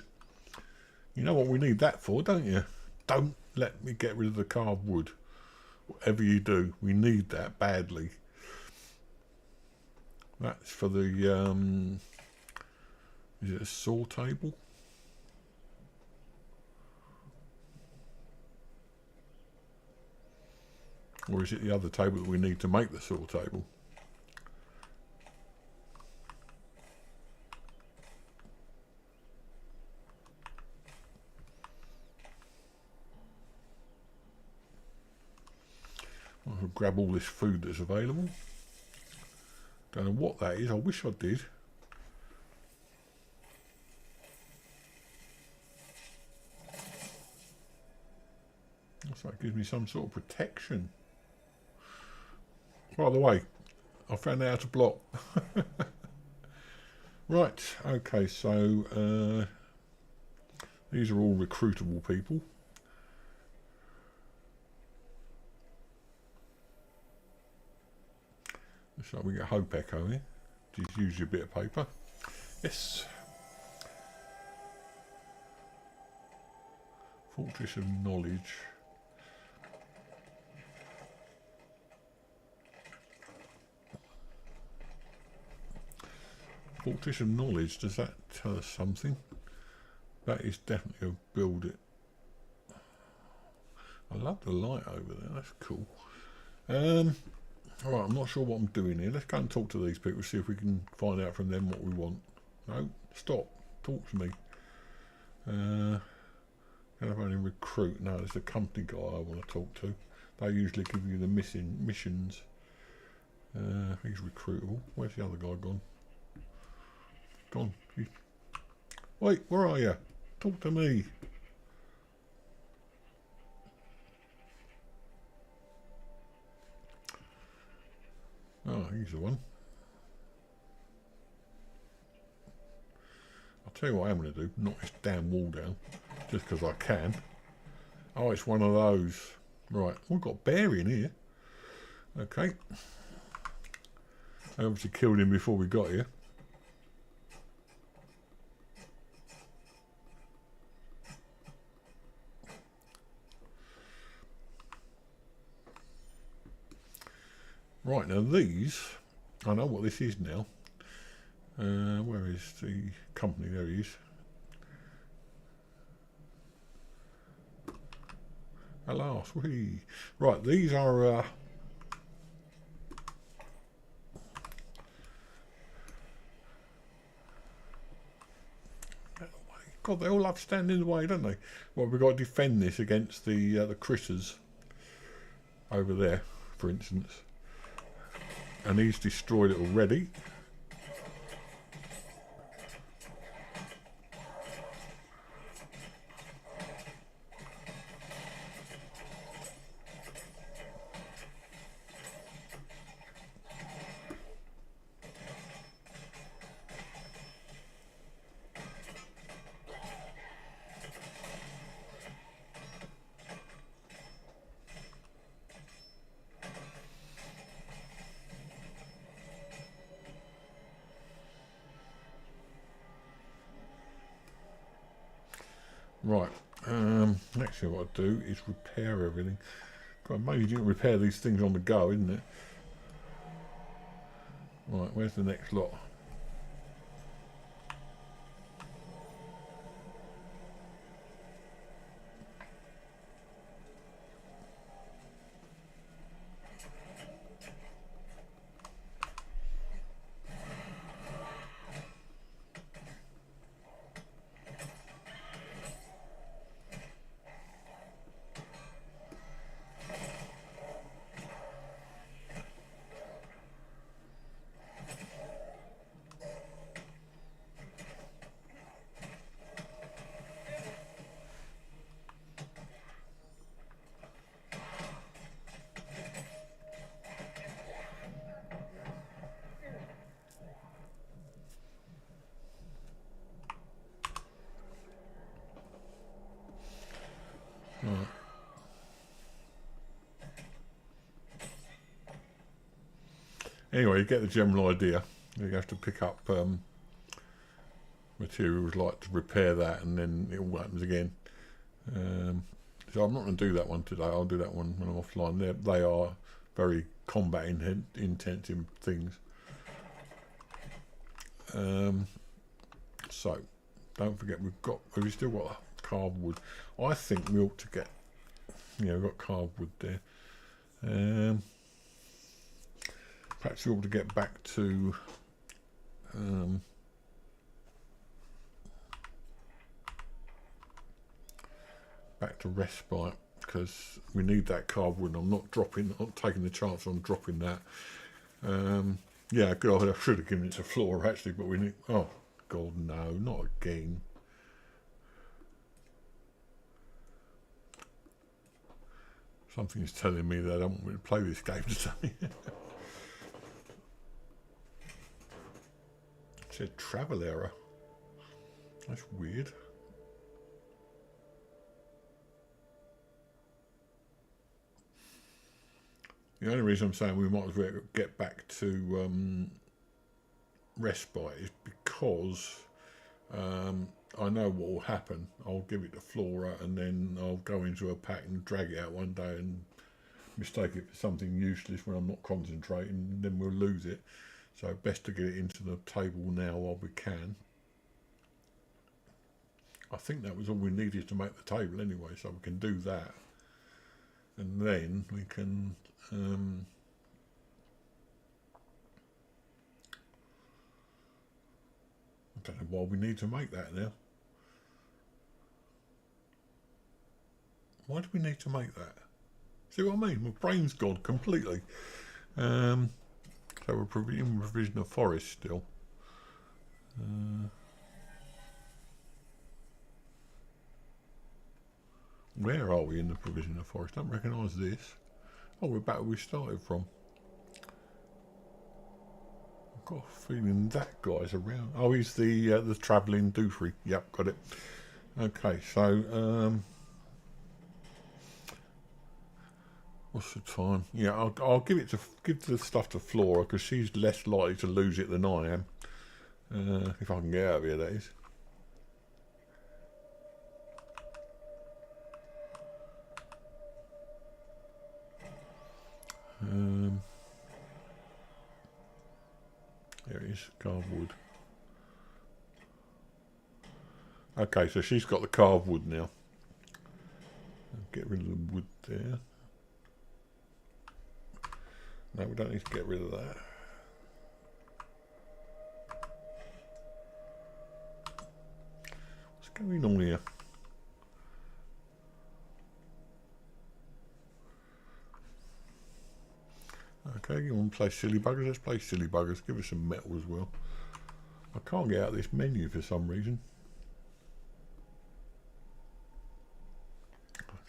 You know what we need that for, don't you? Don't let me get rid of the carved wood. Whatever you do, we need that badly. That's for the, is it a saw table? Or is it the other table that we need to make the saw table? I'll grab all this food that's available. Don't know what that is. I wish I did. Looks like it gives me some sort of protection. By the way, I found out how to block. Right, okay, so these are all recruitable people. Looks like we get Hope Echo here, which is usually a bit of paper. Yes. Fortress of Knowledge. Fortress of Knowledge, does that tell us something? That is definitely a build it. I love the light over there, that's cool. Alright, I'm not sure what I'm doing here. Let's go and talk to these people, see if we can find out from them what we want. No, stop. Talk to me. Can I only recruit? No, there's a company guy I want to talk to. They usually give you the missions. He's recruitable. Where's the other guy gone? Gone. Wait, where are you? Talk to me. Oh, he's the one. I'll tell you what I'm going to do. Knock this damn wall down. Just because I can. Oh, it's one of those. Right, we've got bear in here. Okay. I obviously killed him before we got here. Right, now these, I know what this is now. Where is the company? There he is. Alas, whee. Right, these are God, they all love standing in the way, don't they? Well, we've got to defend this against the critters over there, for instance. And he's destroyed it already. Right, next thing what I do is repair everything. God, maybe you didn't repair these things on the go, isn't it? Right, where's the next lot? Right. Anyway, you get the general idea. You have to pick up materials like to repair that, and then it all happens again. So I'm not going to do that one today. I'll do that one when I'm offline. They are very combat intensive things. So don't forget we've still got carved wood. I think we ought to get, we've got carved wood there. Perhaps we ought to get back to respite, because we need that carved wood. I'm not taking the chance on dropping that. Yeah, God, I should have given it to Flora actually, but we need. Oh God, no, not again. Something's telling me that I don't want me to play this game today. It said travel error. That's weird. The only reason I'm saying we might as well get back to respite is because I know what will happen. I'll give it to Flora and then I'll go into a pack and drag it out one day and mistake it for something useless when I'm not concentrating, and then we'll lose it. So best to get it into the table now while we can. I think that was all we needed to make the table anyway, so we can do that. And then we can I don't know why we need to make that now. Why do we need to make that? See what I mean? My brain's gone completely. So we're in revision of forest still. Where are we in the provision of forest? I don't recognise this. Oh, we're back where we started from. I've got a feeling that guy's around. Oh, he's the travelling doofy. Yep, got it. Okay, so what's the time? Yeah, I'll give the stuff to Flora because she's less likely to lose it than I am. If I can get out of here, that is. There it is, carved wood. Okay, so she's got the carved wood now. Get rid of the wood there. No, we don't need to get rid of that. What's going on here? Okay, you want to play silly buggers? Let's play silly buggers. Give us some metal as well. I can't get out of this menu for some reason.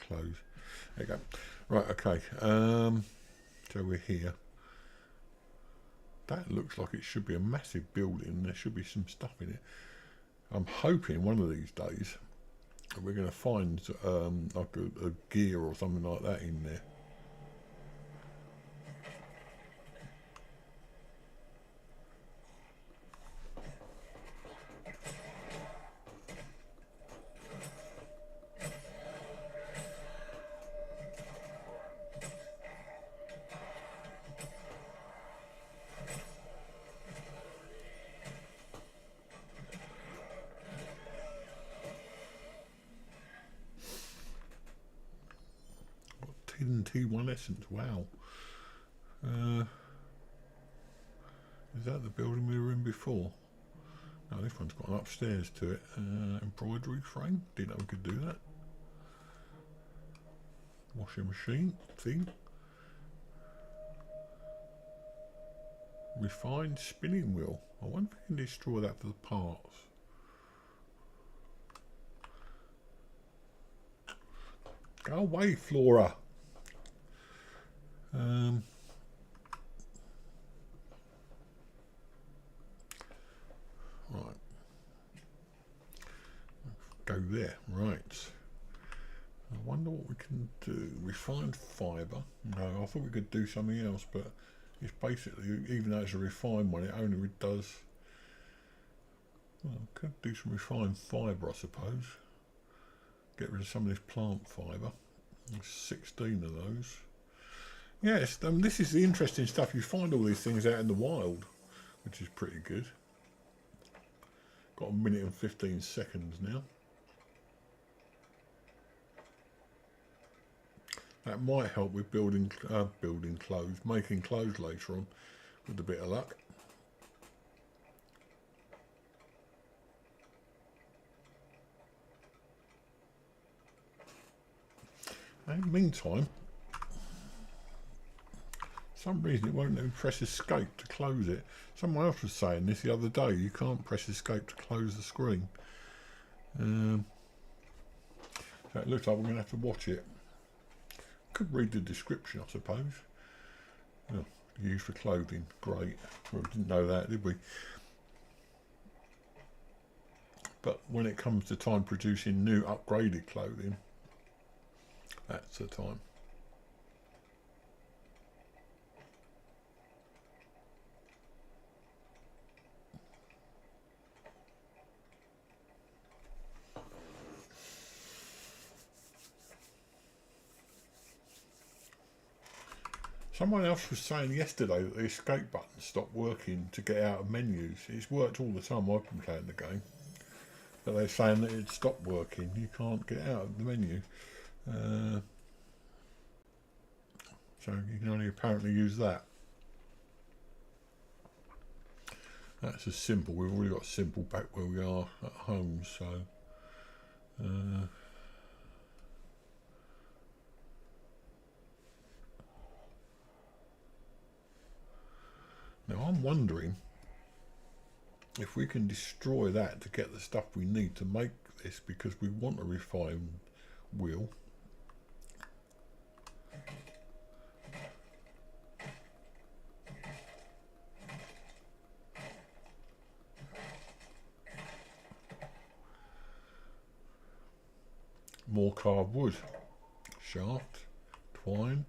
Close. There you go. Right, okay. So we're here. That looks like it should be a massive building. There should be some stuff in it. I'm hoping one of these days we're going to find like a gear or something like that in there. hidden T1 essence. Wow. Is that the building we were in before? No, this one's got an upstairs to it. Embroidery frame. Didn't know we could do that. Washing machine thing. Refined spinning wheel. I wonder if we can destroy that for the parts. Go away, Flora. Right. Go there. Right. I wonder what we can do. Refined fibre. No, I thought we could do something else, but it's basically, even though it's a refined one, it only does. Well, could do some refined fibre, I suppose. Get rid of some of this plant fibre. There's 16 of those. Yes, this is the interesting stuff. You find all these things out in the wild, which is pretty good. Got a minute and 15 seconds now. That might help with building clothes, making clothes later on, with a bit of luck. In the meantime, for some reason it won't let me press escape to close it. Someone else was saying this the other day, you can't press escape to close the screen. So it looks like we're going to have to watch it. Could read the description, I suppose. Oh, used for clothing, great. Well, we didn't know that, did we? But when it comes to time producing new upgraded clothing, that's the time. Someone else was saying yesterday that the escape button stopped working to get out of menus. It's worked all the time I've been playing the game. But they're saying that it stopped working. You can't get out of the menu. So you can only apparently use that. That's as simple. We've already got simple back where we are at home, so now I'm wondering if we can destroy that to get the stuff we need to make this, because we want a refined wheel. More carved wood, shaft, twine.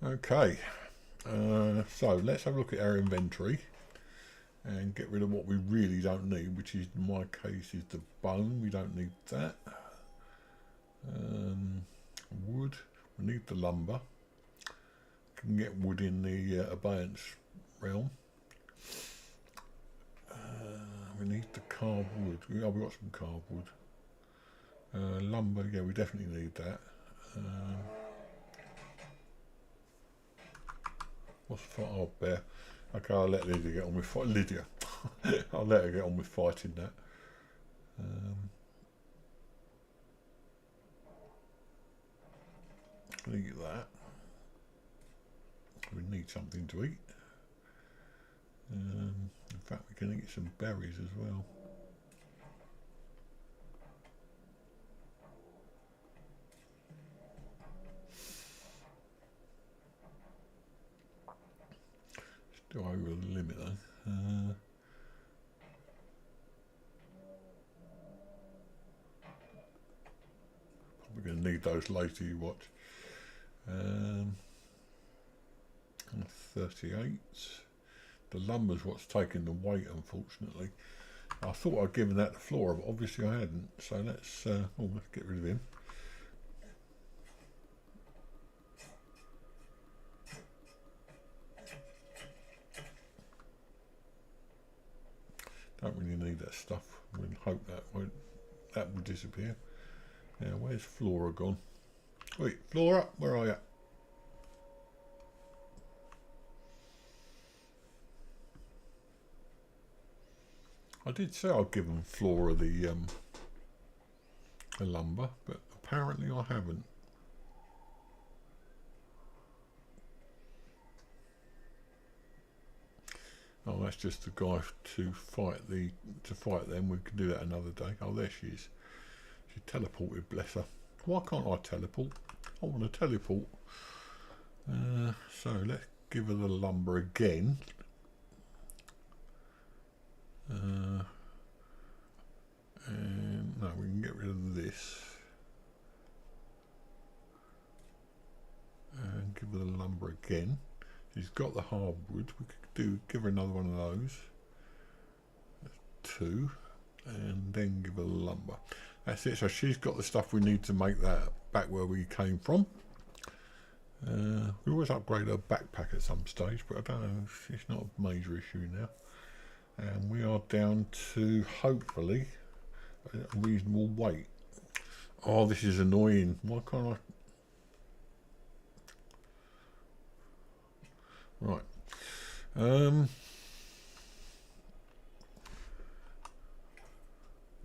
Okay, so let's have a look at our inventory and get rid of what we really don't need, which is, in my case, is the bone. We don't need that. Wood, we need the lumber. Can get wood in the abeyance realm. We need the carved wood. Oh, we got some carved wood. Lumber, yeah, we definitely need that. What's the fight? Oh, bear. Okay, I'll let Lydia get on with fighting. Lydia. I'll let her get on with fighting that. Leave that. We need something to eat. In fact, we can eat some berries as well. Still over the limit though. Probably going to need those later, you watch. 38. The lumber's what's taking the weight, unfortunately. I thought I'd given that to Flora, but obviously I hadn't. So let's get rid of him. Don't really need that stuff. We'll hope that will disappear. Now, where's Flora gone? Wait, Flora, where are you? I did say I'd give them Flora the lumber, but apparently I haven't. Oh, that's just the guy to fight them. We can do that another day. Oh, there she is. She teleported, bless her. Why can't I teleport? I want to teleport. So let's give her the lumber again. And no, we can get rid of this. And give her the lumber again. She's got the hardwood. We could give her another one of those. That's 2. And then give her the lumber. That's it. So she's got the stuff we need to make that back where we came from. We always upgrade her backpack at some stage, but I don't know. It's not a major issue now. And we are down to, hopefully, a reasonable weight. Oh, this is annoying. Why can't I? Right.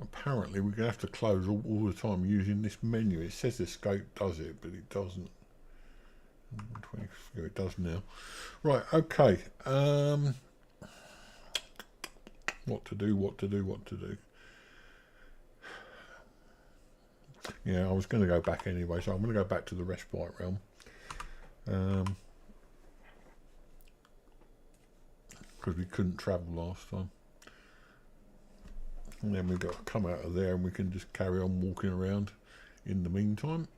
Apparently we're going to have to close all the time using this menu. It says escape does it, but it doesn't. Yeah, it does now. Right, okay. What to do. Yeah, I was going to go back anyway, so I'm going to go back to the respite realm. Because we couldn't travel last time. And then we've got to come out of there and we can just carry on walking around in the meantime.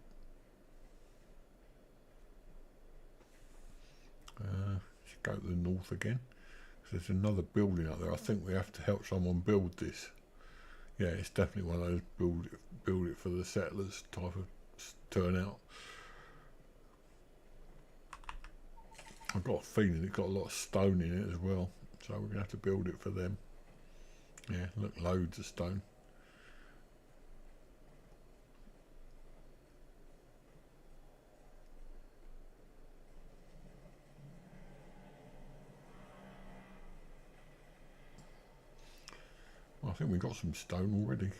Should go to the north again. There's another building up there. I think we have to help someone build this. Yeah, it's definitely one of those build it for the settlers type of turnout. I've got a feeling it's got a lot of stone in it as well, so we're going to have to build it for them. Yeah, look, loads of stone. Well, I think we've got some stone already.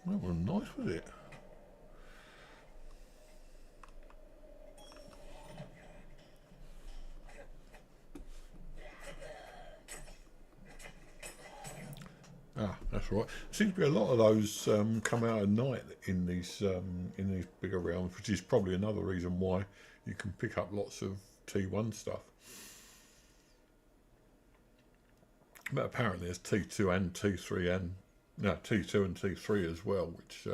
That was nice, was it? Ah, that's right. Seems to be a lot of those come out at night in these bigger realms, which is probably another reason why you can pick up lots of T1 stuff. But apparently there's T2 and T3 and T2 and T3 as well, which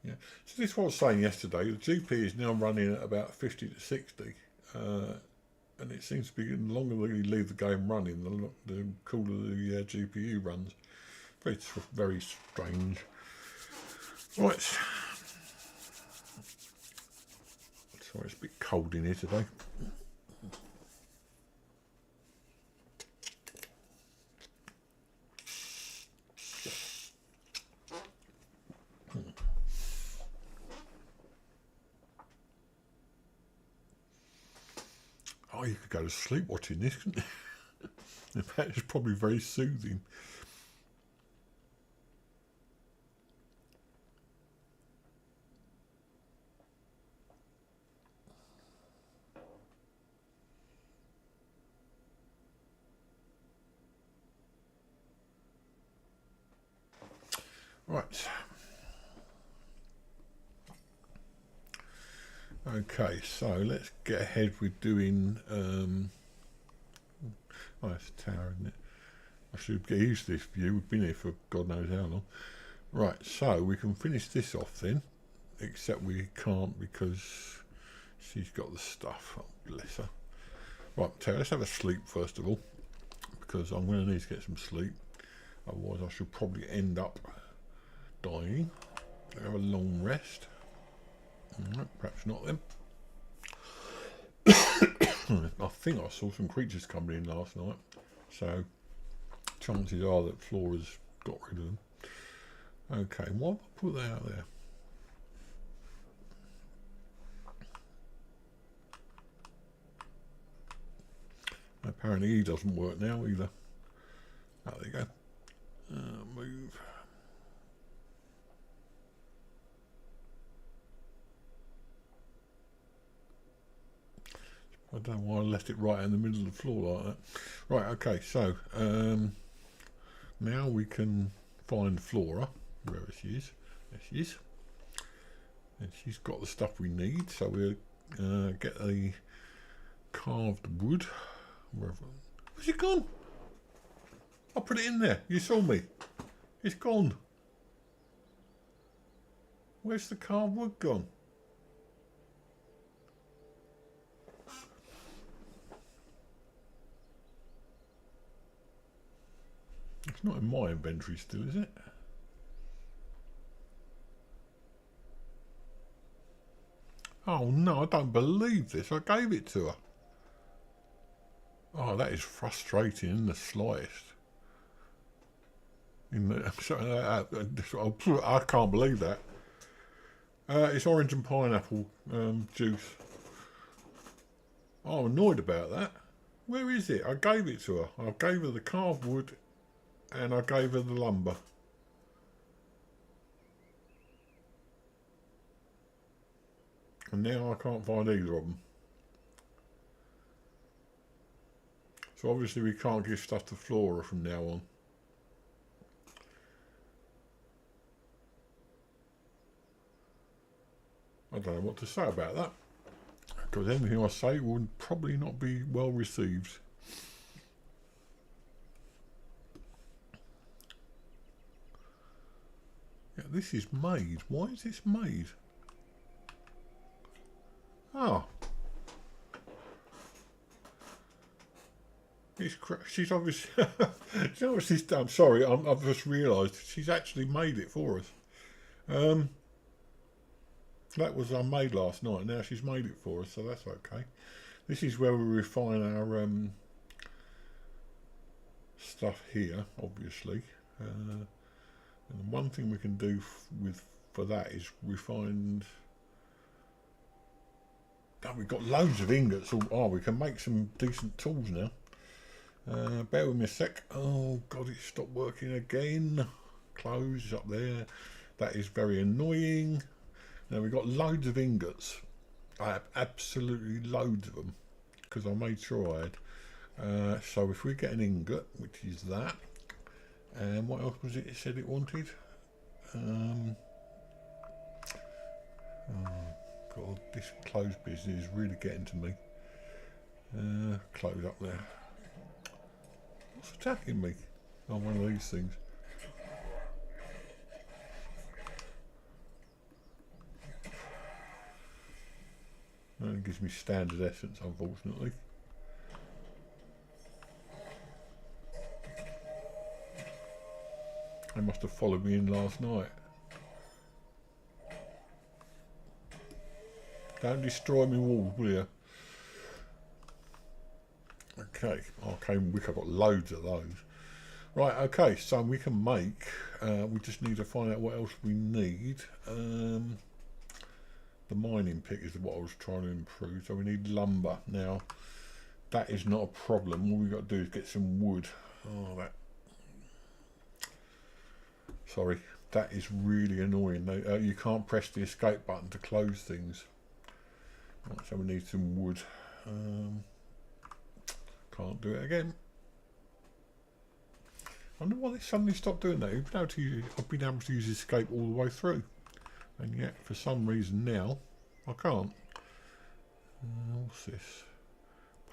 yeah. So this is what I was saying yesterday. The GP is now running at about 50 to 60, and it seems to be the longer you leave the game running, the cooler the GPU runs. It's very strange. Right. Sorry, it's a bit cold in here today. Oh, you could go to sleep watching this, couldn't you? In fact, it's probably very soothing. Right. Okay, so let's get ahead with doing. Oh, it's a tower, isn't it? I should get used to this view. We've been here for God knows how long. Right, so we can finish this off then, except we can't because she's got the stuff. Oh, bless her. Right, Tara, let's have a sleep first of all, because I'm going to need to get some sleep. Otherwise, I should probably end up dying. Have a long rest. No, perhaps not then. I think I saw some creatures coming in last night, so chances are that Flora's got rid of them. Okay, why have I put that out there? Apparently he doesn't work now either. Oh, there you go. Move. I don't know why I left it right in the middle of the floor like that. Right, okay, so now we can find Flora, wherever she is. There she is. And she's got the stuff we need, so we'll get the carved wood. Wherever. Where's it gone? I put it in there. You saw me. It's gone. Where's the carved wood gone? It's not in my inventory still, is it? Oh no, I don't believe this. I gave it to her. Oh, that is frustrating in the slightest. I can't believe that. It's orange and pineapple juice. Oh, I'm annoyed about that. Where is it? I gave it to her. I gave her the carved wood and I gave her the lumber. And now I can't find either of them. So obviously we can't give stuff to Flora from now on. I don't know what to say about that, because anything I say will probably not be well received. Yeah, this is made. Why is this made? Oh. She's obviously... she's obviously done. Sorry, I've just realised she's actually made it for us. That was made last night. Now she's made it for us, so that's okay. This is where we refine our stuff here, obviously. And one thing we can do for that is refine. Oh, we've got loads of ingots. Oh, we can make some decent tools now. Bear with me a sec. Oh God, it stopped working again. Close up there. That is very annoying. Now we've got loads of ingots. I have absolutely loads of them because I made sure I had. So if we get an ingot, which is that, and what else was it said it wanted? Oh God, this close business is really getting to me. Close up there. What's attacking me? Oh, one of these things. That gives me standard essence, unfortunately. They must have followed me in last night. Don't destroy me walls, will you? Okay, arcane wick, I've got loads of those. Right, okay, so we can make, we just need to find out what else we need. The mining pick is what I was trying to improve, so we need lumber. Now, that is not a problem. All we've got to do is get some wood. Oh, that... Sorry, that is really annoying. You can't press the escape button to close things. Right, so we need some wood. Can't do it again. I wonder why they suddenly stopped doing that. I've been able to use escape all the way through, and yet for some reason now I can't. What's this?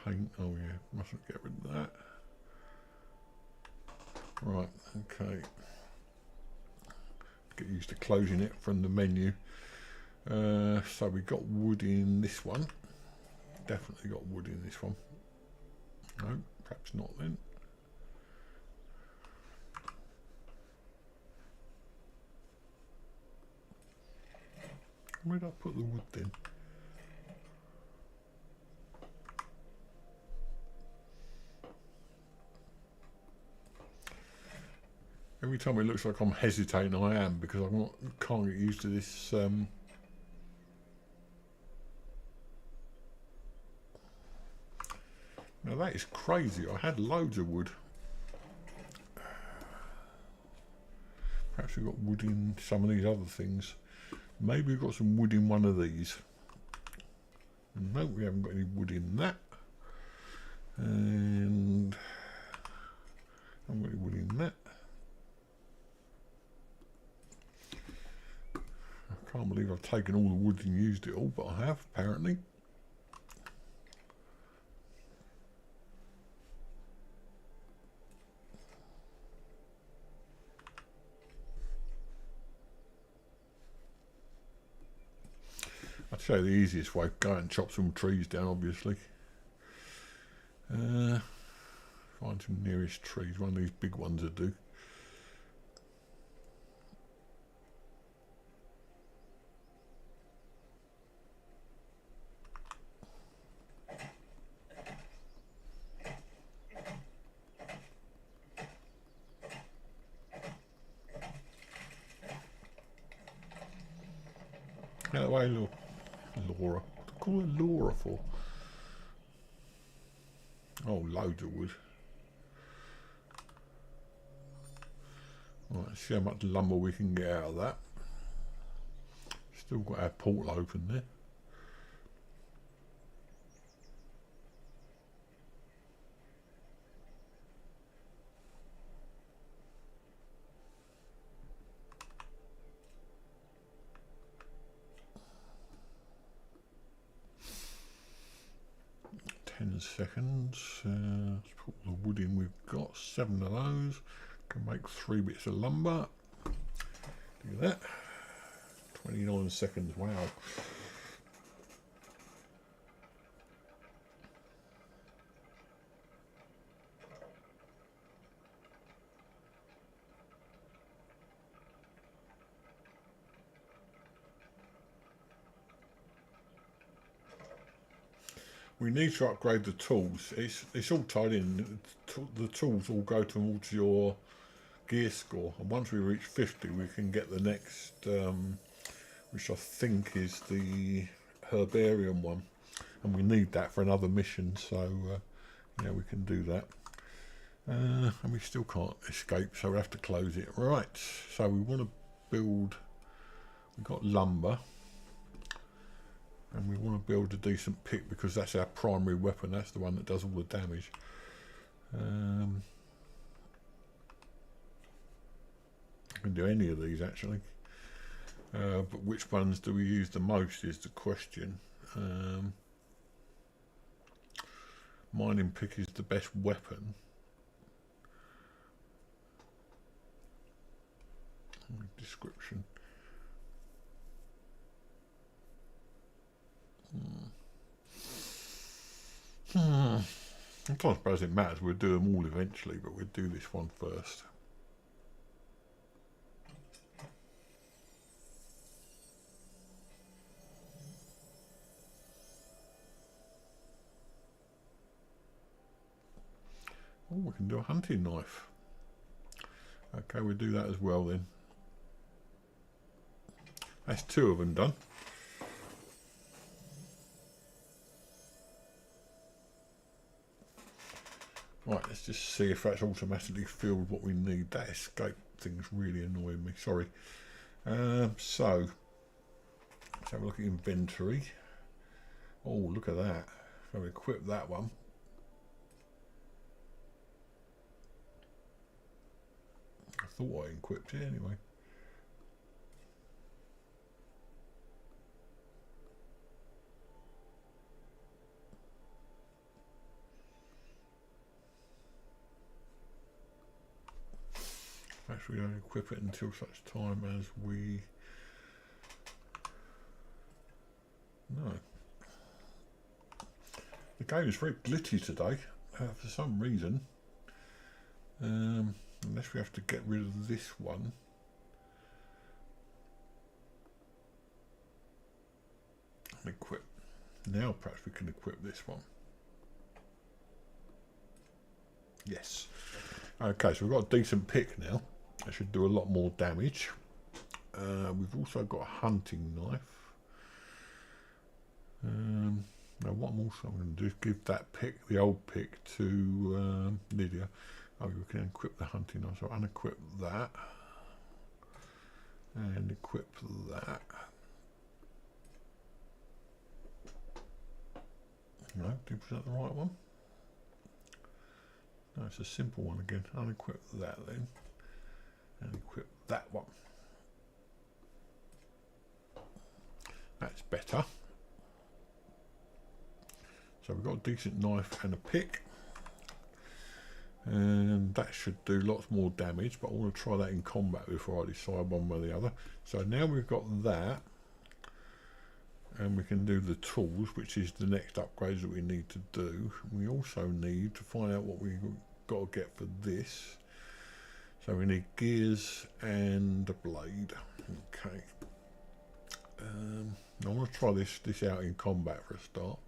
Paint. Oh yeah, mustn't get rid of that. Right. Okay. Get used to closing it from the menu. So we got wood in this one. Definitely got wood in this one. No, perhaps not then. Where did I put the wood then? Every time it looks like I'm hesitating, I am, because can't get used to this. Now that is crazy. I had loads of wood. Perhaps we've got wood in some of these other things. Maybe we've got some wood in one of these. No, we haven't got any wood in that. And I haven't got any wood in that. I can't believe I've taken all the wood and used it all, but I have, apparently. I'd say the easiest way, go out and chop some trees down, obviously. Find some nearest trees, one of these big ones would do. Out of the way, Laura. What do I call her Laura for? Oh, loads of wood. Right, let's see how much lumber we can get out of that. Still got our portal open there. Seconds. Let's put the wood in. We've got 7 of those. Can make 3 bits of lumber. Do that. 29 seconds. Wow. We need to upgrade the tools. It's all tied in. The tools all go towards your gear score, and once we reach 50 we can get the next, which I think is the herbarium one, and we need that for another mission, so yeah, we can do that. And we still can't escape, so we'll have to close it. Right, so we want to build, we've got lumber. And we want to build a decent pick because that's our primary weapon. That's the one that does all the damage. I can do any of these actually. But which ones do we use the most is the question. Mining pick is the best weapon. Description. I don't suppose it matters, we'll do them all eventually, but we'll do this one first. Oh, we can do a hunting knife. Okay, we'll do that as well then. That's 2 of them done. Right, let's just see if that's automatically filled what we need. That escape thing's really annoying me, sorry. So, let's have a look at inventory. Oh, look at that. So we equip that one. I thought I equipped it anyway. Actually, we don't equip it until such time as we... No. The game is very glitchy today, for some reason. Unless we have to get rid of this one. And equip. Now perhaps we can equip this one. Yes. Okay, so we've got a decent pick now. That should do a lot more damage. We've also got a hunting knife. Now what I'm also going to do is give that pick, the old pick, to Lydia. Oh, we can equip the hunting knife, so unequip that and equip that. No, is that the right one? No, it's a simple one again. Unequip that then, and equip that one. That's better. So we've got a decent knife and a pick, and that should do lots more damage, but I want to try that in combat before I decide one way or the other. So now we've got that, and we can do the tools, which is the next upgrades that we need to do. We also need to find out what we've got to get for this. So we need gears and a blade. Okay. I want to try this out in combat for a start.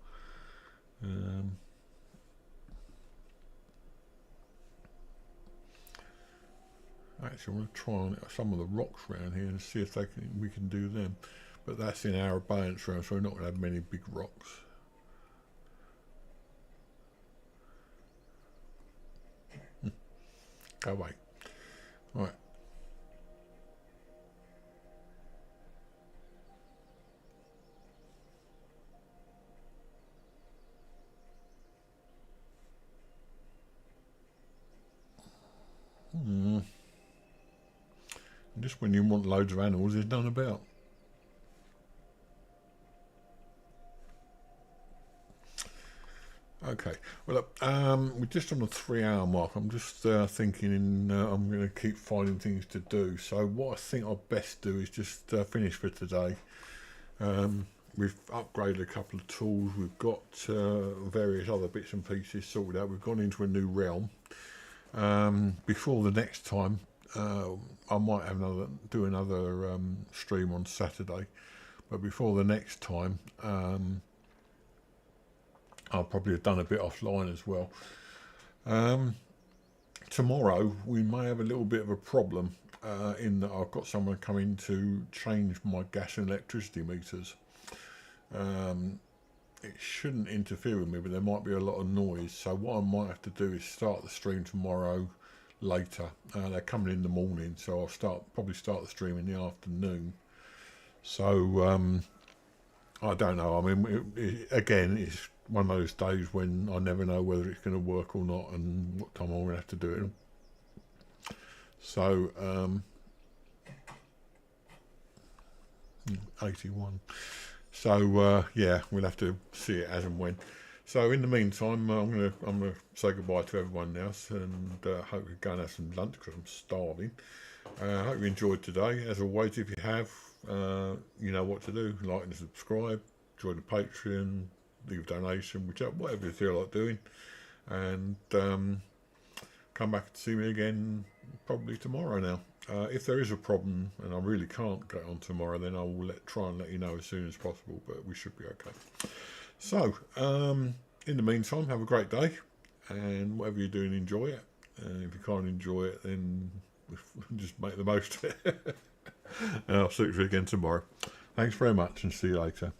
Actually, I want to try on some of the rocks around here and see if we can do them. But that's in our abundance round, so we're not going to have many big rocks. Go away. Right. Just when you want loads of animals, there's none about. Okay, well, look, we're just on the 3-hour mark. I'm just thinking I'm going to keep finding things to do. So what I think I'd best do is just finish for today. We've upgraded a couple of tools. We've got various other bits and pieces sorted out. We've gone into a new realm. Before the next time, I might have do another stream on Saturday. But before the next time, I'll probably have done a bit offline as well. Tomorrow we may have a little bit of a problem in that I've got someone coming to change my gas and electricity meters. It shouldn't interfere with me, but there might be a lot of noise. So what I might have to do is start the stream tomorrow later. They're coming in the morning, so I'll probably start the stream in the afternoon. So I don't know. I mean, again, it's one of those days when I never know whether it's going to work or not and what time I'm going to have to do it. So 81. So yeah, we'll have to see it as and when. So in the meantime, I'm gonna say goodbye to everyone now, and hope you go and have some lunch because I'm starving. I hope you enjoyed today. As always, if you have, you know what to do: like and subscribe, join the Patreon, leave a donation, whatever you feel like doing, and come back to see me again probably tomorrow now. If there is a problem and I really can't get on tomorrow, then I will try and let you know as soon as possible, but we should be okay. So, in the meantime, have a great day, and whatever you're doing, enjoy it. If you can't enjoy it, then just make the most of it. And I'll see you again tomorrow. Thanks very much, and see you later.